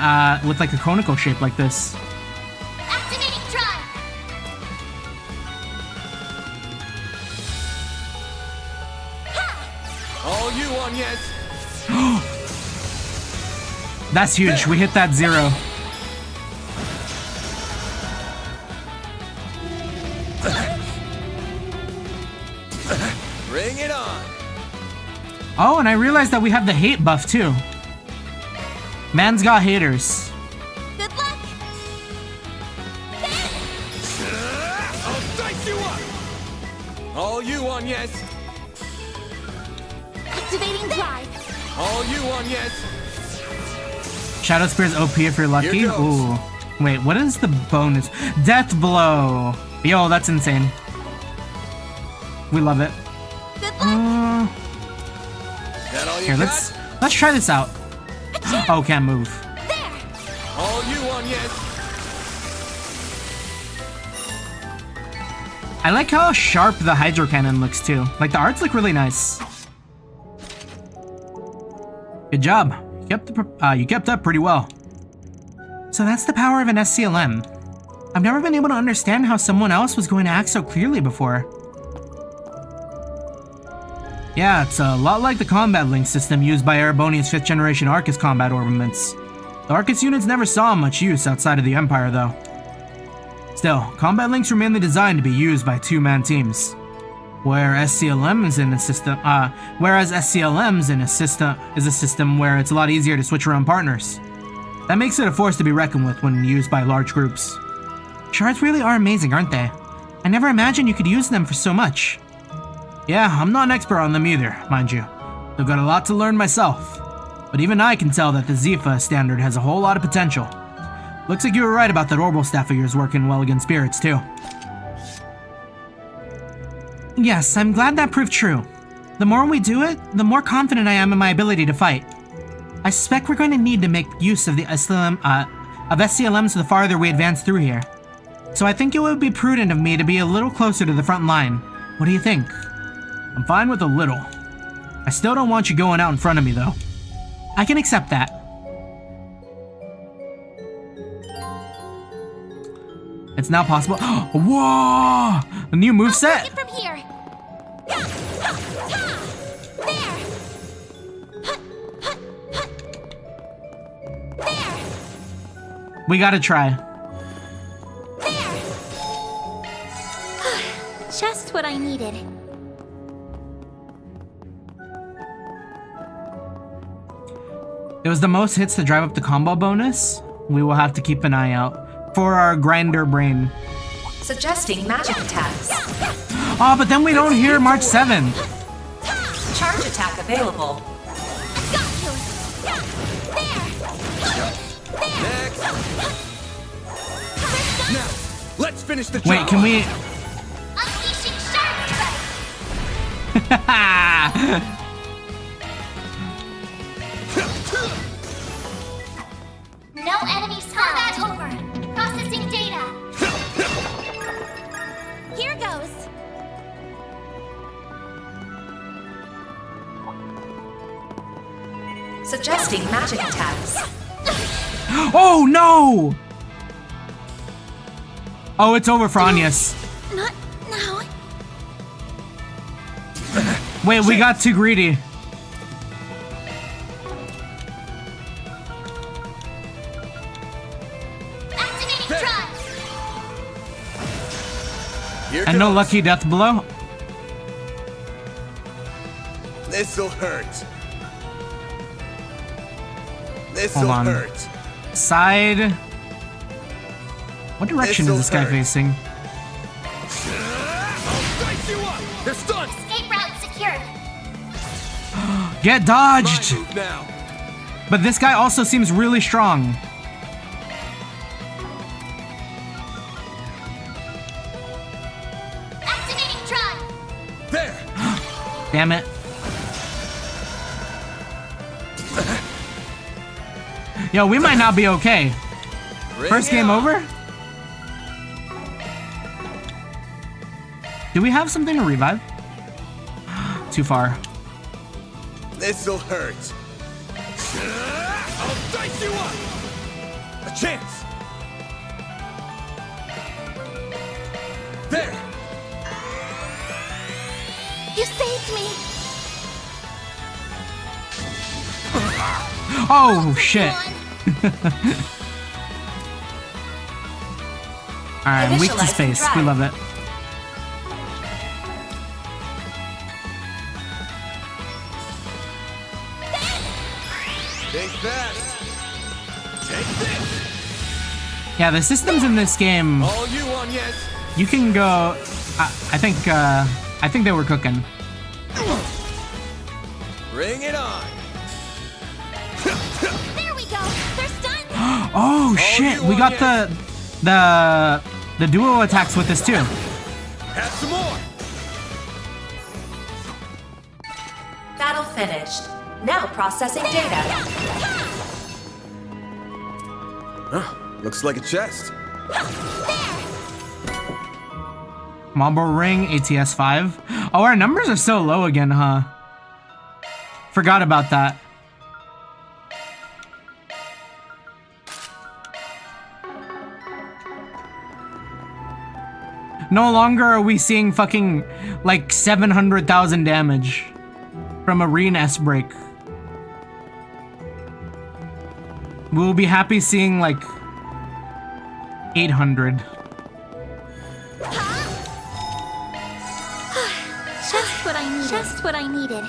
with like a conical shape like this.
Activating drive!
All you on yes.
That's huge. We hit that 0.
Bring it on.
Oh, and I realized that we have the hate buff too. Man's got haters.
Good luck!
I'll dice you up. All you on yes.
Activating drive!
All you on yes.
Shadow Spear's OP if you're lucky.
Here goes.
Ooh. Wait, what is the bonus? Death Blow. Yo, that's insane. We love it.
Good luck!
That all you
Here,
got?
let's try this out. Oh, can't move.
There!
All you on yes.
I like how sharp the Hydro Cannon looks too. Like the arts look really nice. Good job. You kept up pretty well. So that's the power of an SCLM. I've never been able to understand how someone else was going to act so clearly before. Yeah, it's a lot like the combat link system used by Erebonia's 5th generation Arcus combat armaments. The Arcus units never saw much use outside of the Empire though. Still, combat links were mainly designed to be used by 2-man teams. Whereas SCLMs is a system where it's a lot easier to switch around partners. That makes it a force to be reckoned with when used by large groups. Shards really are amazing, aren't they? I never imagined you could use them for so much. Yeah, I'm not an expert on them either, mind you. I've got a lot to learn myself. But even I can tell that the Zifa standard has a whole lot of potential. Looks like you were right about that orbital staff of yours working well against spirits too. Yes, I'm glad that proved true. The more we do it, the more confident I am in my ability to fight. I suspect we're going to need to make use of the SCLMs the farther we advance through here. So I think it would be prudent of me to be a little closer to the front line. What do you think? I'm fine with a little. I still don't want you going out in front of me though. I can accept that. It's now possible. Whoa! A new moveset?
From here! There!
We gotta try.
Just what I needed.
It was the most hits to drive up the combo bonus. We will have to keep an eye out for our grinder brain.
Suggesting magic attacks.
Oh, but then we don't hear March 7th.
Charge attack available.
Now, let's finish the job.
Wait, can we?
Unleashing shark strike. No enemies found. Combat over. Processing data. Here goes.
Suggesting magic attacks.
Oh no! Oh, it's over for Agnes.
Not now.
Wait, we got too greedy.
Activating drive.
And no lucky death blow.
This'll hurt.
Hold on. Side. What direction is this guy facing?
They're stunned.
Escape route secured.
Get dodged!
Now.
But this guy also seems really strong.
Activating drive.
There.
Damn it. Yo, we might not be okay. First game over? Do we have something to revive? Too far.
This'll hurt. I'll dice you up. A chance. There.
You saved me.
Oh shit. Alright, weak to space. We love it.
Think fast. Take this.
Yeah, the systems in this game.
All you on, yes.
You can go. I think they were cooking.
Bring it on.
There we go. They're stunned.
Oh shit! We got the duo attacks with this too.
Have some more.
Battle finished. Now processing data.
Looks like a chest.
Marble Ring, ATS 5. Oh, our numbers are so low again, huh? Forgot about that. No longer are we seeing fucking like 700,000 damage from a Reen S break. We'll be happy seeing like 800.
Just what I needed. Just what I needed.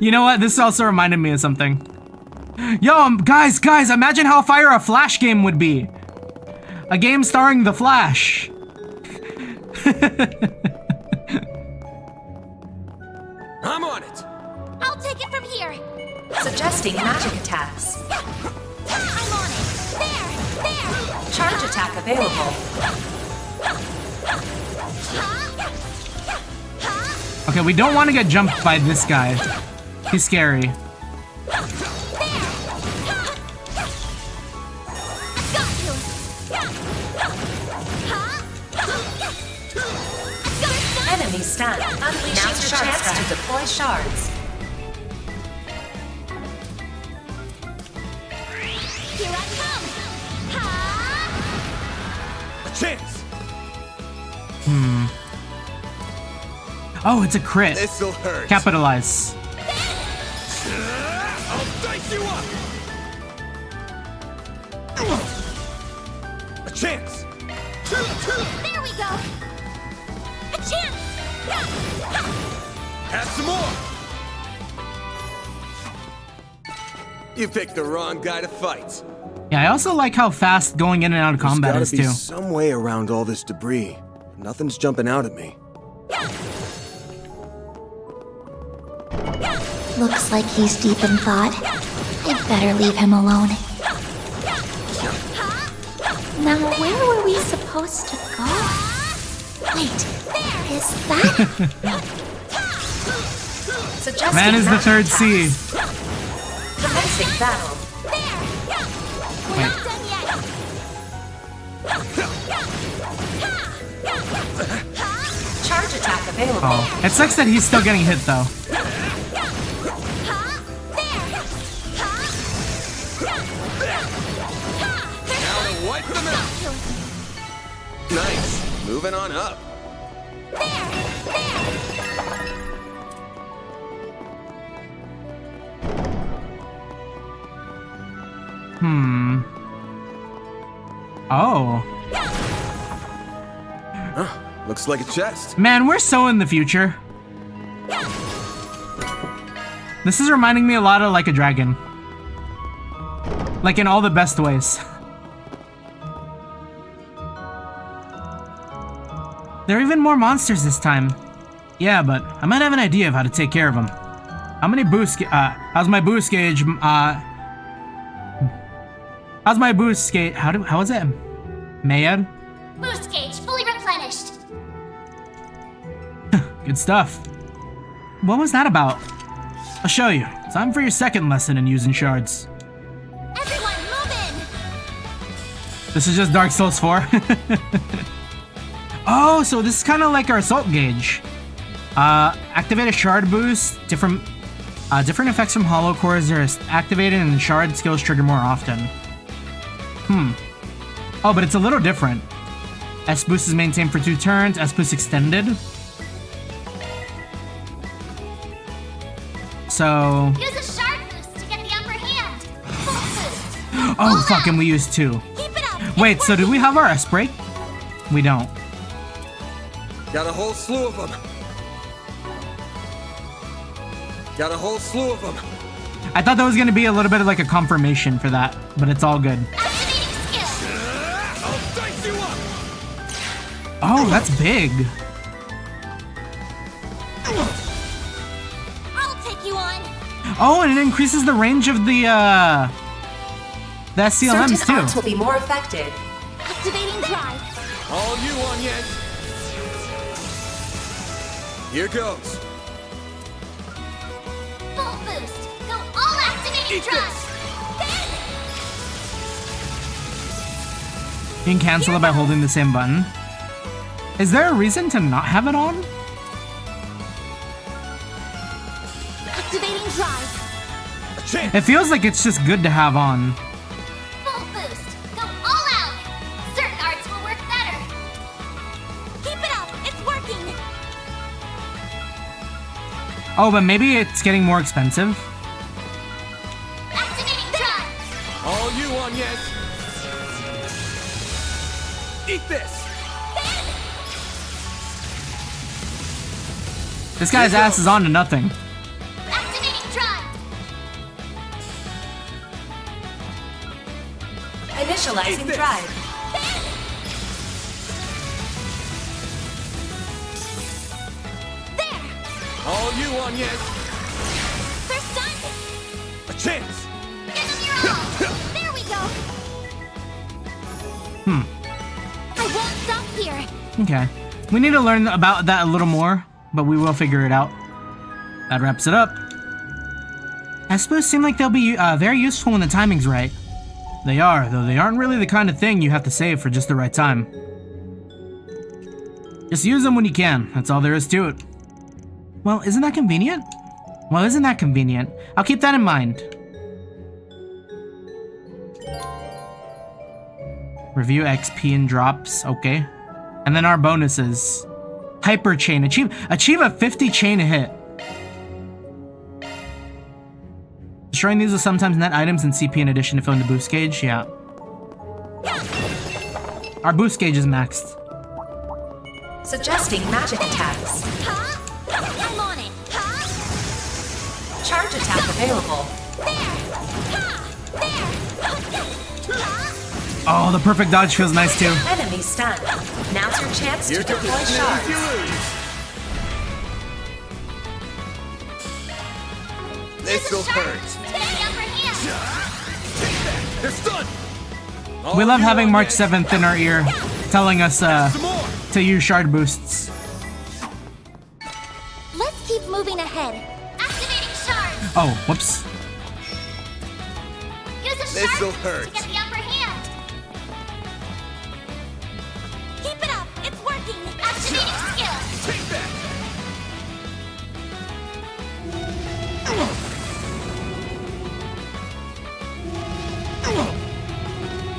You know what? This also reminded me of something. Yo, guys, imagine how fire a Flash game would be. A game starring the Flash.
I'm on it.
I'll take it from here.
Suggesting magic attacks.
I'm on it. There.
Charge attack available.
Okay, we don't want to get jumped by this guy. He's scary.
Enemy stunned. Now's your chance to deploy shards.
Here I come.
A chance.
Oh, it's a crit.
This'll hurt.
Capitalize.
I'll dice you up. A chance.
There we go.
Have some more! You picked the wrong guy to fight.
Yeah, I also like how fast going in and out of combat is
There's
too.
gotta be some way around all this debris. Nothing's jumping out at me.
Looks like he's deep in thought. I'd better leave him alone. Now, where were we supposed to go? Wait, is that?
Man is the third C.
Commencing battle. Charge attack available.
Oh, it sucks that he's still getting hit though.
Now wipe them out. Nice. Moving on up.
Oh.
Looks like a chest.
Man, we're so in the future. This is reminding me a lot of Like a Dragon. Like in all the best ways. There are even more monsters this time. Yeah, but I might have an idea of how to take care of them. How many boost how's my boost gauge? How's my boost gauge? How is it? Mayad?
Boost gauge fully replenished.
Good stuff. What was that about? I'll show you. Time for your second lesson in using shards.
Everyone, move in.
This is just Dark Souls 4. Oh, so this is kind of like our assault gauge. Activate a shard boost. Different effects from hollow cores are activated and shard skills trigger more often. Oh, but it's a little different. S boost is maintained for 2 turns. S boost extended. So.
Use a shard boost to get the upper hand. Full boost.
Oh, fucking, we used 2. Wait, so did we have our S break? We don't.
Got a whole slew of them. Got a whole slew of them.
I thought that was gonna be a little bit of like a confirmation for that, but it's all good.
I'll dice you up.
Oh, that's big.
I'll take you on.
Oh, and it increases the range of the SCLMs
Certain arts
too.
will be more effective.
Activating drive.
All you on yet? Here goes.
Full boost. Go all activating drive.
You can cancel it by holding the same button. Is there a reason to not have it on?
Activating drive.
It feels like it's just good to have on.
Full boost. Go all out. Certain arts will work better. Keep it up. It's working.
Oh, but maybe it's getting more expensive.
Activating drive.
All you on yet? Eat this.
This guy's ass is on to nothing.
Activating drive.
Initializing drive.
There.
All you on yet?
They're stunned.
A chance.
Give them your all. There we go. I won't stop here.
Okay. We need to learn about that a little more, but we will figure it out. That wraps it up. I suppose seem like they'll be very useful when the timing's right. They are, though they aren't really the kind of thing you have to save for just the right time. Just use them when you can. That's all there is to it. Well, isn't that convenient? Well, isn't that convenient? I'll keep that in mind. Review XP and drops. Okay. And then our bonuses. Hyper chain. Achieve a 50 chain hit. Destroying these will sometimes net items and CP in addition to filling the boost gauge. Yeah. Our boost gauge is maxed.
Suggesting magic attacks.
I'm on it.
Charge attack available.
Oh, the perfect dodge feels nice too.
Enemy stunned. Now's your chance to deploy shards.
This'll hurt.
They're stunned.
We love having March 7th in our ear, telling us to use shard boosts.
Let's keep moving ahead. Activating shards.
Oh, whoops.
Use a
This'll
shard
hurt.
to get the upper hand. Keep it up. It's working. Activating skill.
Take that.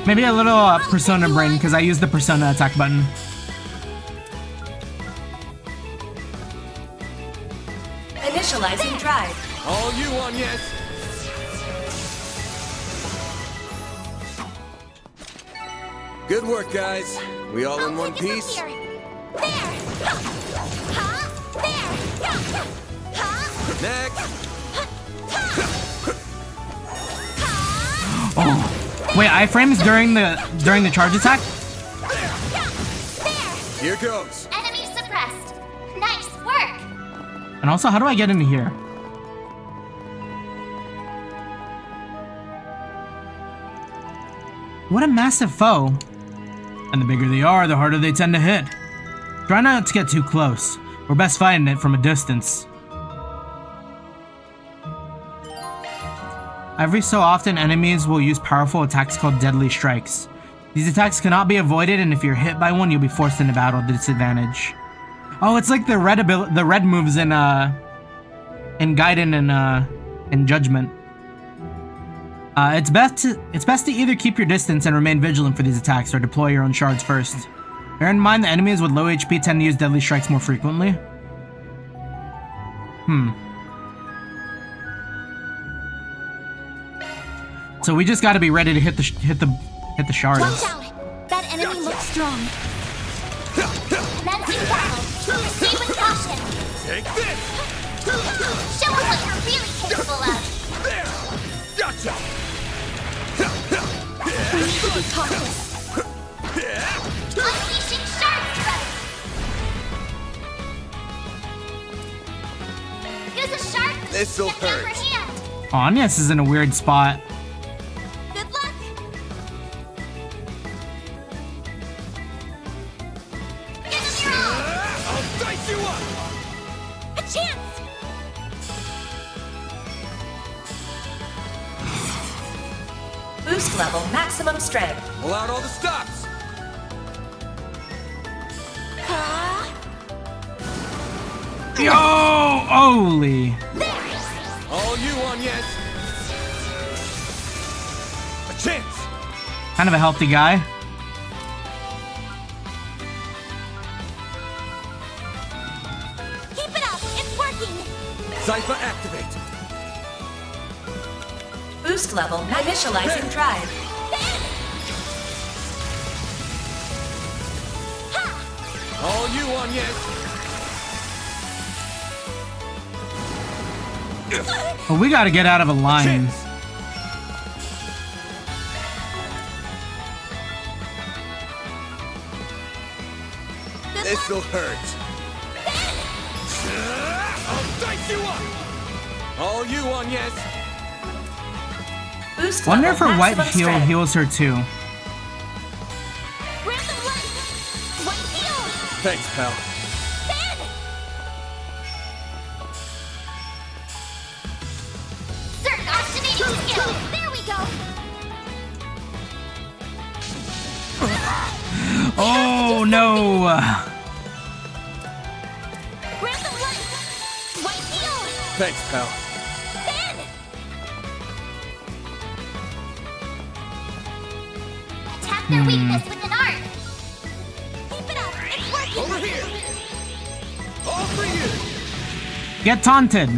Maybe a little Persona brain, because I use the Persona attack button.
Initializing drive.
All you want, yes. Good work, guys. We all in one piece?
There. Ha! There. Ha!
Next.
Oh, wait, iframes during the charge attack?
Here goes.
Enemy suppressed. Nice work.
And also, how do I get into here? What a massive foe. And the bigger they are, the harder they tend to hit. Try not to get too close. We're best fighting it from a distance. Every so often, enemies will use powerful attacks called deadly strikes. These attacks cannot be avoided, and if you're hit by one, you'll be forced into battle at disadvantage. Oh, it's like the red moves in Gaiden and in Judgment. It's best to either keep your distance and remain vigilant for these attacks, or deploy your own shards first. Bear in mind that enemies with low HP tend to use deadly strikes more frequently. So we just got to be ready to hit the shards.
Watch out! That enemy looks strong. Commencing battle. Proceed with caution.
Take this.
Show us what you're really capable of.
There. Gotcha.
We need to be cautious. Unleashing shark strike. Use a shark boost
This'll
to get the upper
hurt.
hand.
Anyas is in a weird spot.
Good luck. Give him your all.
I'll dice you up.
A chance.
Boost level maximum strength.
Pull out all the stops.
Yo, holy.
All you want, yes. A chance.
Kind of a healthy guy.
Keep it up. It's working.
Cypher activate.
Boost level initializing drive.
All you want, yes.
But we gotta get out of a line.
This'll hurt. I'll dice you up. All you want, yes.
Boost
Wonder if
level
her white
maximum
heal
strength.
heals her too.
Random light. White heal.
Thanks, pal.
Fan. Certain oxygenating skill. There we go.
Oh no!
Random light. White heal.
Thanks, pal.
Fan. Attack their weakness with an arc. Keep it up. It's working.
Over here. All for you.
Get taunted.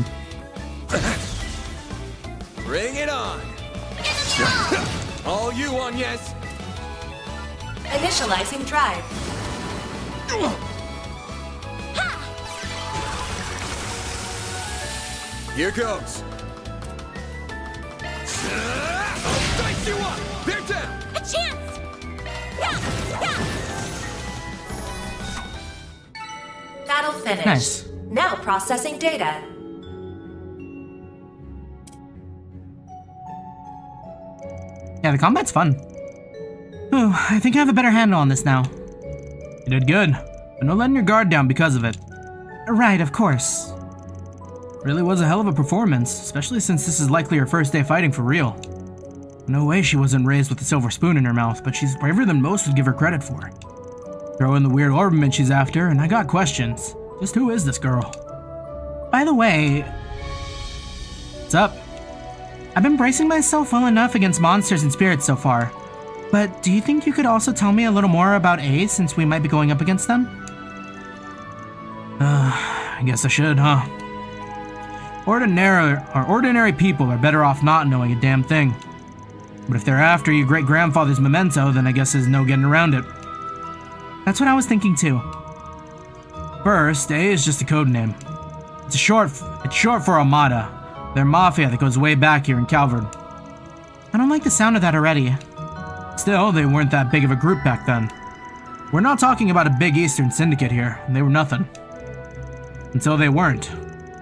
Bring it on. All you want, yes.
Initializing drive.
Here goes. I'll dice you up! They're down!
A chance! Yeah!
Battle finished.
Nice.
Now processing data.
Yeah, the combat's fun. Ooh, I think I have a better handle on this now. You did good, but no letting your guard down because of it. Right, of course. Really was a hell of a performance, especially since this is likely her first day fighting for real. No way she wasn't raised with a silver spoon in her mouth, but she's braver than most would give her credit for. Throw in the weird orbiment she's after, and I got questions. Just who is this girl? By the way... What's up? I've been bracing myself well enough against monsters and spirits so far, but do you think you could also tell me a little more about A since we might be going up against them? I guess I should, huh? Ordinary people are better off not knowing a damn thing. But if they're after your great-grandfather's memento, then I guess there's no getting around it. That's what I was thinking too. First, A is just a code name. It's short for Armada. They're mafia that goes way back here in Calvard. I don't like the sound of that already. Still, they weren't that big of a group back then. We're not talking about a big Eastern syndicate here. They were nothing. Until they weren't.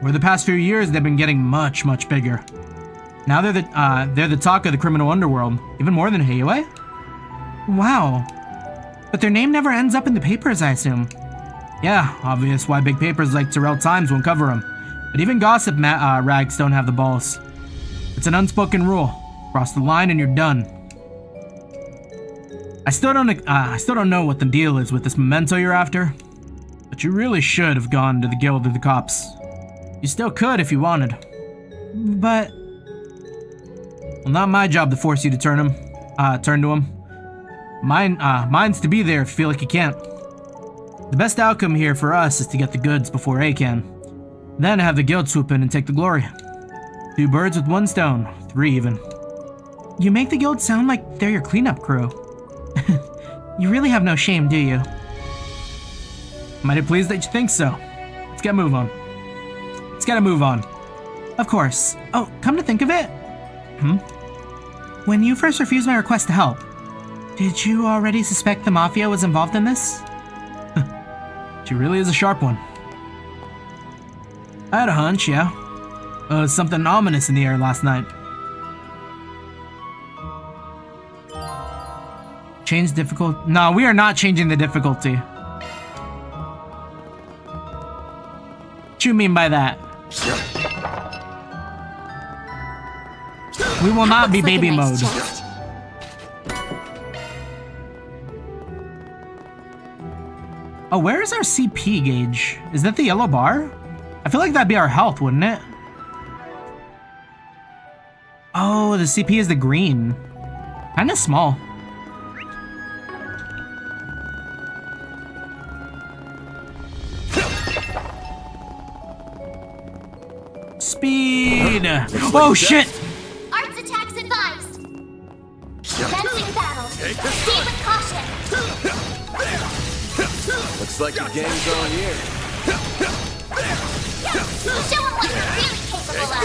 Over the past few years, they've been getting much, much bigger. Now they're the talk of the criminal underworld, even more than Heiue. Wow. But their name never ends up in the papers, I assume. Yeah, obvious why big papers like Terrell Times won't cover them. But even gossip rags don't have the balls. It's an unspoken rule. Cross the line and you're done. I still don't know what the deal is with this memento you're after. But you really should have gone to the Guild of the Cops. You still could if you wanted. But... Well, not my job to force you to turn to him. Mine's to be there if you feel like you can't. The best outcome here for us is to get the goods before A can. Then have the guild swoop in and take the glory. 2 birds with 1 stone. 3 even. You make the guild sound like they're your cleanup crew. You really have no shame, do you? Mighty pleased that you think so. Let's get a move on. Of course. Oh, come to think of it. When you first refused my request to help, did you already suspect the Mafia was involved in this? She really is a sharp one. I had a hunch, yeah. Something ominous in the air last night. Change difficulty? No, we are not changing the difficulty. What you mean by that? We will not be baby mode. Oh, where is our CP gauge? Is that the yellow bar? I feel like that'd be our health, wouldn't it? Oh, the CP is the green. Kinda small. Speed! Oh shit!
Arts attacks advised. Commencing battle. Proceed with caution.
Looks like your game's on here.
Show them what you're really capable of.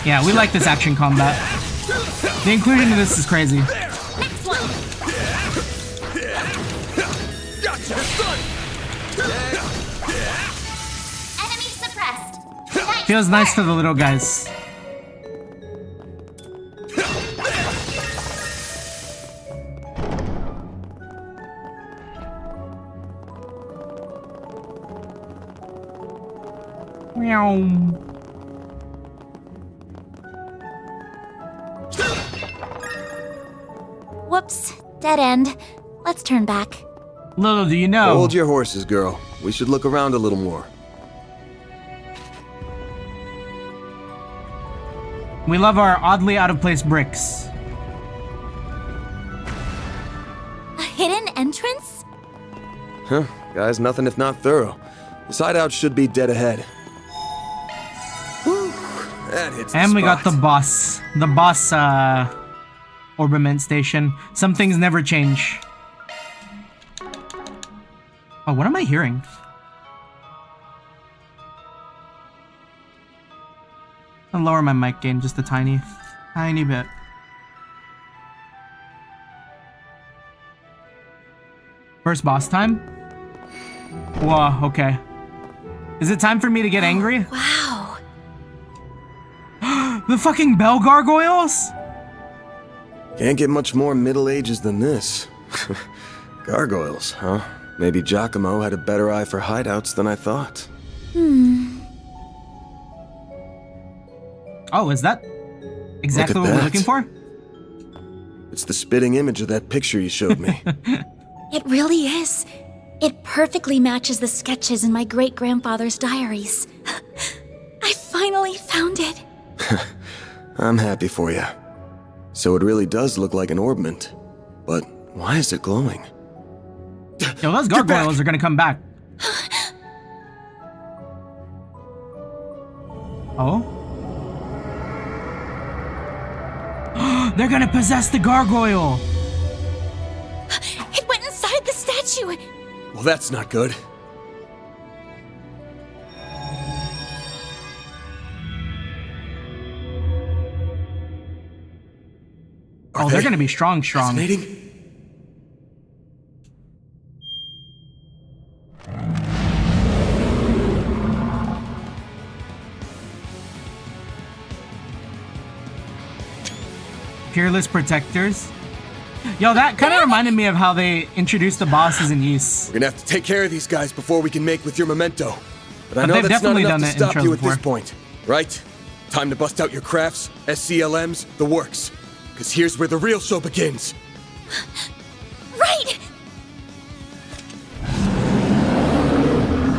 Yeah, we like this action combat. The inclusion of this is crazy.
Next one. Enemy suppressed. Nice
Feels nice to the little guys. Meow.
Whoops, dead end. Let's turn back.
Little do you know.
Hold your horses, girl. We should look around a little more.
We love our oddly out-of-place bricks.
A hidden entrance?
Huh, guys, nothing if not thorough. This hideout should be dead ahead. Whew, that hits
And
the
we
spot.
got the boss orbiment station. Some things never change. Oh, what am I hearing? I'll lower my mic gain just a tiny bit. First boss time? Whoa, okay. Is it time for me to get angry?
Wow.
The fucking bell gargoyles?
Can't get much more Middle Ages than this. Gargoyles, huh? Maybe Giacomo had a better eye for hideouts than I thought.
Oh, is that exactly what we're looking for?
It's the spitting image of that picture you showed me.
It really is. It perfectly matches the sketches in my great-grandfather's diaries. I finally found it.
I'm happy for you. So it really does look like an orbment. But why is it glowing?
Yo, those gargoyles are gonna come back. Oh? They're gonna possess the gargoyle!
It went inside the statue!
Well, that's not good.
Oh, they're gonna be strong.
Fascinating?
Peerless protectors. Yo, that kind of reminded me of how they introduced the bosses in Ys.
We're gonna have to take care of these guys before we can make with your memento. But I know
they've
that's not
definitely
enough
done
to
it in
stop
shows
you at this
before.
point, right? Time to bust out your crafts, SCLMs, the works. Because here's where the real show begins.
Right!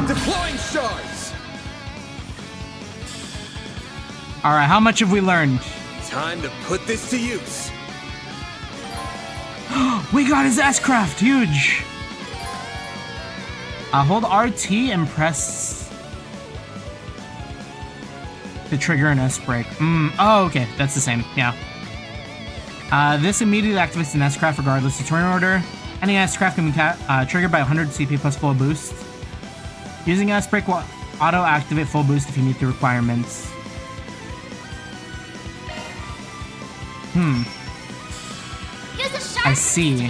Deploying shards!
Alright, how much have we learned?
Time to put this to use.
We got his S-Craft, huge! Hold RT and press to trigger an S-Break. Oh, okay, that's the same, yeah. This immediately activates an S-Craft regardless of turn order. Any S-Craft can be triggered by 100 CP plus full boost. Using S-Break will auto-activate full boost if you meet the requirements. I see.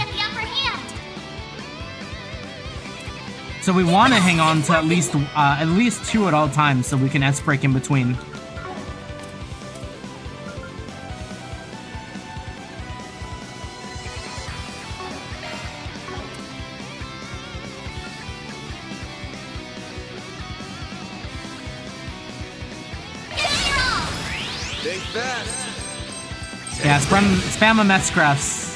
So we want to hang on to at least two at all times so we can S-Break in between.
Stay fast.
Yeah, spam them S-Crafts.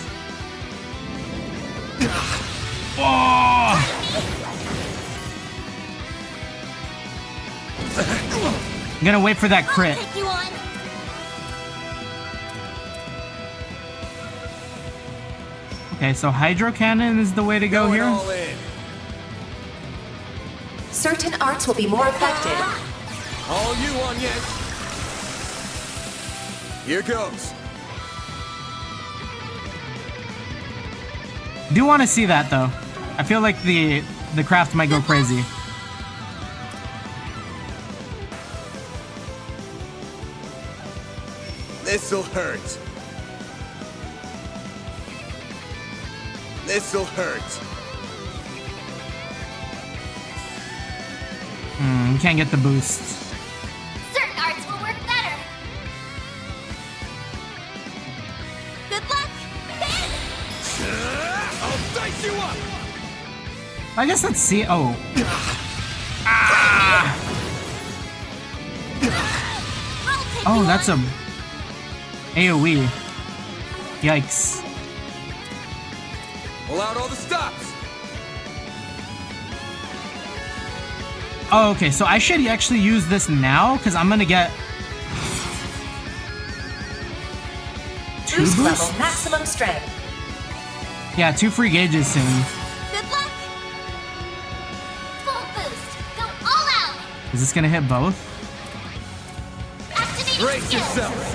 Oh! I'm gonna wait for that crit. Okay, so Hydro Cannon is the way to go here.
Certain arts will be more effective.
All you on yet. Here goes.
Do want to see that though. I feel like the craft might go crazy.
This'll hurt. This'll hurt.
We can't get the boost.
Certain arts will work better. Good luck.
I'll dice you up.
I guess let's see. Oh. Ah! Oh, that's a AoE. Yikes.
Pull out all the stops.
Oh, okay, so I should actually use this now because I'm gonna get two
Boost
boosts?
level maximum strength.
Yeah, 2 free gauges soon.
Good luck. Full boost. Go all out.
Is this gonna hit both?
Activate
Brace
skills.
yourself.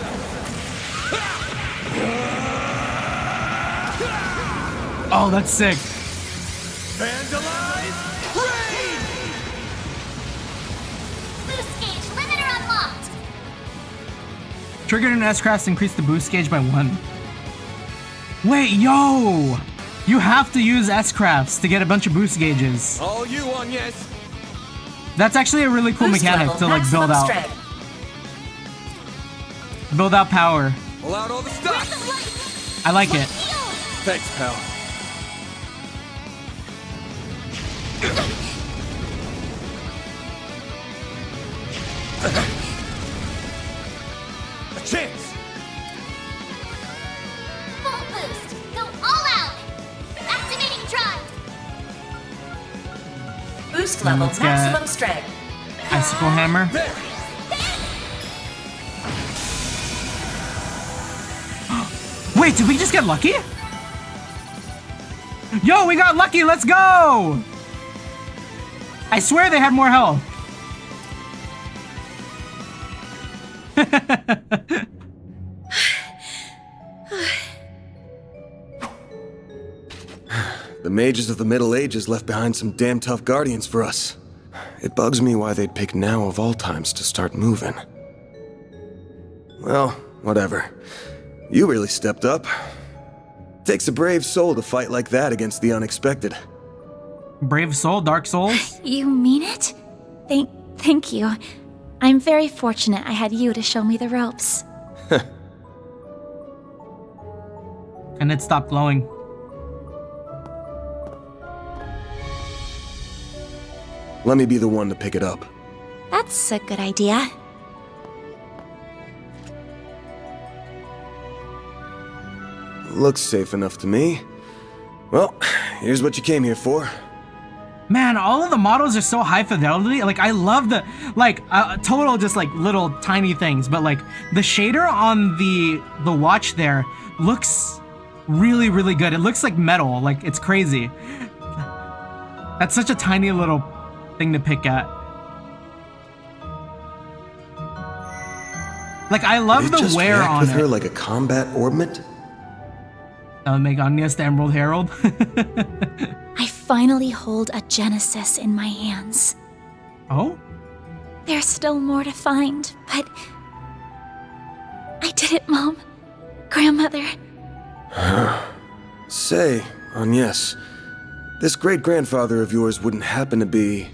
Oh, that's sick.
Vandalize.
Triggered an S-Craft, increase the boost gauge by 1. Wait, yo! You have to use S-Crafts to get a bunch of boost gauges.
All you on, yes.
That's actually a really cool
Boost
mechanic
level,
to like build
maximum
out.
strength.
Build out power.
Pull out all the stuff.
I like it.
Thanks, pal. A chance.
Full boost. Go all out. Activating drive.
Boost level,
let's get-
maximum strength.
Icicle hammer. Wait, did we just get lucky? Yo, we got lucky. Let's go. I swear they had more health.
The mages of the Middle Ages left behind some damn tough guardians for us. It bugs me why they'd pick now of all times to start moving. Well, whatever. You really stepped up. Takes a brave soul to fight like that against the unexpected.
Brave soul, dark souls.
You mean it? Thank you. I'm very fortunate I had you to show me the ropes.
And it stopped glowing.
Let me be the one to pick it up.
That's a good idea.
Looks safe enough to me. Well, here's what you came here for.
Man, all of the models are so high fidelity. Like, I love the, like, total just like little tiny things, but like the shader on the watch there looks really, really good. It looks like metal. Like, it's crazy. That's such a tiny little thing to pick at. Like, I love
Did it
the
just
wear
react
on
with
it.
her like a combat orbment?
That would make Agnes the Emerald Herald.
I finally hold a Genesis in my hands.
Oh?
There's still more to find, but I did it, Mom. Grandmother.
Say, Agnes, this great-grandfather of yours wouldn't happen to be...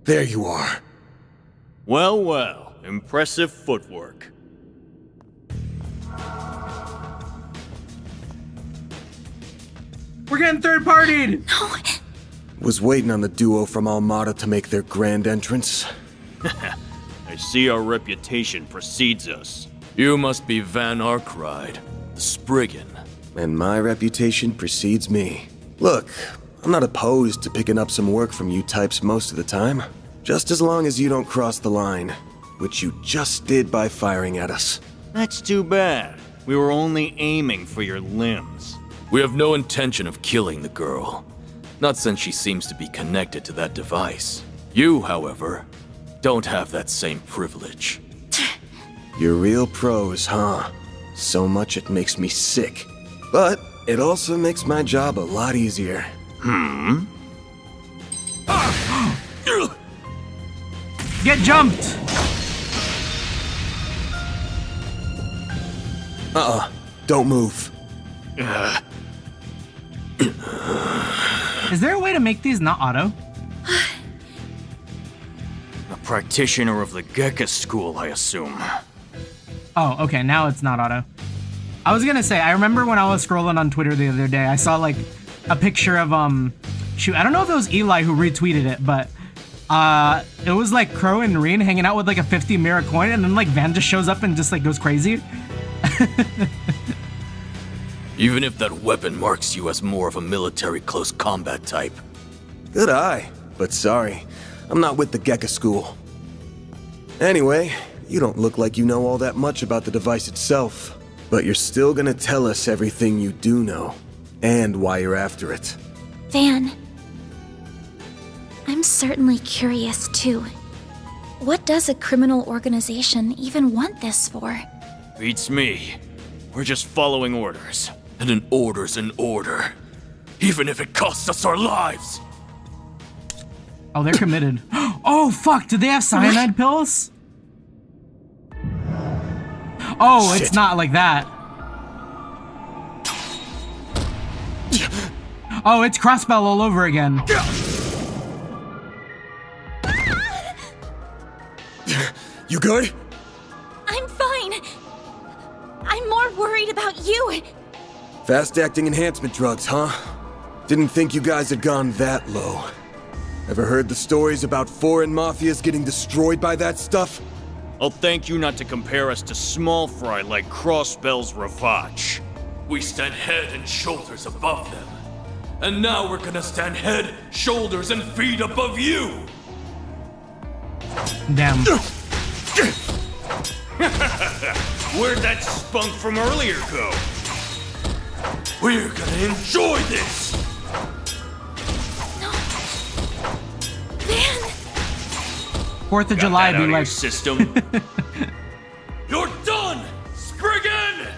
There you are.
Well, well, impressive footwork.
We're getting third-partied!
No!
Was waiting on the duo from Almada to make their grand entrance.
I see our reputation precedes us.
You must be Van Arkride, the Spriggan.
And my reputation precedes me. Look, I'm not opposed to picking up some work from you types most of the time. Just as long as you don't cross the line, which you just did by firing at us.
That's too bad. We were only aiming for your limbs.
We have no intention of killing the girl. Not since she seems to be connected to that device. You, however, don't have that same privilege.
You're real pros, huh? So much it makes me sick. But it also makes my job a lot easier.
Get jumped!
Don't move.
Is there a way to make these not auto?
A practitioner of the Gekka school, I assume.
Oh, okay, now it's not auto. I was gonna say, I remember when I was scrolling on Twitter the other day, I saw like a picture of, shoot, I don't know if it was Eli who retweeted it, but it was like Crow and Reen hanging out with like a 50 mirror coin, and then like Van just shows up and just like goes crazy.
Even if that weapon marks you as more of a military close combat type.
Good eye, but sorry, I'm not with the Gekka school. Anyway, you don't look like you know all that much about the device itself, but you're still gonna tell us everything you do know, and why you're after it.
Van, I'm certainly curious too. What does a criminal organization even want this for?
Beats me. We're just following orders.
And an order's an order. Even if it costs us our lives.
Oh, they're committed. Oh, fuck. Did they have cyanide pills? Oh,
Shit.
It's not like that. Oh, it's Crossbell all over again.
You good?
I'm fine. I'm more worried about you.
Fast-acting enhancement drugs, huh? Didn't think you guys had gone that low. Ever heard the stories about foreign mafias getting destroyed by that stuff?
I'll thank you not to compare us to small fry like Crossbell's Ravage.
We stand head and shoulders above them. And now we're gonna stand head, shoulders, and feet above you!
Damn.
Where'd that spunk from earlier go?
We're gonna enjoy this!
No. Van!
4th of July be like...
system.
You're done! Spriggan!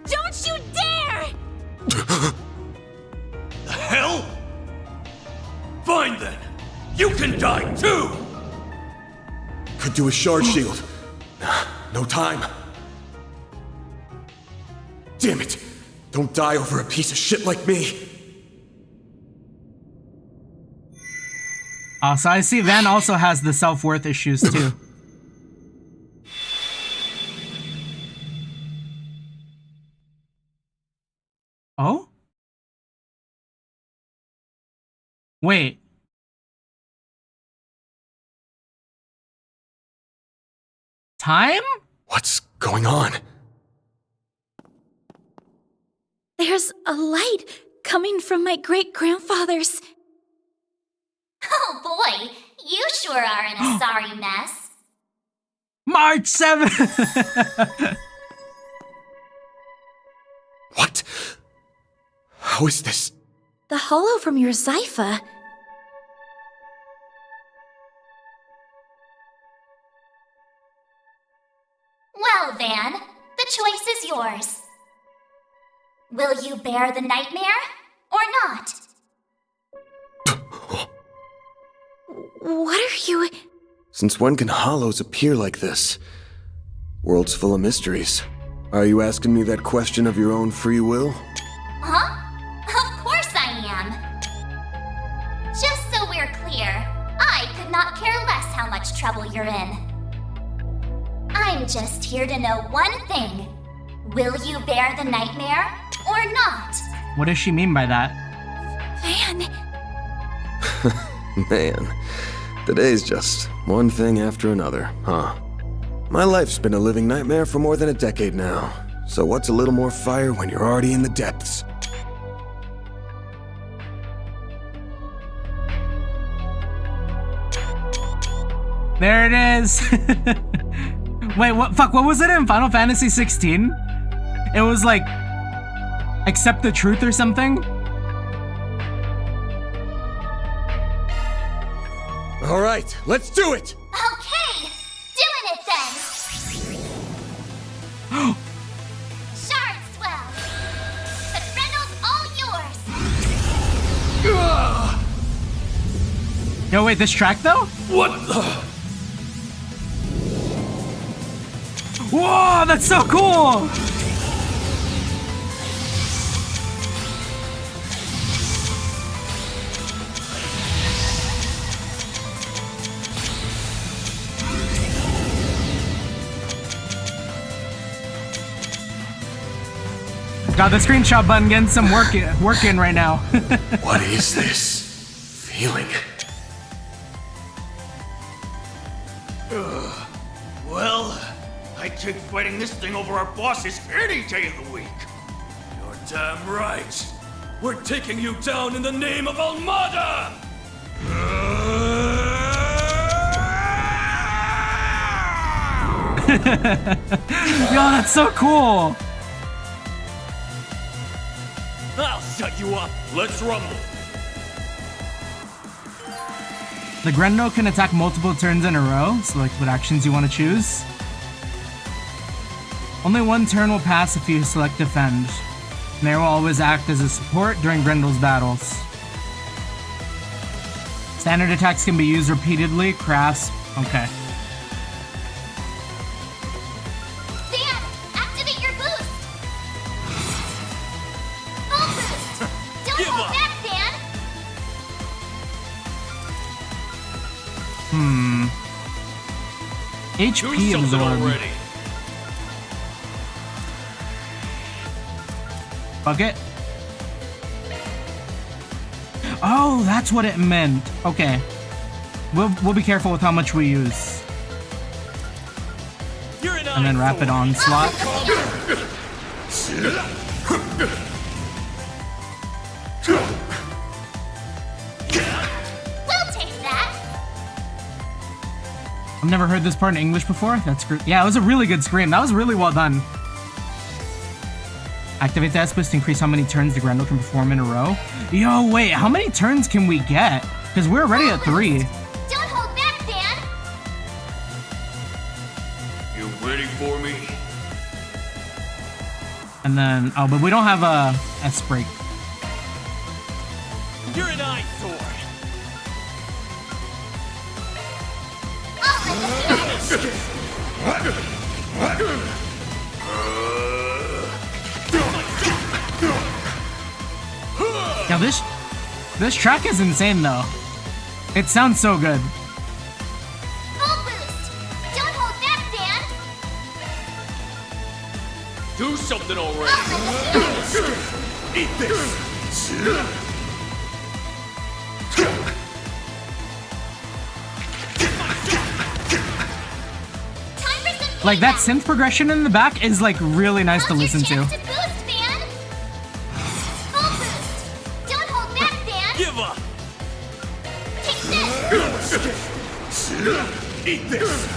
Don't you dare!
The hell? Fine then. You can die too!
Could do a shard shield. No time. Damn it! Don't die over a piece of shit like me!
So I see Van also has the self-worth issues too. Oh? Wait. Time?
What's going on?
There's a light coming from my great-grandfather's.
Oh boy, you sure are in a sorry mess.
March 7th!
What? How is this?
The hollow from your Zypha.
Well, Van, the choice is yours. Will you bear the nightmare or not?
What are you...
Since when can hollows appear like this? World's full of mysteries. Are you asking me that question of your own free will?
Huh? Of course I am. Just so we're clear, I could not care less how much trouble you're in. I'm just here to know one thing. Will you bear the nightmare or not?
What does she mean by that?
Van...
Man, today's just one thing after another, huh? My life's been a living nightmare for more than a decade now. So what's a little more fire when you're already in the depths?
There it is. Wait, what? Fuck, what was it in Final Fantasy 16? It was like, accept the truth or something?
All right, let's do it!
Okay, doing it then. Shard swell. The Grendel's all yours.
Yo, wait, this track though?
What the?
Whoa, that's so cool! God, the screenshot button getting some work in right now.
What is this feeling?
Well, I'd take fighting this thing over our bosses any day of the week.
You're damn right. We're taking you down in the name of Almada!
Yo, that's so cool.
I'll shut you up. Let's rumble.
The Grendel can attack multiple turns in a row. Select what actions you want to choose. Only one turn will pass if you select defend. Mare will always act as a support during Grendel's battles. Standard attacks can be used repeatedly. Crafts. Okay.
Dan, activate your boost. Full boost. Don't hold back, Dan.
HP absorb. Fuck it. Oh, that's what it meant. Okay. We'll be careful with how much we use. And then rapid onslaught.
We'll take that.
I've never heard this part in English before. That's great. Yeah, it was a really good scream. That was really well done. Activate the S-Boost to increase how many turns the Grendel can perform in a row. Yo, wait, how many turns can we get? Because we're already at 3.
Don't hold back, Dan.
You ready for me?
And then, oh, but we don't have a S-Break.
You're an eyesore.
Now this track is insane though. It sounds so good.
Full boost. Don't hold back, Dan.
Do something already.
Eat this.
Like that synth progression in the back is like really nice to listen to.
Boost, man. Full boost. Don't hold back, Dan.
Give up.
Take this.
Eat this.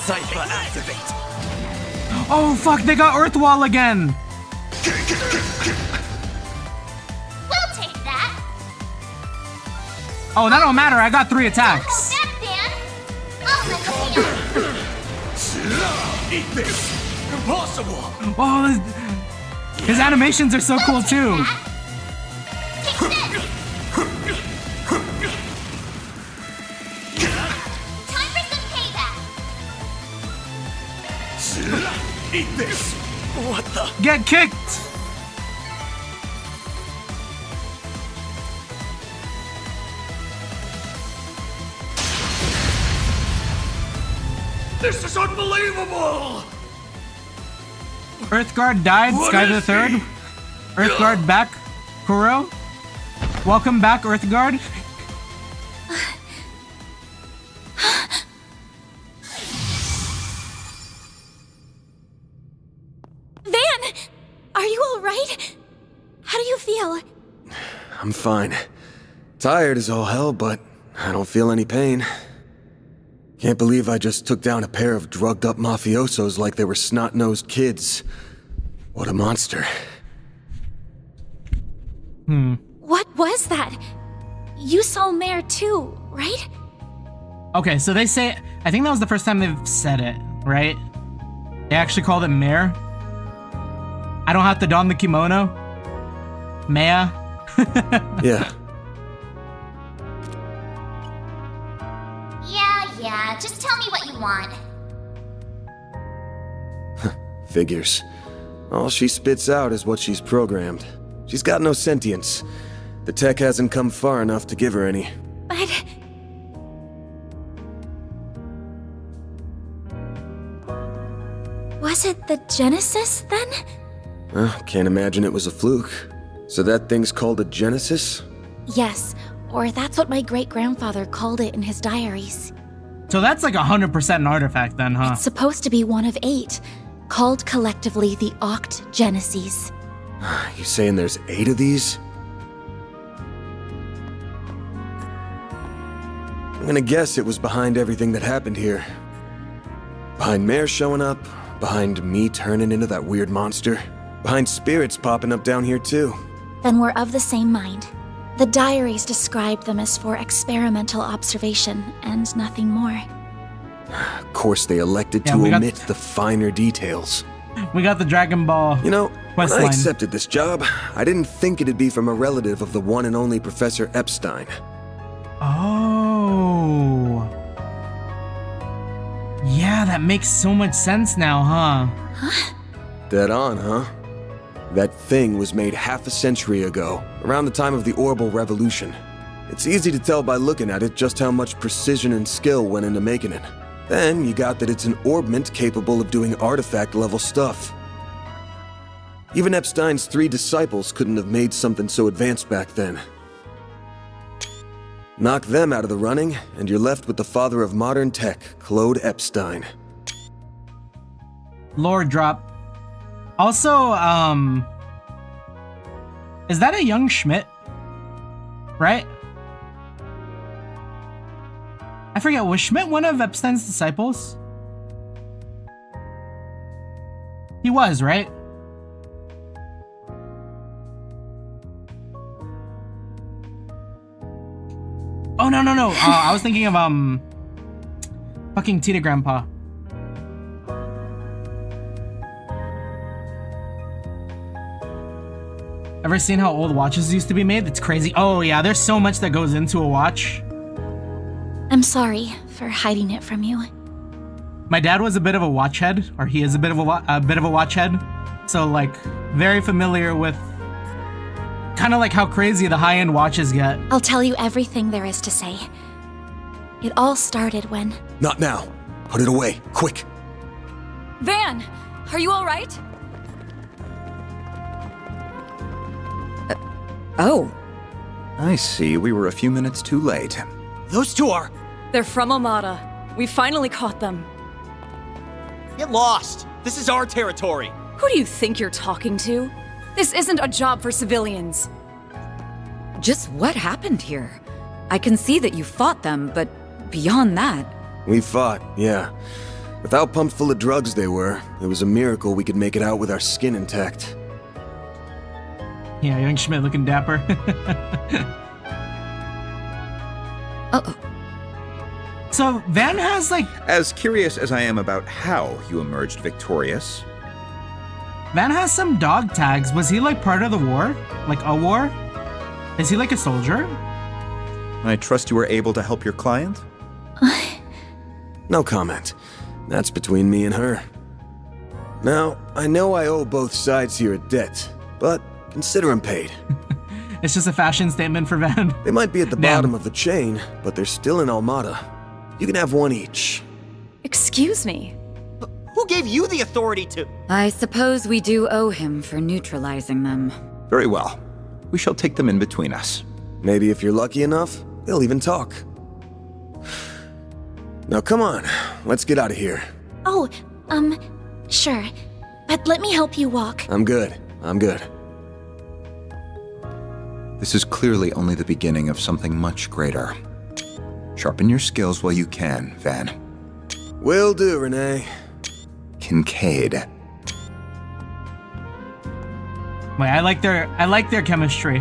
Cypher activate.
Oh fuck, they got Earth Wall again.
We'll take that.
Oh, that don't matter. I got 3 attacks.
Don't hold back, Dan. I'll let you
Eat this.
Impossible.
Oh, his animations are so cool too.
Take this. Time for some payback.
Eat this.
What the?
Get kicked.
This is unbelievable.
Earthguard died.
What
Sky
is
the Third.
he?
Earthguard back. Kuro. Welcome back, Earthguard.
Van! Are you alright? How do you feel?
I'm fine. Tired as all hell, but I don't feel any pain. Can't believe I just took down a pair of drugged-up mafiosos like they were snot-nosed kids. What a monster.
What was that? You saw Mare too, right?
Okay, so they say, I think that was the first time they've said it, right? They actually called it Mare. I don't have to don the kimono. Maya.
Yeah.
Yeah, just tell me what you want.
Figures. All she spits out is what she's programmed. She's got no sentience. The tech hasn't come far enough to give her any.
But... was it the Genesis, then?
Can't imagine it was a fluke. So that thing's called a Genesis?
Yes, or that's what my great-grandfather called it in his diaries.
So that's like 100% an artifact then, huh?
It's supposed to be one of 8, called collectively the Oct Geneses.
You saying there's 8 of these? I'm gonna guess it was behind everything that happened here. Behind Mare showing up, behind me turning into that weird monster, behind spirits popping up down here too.
Then we're of the same mind. The diaries described them as for experimental observation and nothing more.
Of course they elected to omit the finer details.
We got the Dragon Ball.
You know, when I
questline.
accepted this job, I didn't think it'd be from a relative of the one and only Professor Epstein.
Oh. Yeah, that makes so much sense now, huh?
Dead on, huh? That thing was made half a century ago, around the time of the Orbital Revolution. It's easy to tell by looking at it just how much precision and skill went into making it. Then you got that it's an orbment capable of doing artifact-level stuff. Even Epstein's 3 disciples couldn't have made something so advanced back then. Knock them out of the running, and you're left with the father of modern tech, Claude Epstein.
Lore drop. Also, is that a young Schmidt? Right? I forget, was Schmidt one of Epstein's disciples? He was, right? Oh, no. I was thinking of, fucking Tita Grandpa. Ever seen how old watches used to be made? It's crazy. Oh yeah, there's so much that goes into a watch.
I'm sorry for hiding it from you.
My dad was a bit of a watch head, or he is a bit of a watch head. So like, very familiar with kind of like how crazy the high-end watches get.
I'll tell you everything there is to say. It all started when...
Not now. Put it away, quick.
Van, are you all right?
Oh. I see. We were a few minutes too late.
Those two are...
They're from Amada. We finally caught them.
Get lost. This is our territory.
Who do you think you're talking to? This isn't a job for civilians.
Just what happened here? I can see that you fought them, but beyond that...
We fought, yeah. With how pumped full of drugs they were, it was a miracle we could make it out with our skin intact.
Yeah, young Schmidt looking dapper.
Uh-oh.
So Van has like...
As curious as I am about how you emerged victorious.
Van has some dog tags. Was he like part of the war? Like a war? Is he like a soldier?
I trust you were able to help your client?
No comment. That's between me and her. Now, I know I owe both sides here a debt, but consider them paid.
It's just a fashion statement for Van.
They might be at the bottom of the chain, but they're still in Almada. You can have one each.
Excuse me.
Who gave you the authority to...
I suppose we do owe him for neutralizing them.
Very well. We shall take them in between us.
Maybe if you're lucky enough, they'll even talk. Now come on, let's get out of here.
Oh, sure. But let me help you walk.
I'm good.
This is clearly only the beginning of something much greater. Sharpen your skills while you can, Van.
Will do, Renee.
Kincaid.
Wait, I like their chemistry.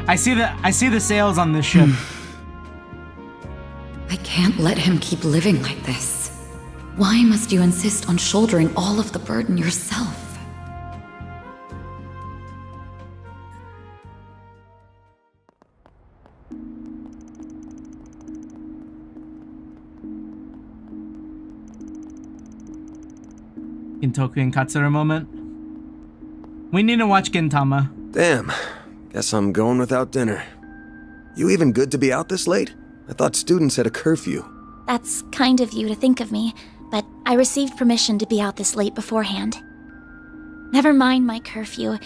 I see the sails on this ship.
I can't let him keep living like this. Why must you insist on shouldering all of the burden yourself?
Gintoku and Katsura moment. We need to watch Gintama.
Damn. Guess I'm going without dinner. You even good to be out this late? I thought students had a curfew.
That's kind of you to think of me, but I received permission to be out this late beforehand. Never mind my curfew.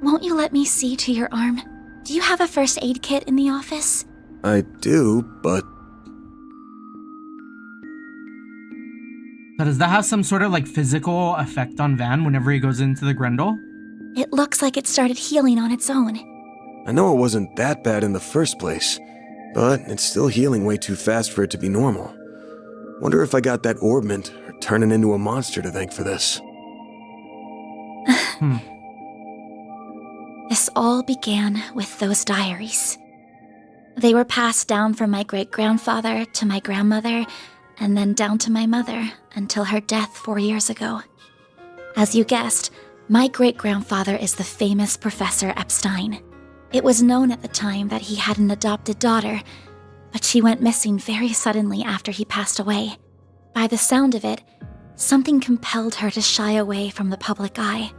Won't you let me see to your arm? Do you have a first aid kit in the office?
I do, but...
So does that have some sort of like physical effect on Van whenever he goes into the Grendel?
It looks like it started healing on its own.
I know it wasn't that bad in the first place, but it's still healing way too fast for it to be normal. Wonder if I got that orbment or turning into a monster to thank for this.
This all began with those diaries. They were passed down from my great-grandfather to my grandmother, and then down to my mother until her death 4 years ago. As you guessed, my great-grandfather is the famous Professor Epstein. It was known at the time that he had an adopted daughter, but she went missing very suddenly after he passed away. By the sound of it, something compelled her to shy away from the public eye.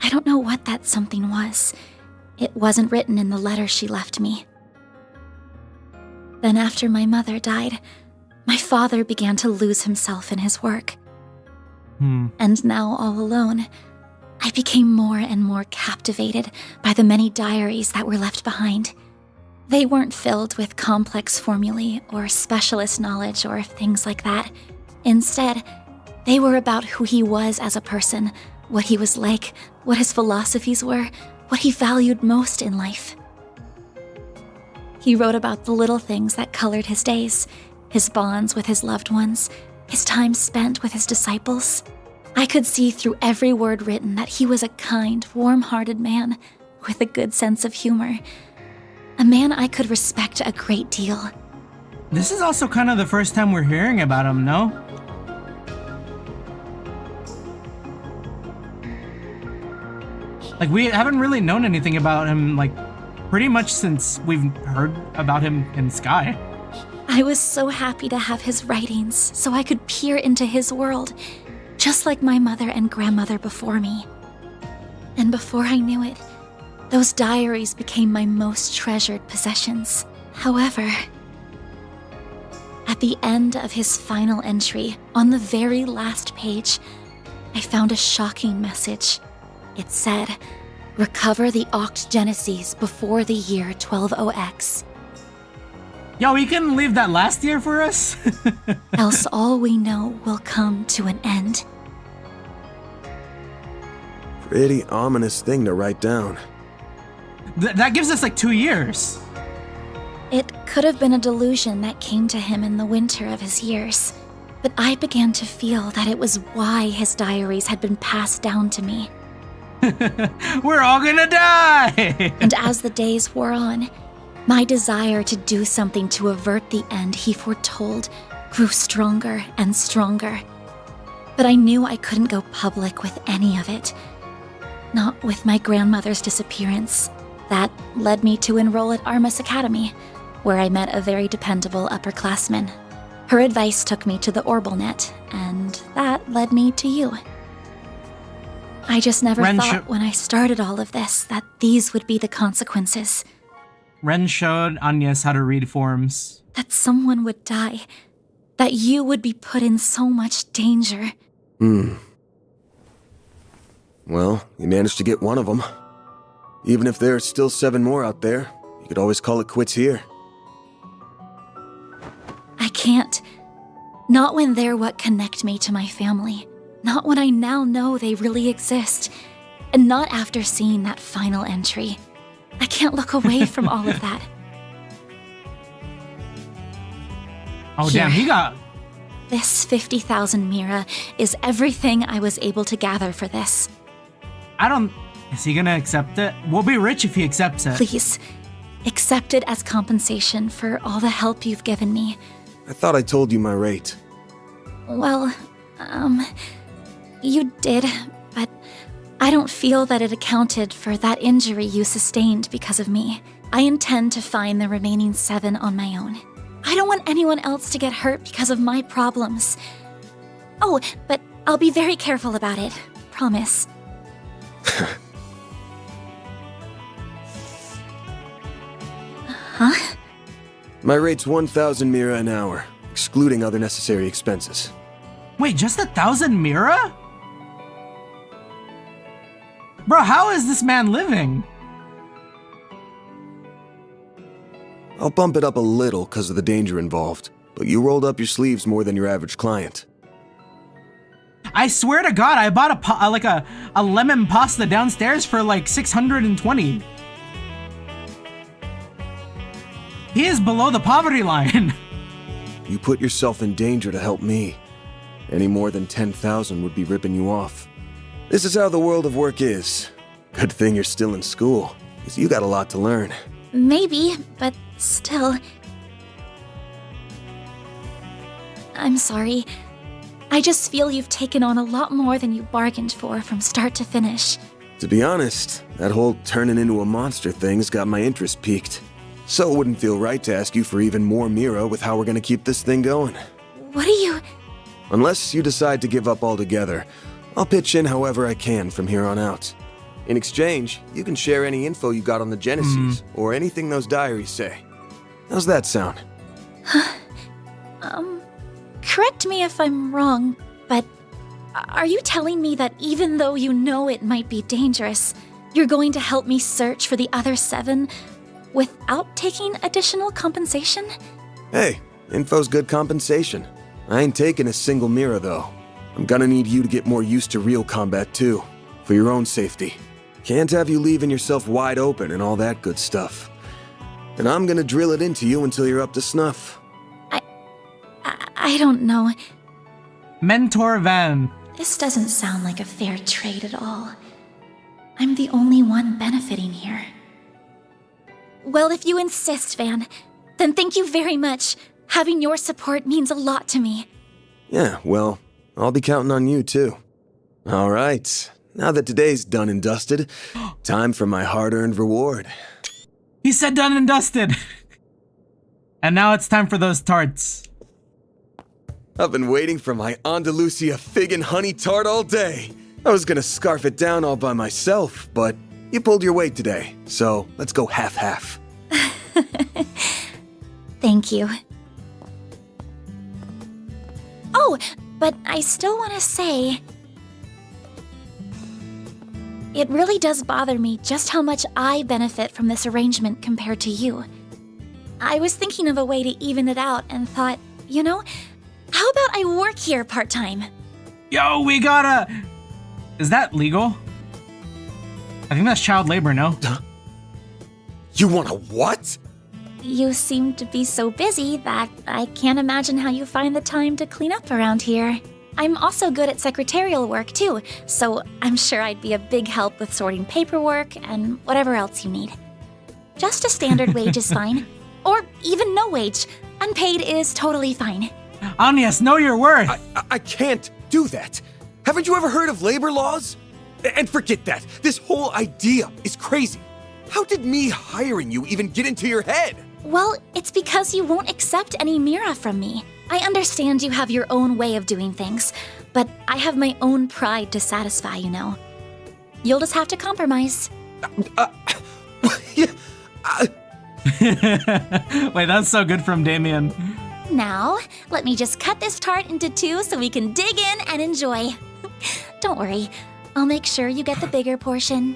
I don't know what that something was. It wasn't written in the letter she left me. Then after my mother died, my father began to lose himself in his work. And now all alone, I became more and more captivated by the many diaries that were left behind. They weren't filled with complex formulae or specialist knowledge or things like that. Instead, they were about who he was as a person, what he was like, what his philosophies were, what he valued most in life. He wrote about the little things that colored his days, his bonds with his loved ones, his time spent with his disciples. I could see through every word written that he was a kind, warm-hearted man with a good sense of humor. A man I could respect a great deal.
This is also kind of the first time we're hearing about him, no? Like, we haven't really known anything about him, like, pretty much since we've heard about him in Sky.
I was so happy to have his writings so I could peer into his world, just like my mother and grandmother before me. And before I knew it, those diaries became my most treasured possessions. However, at the end of his final entry, on the very last page, I found a shocking message. It said, "Recover the Oct Genesis before the year 120X.
Yo, you couldn't leave that last year for us?
Else all we know will come to an end."
Pretty ominous thing to write down.
That gives us like 2 years.
It could have been a delusion that came to him in the winter of his years, but I began to feel that it was why his diaries had been passed down to me.
We're all gonna die!
And as the days wore on, my desire to do something to avert the end he foretold grew stronger and stronger. But I knew I couldn't go public with any of it. Not with my grandmother's disappearance. That led me to enroll at Armus Academy, where I met a very dependable upperclassman. Her advice took me to the Orbalnet, and that led me to you. I just never thought when I started all of this that these would be the consequences.
Ren showed Agnes how to read forms.
That someone would die. That you would be put in so much danger.
Well, you managed to get one of them. Even if there are still 7 more out there, you could always call it quits here.
I can't. Not when they're what connect me to my family. Not when I now know they really exist. And not after seeing that final entry. I can't look away from all of that.
Oh, damn, he got...
This 50,000 Mira is everything I was able to gather for this.
I don't... Is he gonna accept it? We'll be rich if he accepts it.
Please, accept it as compensation for all the help you've given me.
I thought I told you my rate.
Well, you did, but I don't feel that it accounted for that injury you sustained because of me. I intend to find the remaining 7 on my own. I don't want anyone else to get hurt because of my problems. Oh, but I'll be very careful about it. Promise. Huh?
My rate's 1,000 Mira an hour, excluding other necessary expenses.
Wait, just 1,000 Mira? Bro, how is this man living?
I'll bump it up a little because of the danger involved, but you rolled up your sleeves more than your average client.
I swear to God, I bought a lemon pasta downstairs for like 620. He is below the poverty line.
You put yourself in danger to help me. Any more than 10,000 would be ripping you off. This is how the world of work is. Good thing you're still in school, because you got a lot to learn.
Maybe, but still. I'm sorry. I just feel you've taken on a lot more than you bargained for from start to finish.
To be honest, that whole turning into a monster thing's got my interest piqued. So it wouldn't feel right to ask you for even more Mira with how we're gonna keep this thing going.
What are you...
Unless you decide to give up altogether, I'll pitch in however I can from here on out. In exchange, you can share any info you got on the Genesis, or anything those diaries say. How's that sound?
Correct me if I'm wrong, but are you telling me that even though you know it might be dangerous, you're going to help me search for the other 7 without taking additional compensation?
Hey, info's good compensation. I ain't taking a single Mira, though. I'm gonna need you to get more used to real combat, too, for your own safety. Can't have you leaving yourself wide open and all that good stuff. And I'm gonna drill it into you until you're up to snuff.
I don't know.
Mentor Van.
This doesn't sound like a fair trade at all. I'm the only one benefiting here. Well, if you insist, Van, then thank you very much. Having your support means a lot to me.
Yeah, well, I'll be counting on you, too. All right, now that today's done and dusted, time for my hard-earned reward.
He said done and dusted. And now it's time for those tarts.
I've been waiting for my Andalusia fig and honey tart all day. I was gonna scarf it down all by myself, but you pulled your weight today, so let's go half-half.
Thank you. Oh, but I still want to say... It really does bother me just how much I benefit from this arrangement compared to you. I was thinking of a way to even it out and thought, you know, how about I work here part-time?
Yo, we gotta... Is that legal? I think that's child labor, no?
You want a what?
You seem to be so busy that I can't imagine how you find the time to clean up around here. I'm also good at secretarial work too, so I'm sure I'd be a big help with sorting paperwork and whatever else you need. Just a standard wage is fine. Or even no wage. Unpaid is totally fine.
Agnes, know your worth!
I can't do that. Haven't you ever heard of labor laws? And forget that. This whole idea is crazy. How did me hiring you even get into your head?
Well, it's because you won't accept any Mira from me. I understand you have your own way of doing things, but I have my own pride to satisfy, you know. You'll just have to compromise.
Wait, that's so good from Damien.
Now, let me just cut this tart into 2 so we can dig in and enjoy. Don't worry, I'll make sure you get the bigger portion.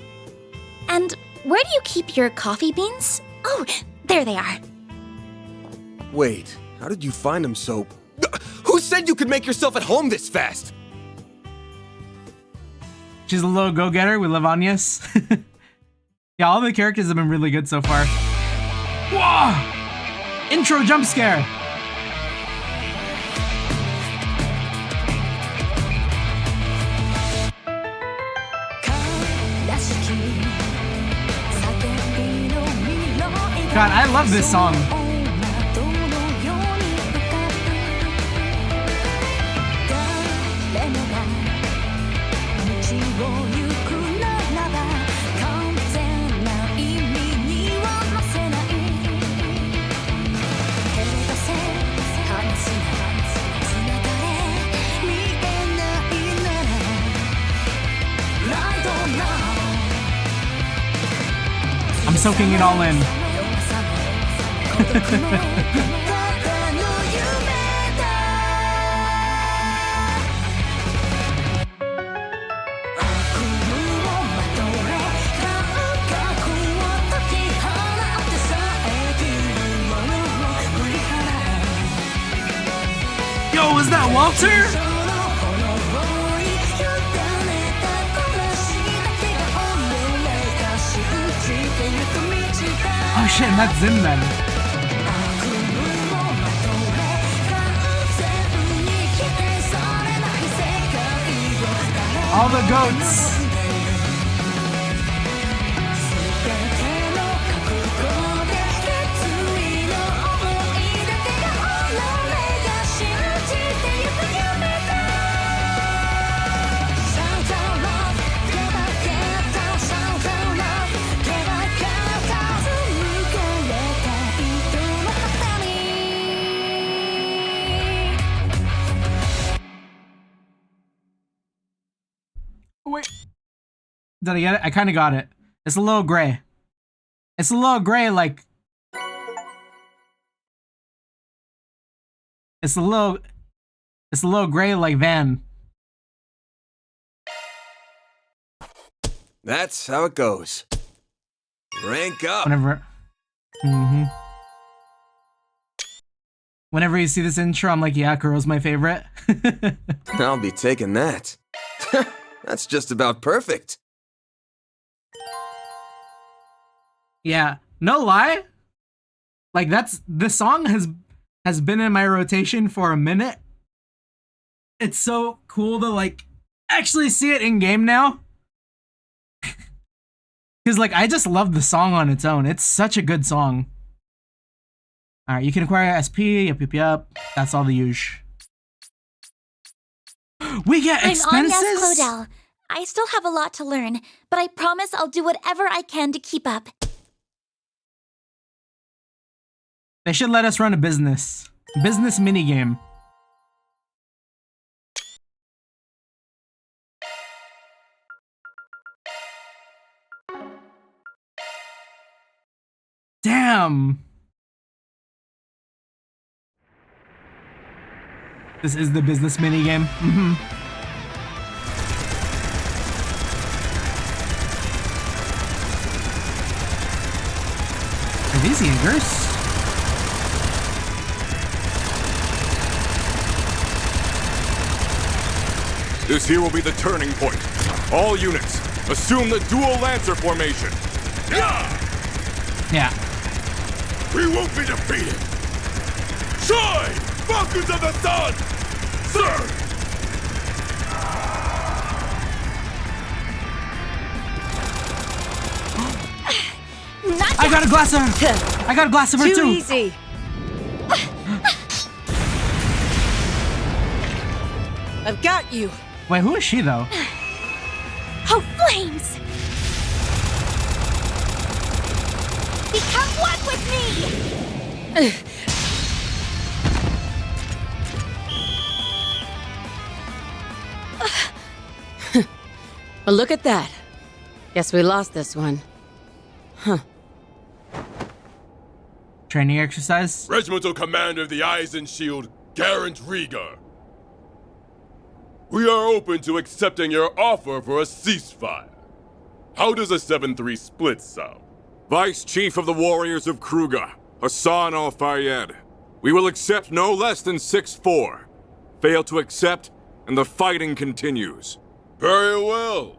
And where do you keep your coffee beans? Oh, there they are.
Wait, how did you find them so... Who said you could make yourself at home this fast?
She's a little go-getter. We love Agnes. Yeah, all the characters have been really good so far. Whoa! Intro jump scare. God, I love this song. I'm soaking it all in. Yo, is that Walter? Oh shit, and that's Zin then. All the goats. Did I get it? I kind of got it. It's a little gray. It's a little gray, like... It's a little gray like Van.
That's how it goes. Rank up.
Whenever you see this intro, I'm like, yeah, Kuro's my favorite.
I'll be taking that. That's just about perfect.
Yeah, no lie. Like this song has been in my rotation for a minute. It's so cool to like actually see it in game now. Cause like I just love the song on its own. It's such a good song. Alright, you can acquire SP, yup. That's all the usual. We get expenses?
I'm Anya Clodell. I still have a lot to learn, but I promise I'll do whatever I can to keep up.
They should let us run a business. Business minigame. Damn! This is the business minigame. Are these Jaegers?
This here will be the turning point. All units, assume the dual Lancer formation.
Yeah.
We won't be defeated. Shine, Falcons of the Sun! Sir!
I got a glass of her! I got a glass of her too!
Too easy. I've got you.
Wait, who is she though?
Oh, flames! Become one with me!
Well, look at that. Guess we lost this one. Huh.
Training exercise?
Regimental Commander of the Eisen Shield, Garant Rieger. We are open to accepting your offer for a ceasefire. How does a 7-3 split sound?
Vice Chief of the Warriors of Kruga, Hassan Al-Fayyad. We will accept no less than 6-4. Fail to accept, and the fighting continues.
Very well.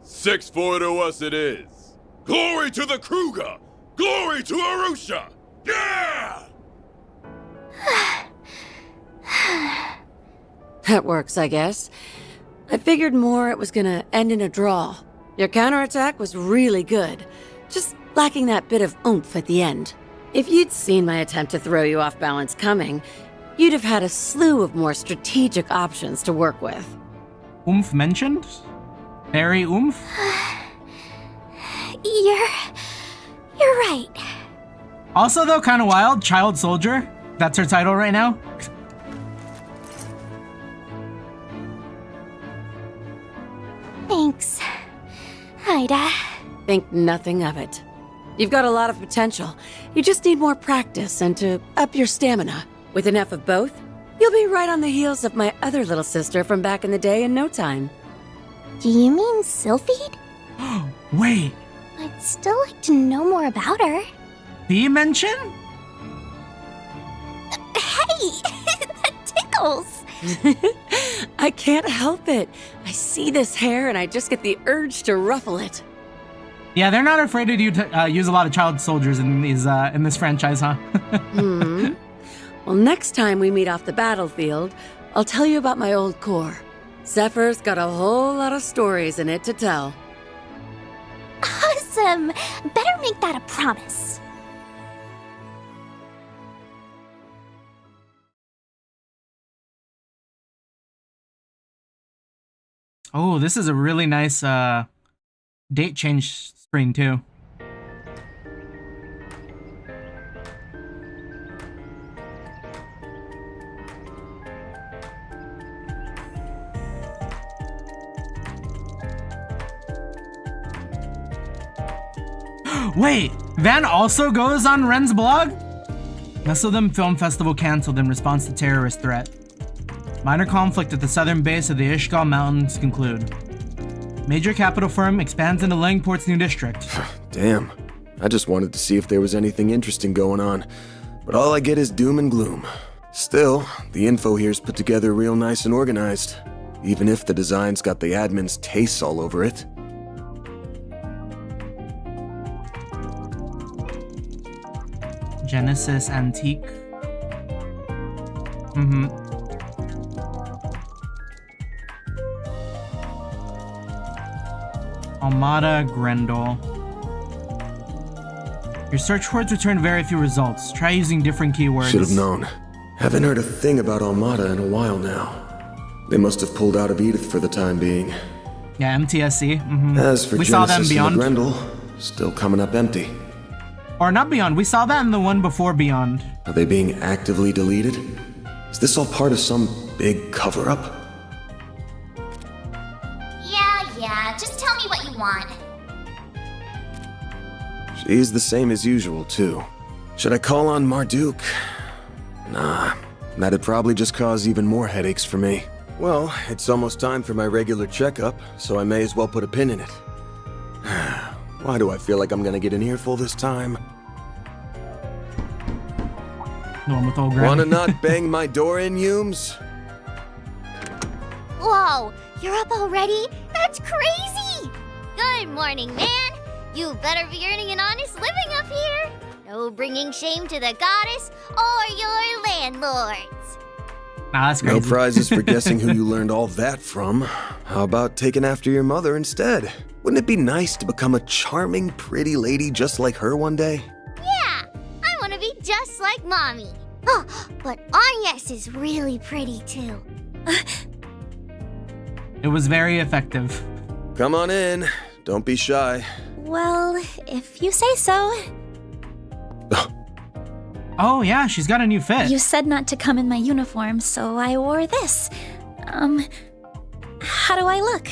6-4 to us it is. Glory to the Kruga! Glory to Arusha! Yeah!
That works, I guess. I figured more it was gonna end in a draw. Your counterattack was really good, just lacking that bit of oomph at the end. If you'd seen my attempt to throw you off balance coming, you'd have had a slew of more strategic options to work with.
Oomph mentioned? Very oomph?
You're right.
Also though, kind of wild, Child Soldier. That's her title right now.
Thanks, Ida.
Think nothing of it. You've got a lot of potential. You just need more practice and to up your stamina. With enough of both, you'll be right on the heels of my other little sister from back in the day in no time.
Do you mean Sylphide?
Wait.
I'd still like to know more about her.
D-Mention?
Hey! That tickles!
I can't help it. I see this hair and I just get the urge to ruffle it.
Yeah, they're not afraid to use a lot of child soldiers in these in this franchise, huh?
Well, next time we meet off the battlefield, I'll tell you about my old corps. Zephyr's got a whole lot of stories in it to tell.
Awesome! Better make that a promise.
Oh, this is a really nice date change screen too. Wait, Van also goes on Ren's blog? Them Film Festival canceled in response to terrorist threat. Minor conflict at the southern base of the Ishgal Mountains conclude. Major capital firm expands into Langport's new district.
Damn. I just wanted to see if there was anything interesting going on, but all I get is doom and gloom. Still, the info here's put together real nice and organized, even if the design's got the admin's tastes all over it.
Genesis Antique. Almada Grendel. Your search words return very few results. Try using different keywords.
Should have known. Haven't heard a thing about Almada in a while now. They must have pulled out of Edith for the time being.
Yeah, MTSC.
As for
we
Genesis
saw them
and
Beyond.
the Grendel, still coming up empty.
Or not Beyond. We saw that in the one before Beyond.
Are they being actively deleted? Is this all part of some big cover-up?
Yeah, just tell me what you want.
She's the same as usual, too. Should I call on Marduk? Nah, that'd probably just cause even more headaches for me. Well, it's almost time for my regular checkup, so I may as well put a pin in it. Why do I feel like I'm gonna get an earful this time?
The one with old Granny.
Wanna not bang my door in, Humes?
Whoa, you're up already? That's crazy! Good morning, man. You better be earning an honest living up here. No bringing shame to the goddess or your landlords.
Nah, that's crazy.
No prizes for guessing who you learned all that from. How about taking after your mother instead? Wouldn't it be nice to become a charming, pretty lady just like her one day?
Yeah, I want to be just like Mommy. Oh, but Agnes is really pretty too.
It was very effective.
Come on in. Don't be shy.
Well, if you say so.
Oh yeah, she's got a new fit.
You said not to come in my uniform, so I wore this. How do I look?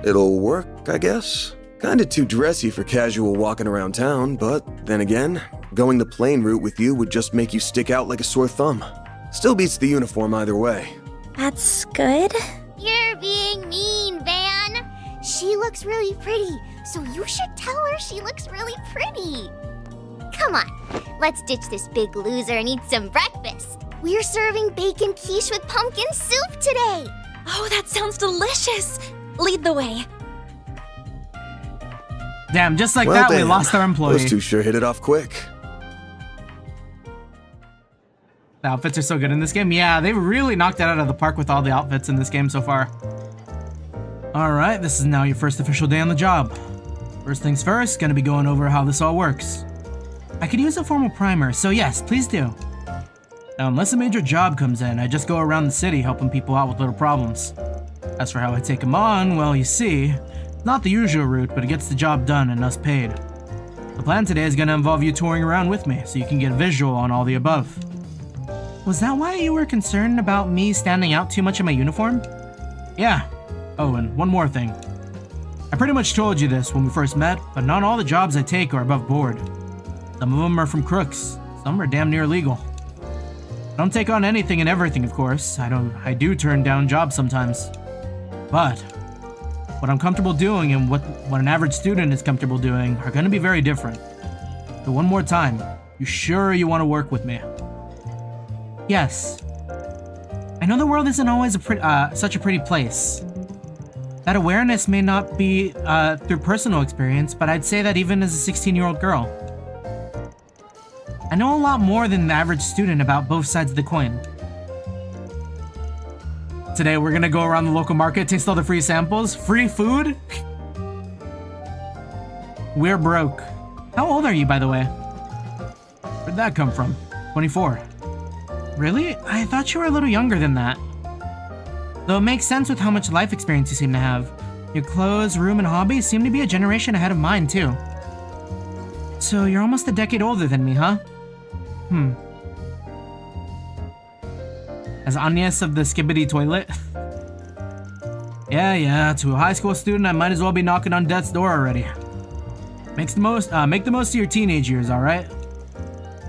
It'll work, I guess. Kinda too dressy for casual walking around town, but then again, going the plain route with you would just make you stick out like a sore thumb. Still beats the uniform either way.
That's good.
You're being mean, Van. She looks really pretty, so you should tell her she looks really pretty. Come on, let's ditch this big loser and eat some breakfast. We're serving bacon quiche with pumpkin soup today.
Oh, that sounds delicious. Lead the way.
Damn, just like
Well,
that, we
damn.
lost our employee.
Those two sure hit it off quick.
The outfits are so good in this game. Yeah, they really knocked it out of the park with all the outfits in this game so far. Alright, this is now your first official day on the job. First things first, gonna be going over how this all works. I could use a formal primer, so yes, please do. Now, unless a major job comes in, I just go around the city helping people out with little problems. As for how I take them on, well, you see, not the usual route, but it gets the job done and us paid. The plan today is gonna involve you touring around with me, so you can get a visual on all the above. Was that why you were concerned about me standing out too much in my uniform? Yeah. Oh, and one more thing. I pretty much told you this when we first met, but not all the jobs I take are above board. Some of them are from crooks, some are damn near legal. I don't take on anything and everything, of course. I do turn down jobs sometimes. But what I'm comfortable doing and what an average student is comfortable doing are gonna be very different. So one more time, you sure you want to work with me? Yes. I know the world isn't always such a pretty place. That awareness may not be through personal experience, but I'd say that even as a 16-year-old girl. I know a lot more than the average student about both sides of the coin. Today we're gonna go around the local market, taste all the free samples, free food? We're broke. How old are you, by the way? Where'd that come from? 24. Really? I thought you were a little younger than that. Though it makes sense with how much life experience you seem to have. Your clothes, room, and hobbies seem to be a generation ahead of mine, too. So you're almost a decade older than me, huh? As Agnes of the Skibbity Toilet? Yeah, to a high school student, I might as well be knocking on death's door already. Make the most of your teenage years, alright?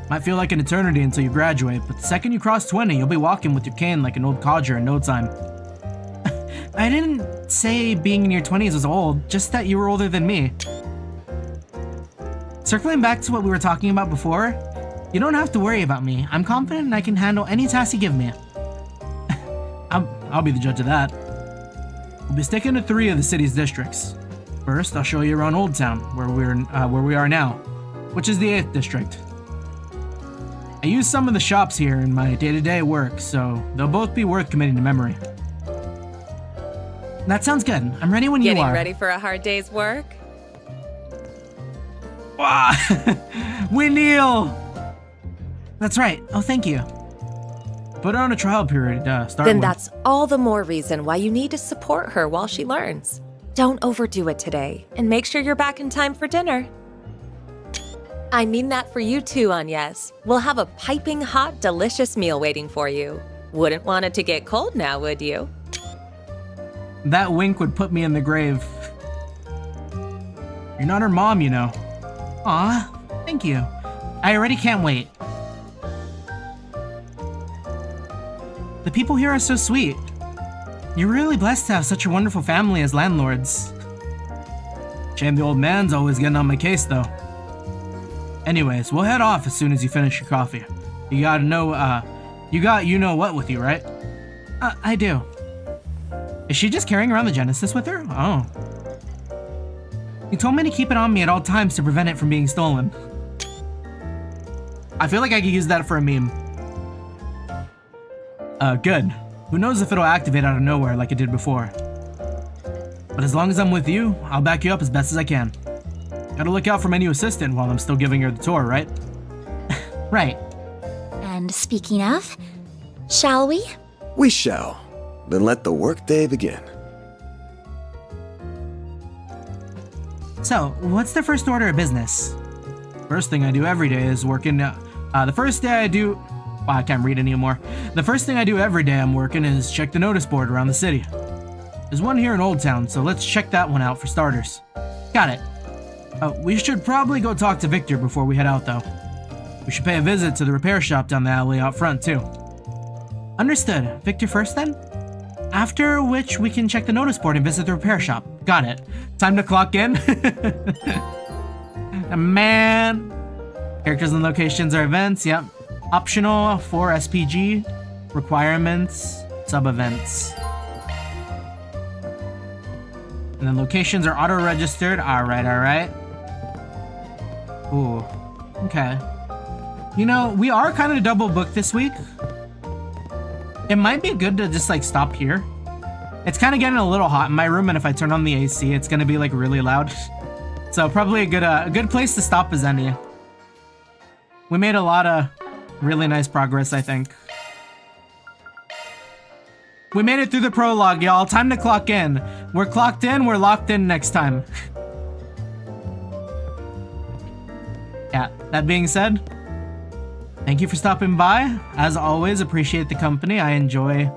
Might feel like an eternity until you graduate, but the second you cross 20, you'll be walking with your cane like an old codger in no time. I didn't say being in your 20s was old, just that you were older than me. Circling back to what we were talking about before, you don't have to worry about me. I'm confident I can handle any task you give me. I'll be the judge of that. We'll be sticking to 3 of the city's districts. First, I'll show you around Old Town, where we are now, which is the 8th district. I use some of the shops here in my day-to-day work, so they'll both be worth committing to memory. That sounds good. I'm ready when you are.
Getting ready for a hard day's work?
We kneel! That's right. Oh, thank you. Put her on a trial period to start
Then
with.
that's all the more reason why you need to support her while she learns. Don't overdo it today, and make sure you're back in time for dinner. I mean that for you too, Agnes. We'll have a piping hot, delicious meal waiting for you. Wouldn't want it to get cold now, would you?
That wink would put me in the grave. You're not her mom, you know. Aw, thank you. I already can't wait. The people here are so sweet. You're really blessed to have such a wonderful family as landlords. Shame the old man's always getting on my case, though. Anyways, we'll head off as soon as you finish your coffee. You gotta know, you know what with you, right? I do. Is she just carrying around the Genesis with her? Oh. You told me to keep it on me at all times to prevent it from being stolen. I feel like I could use that for a meme. Good. Who knows if it'll activate out of nowhere like it did before. But as long as I'm with you, I'll back you up as best as I can. Gotta look out for my new assistant while I'm still giving her the tour, right? Right.
And speaking of, shall we?
We shall. Then let the workday begin.
So, what's the first order of business? First thing I do every day is working. The first day I do. Wow, I can't read anymore. The first thing I do every day I'm working is check the notice board around the city. There's one here in Old Town, so let's check that one out for starters. Got it. We should probably go talk to Victor before we head out, though. We should pay a visit to the repair shop down the alley out front, too. Understood. Victor first, then? After which, we can check the notice board and visit the repair shop. Got it. Time to clock in. Man. Characters and locations are events, yep. Optional for SPG. Requirements, sub-events. And then locations are auto-registered. Alright. Ooh, okay. You know, we are kind of double booked this week. It might be good to just like stop here. It's kind of getting a little hot in my room, and if I turn on the AC, it's gonna be like really loud. So probably a good place to stop is any. We made a lot of really nice progress, I think. We made it through the prologue, y'all. Time to clock in. We're clocked in, we're locked in next time. Yeah, that being said, thank you for stopping by. As always, appreciate the company. I enjoy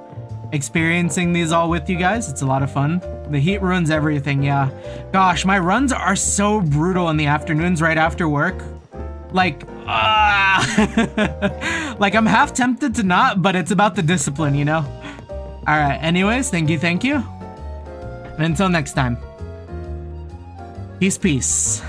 experiencing these all with you guys. It's a lot of fun. The heat ruins everything, yeah. Gosh, my runs are so brutal in the afternoons right after work. Like, like I'm half tempted to not, but it's about the discipline, you know? Alright, anyways, thank you. And until next time. Peace.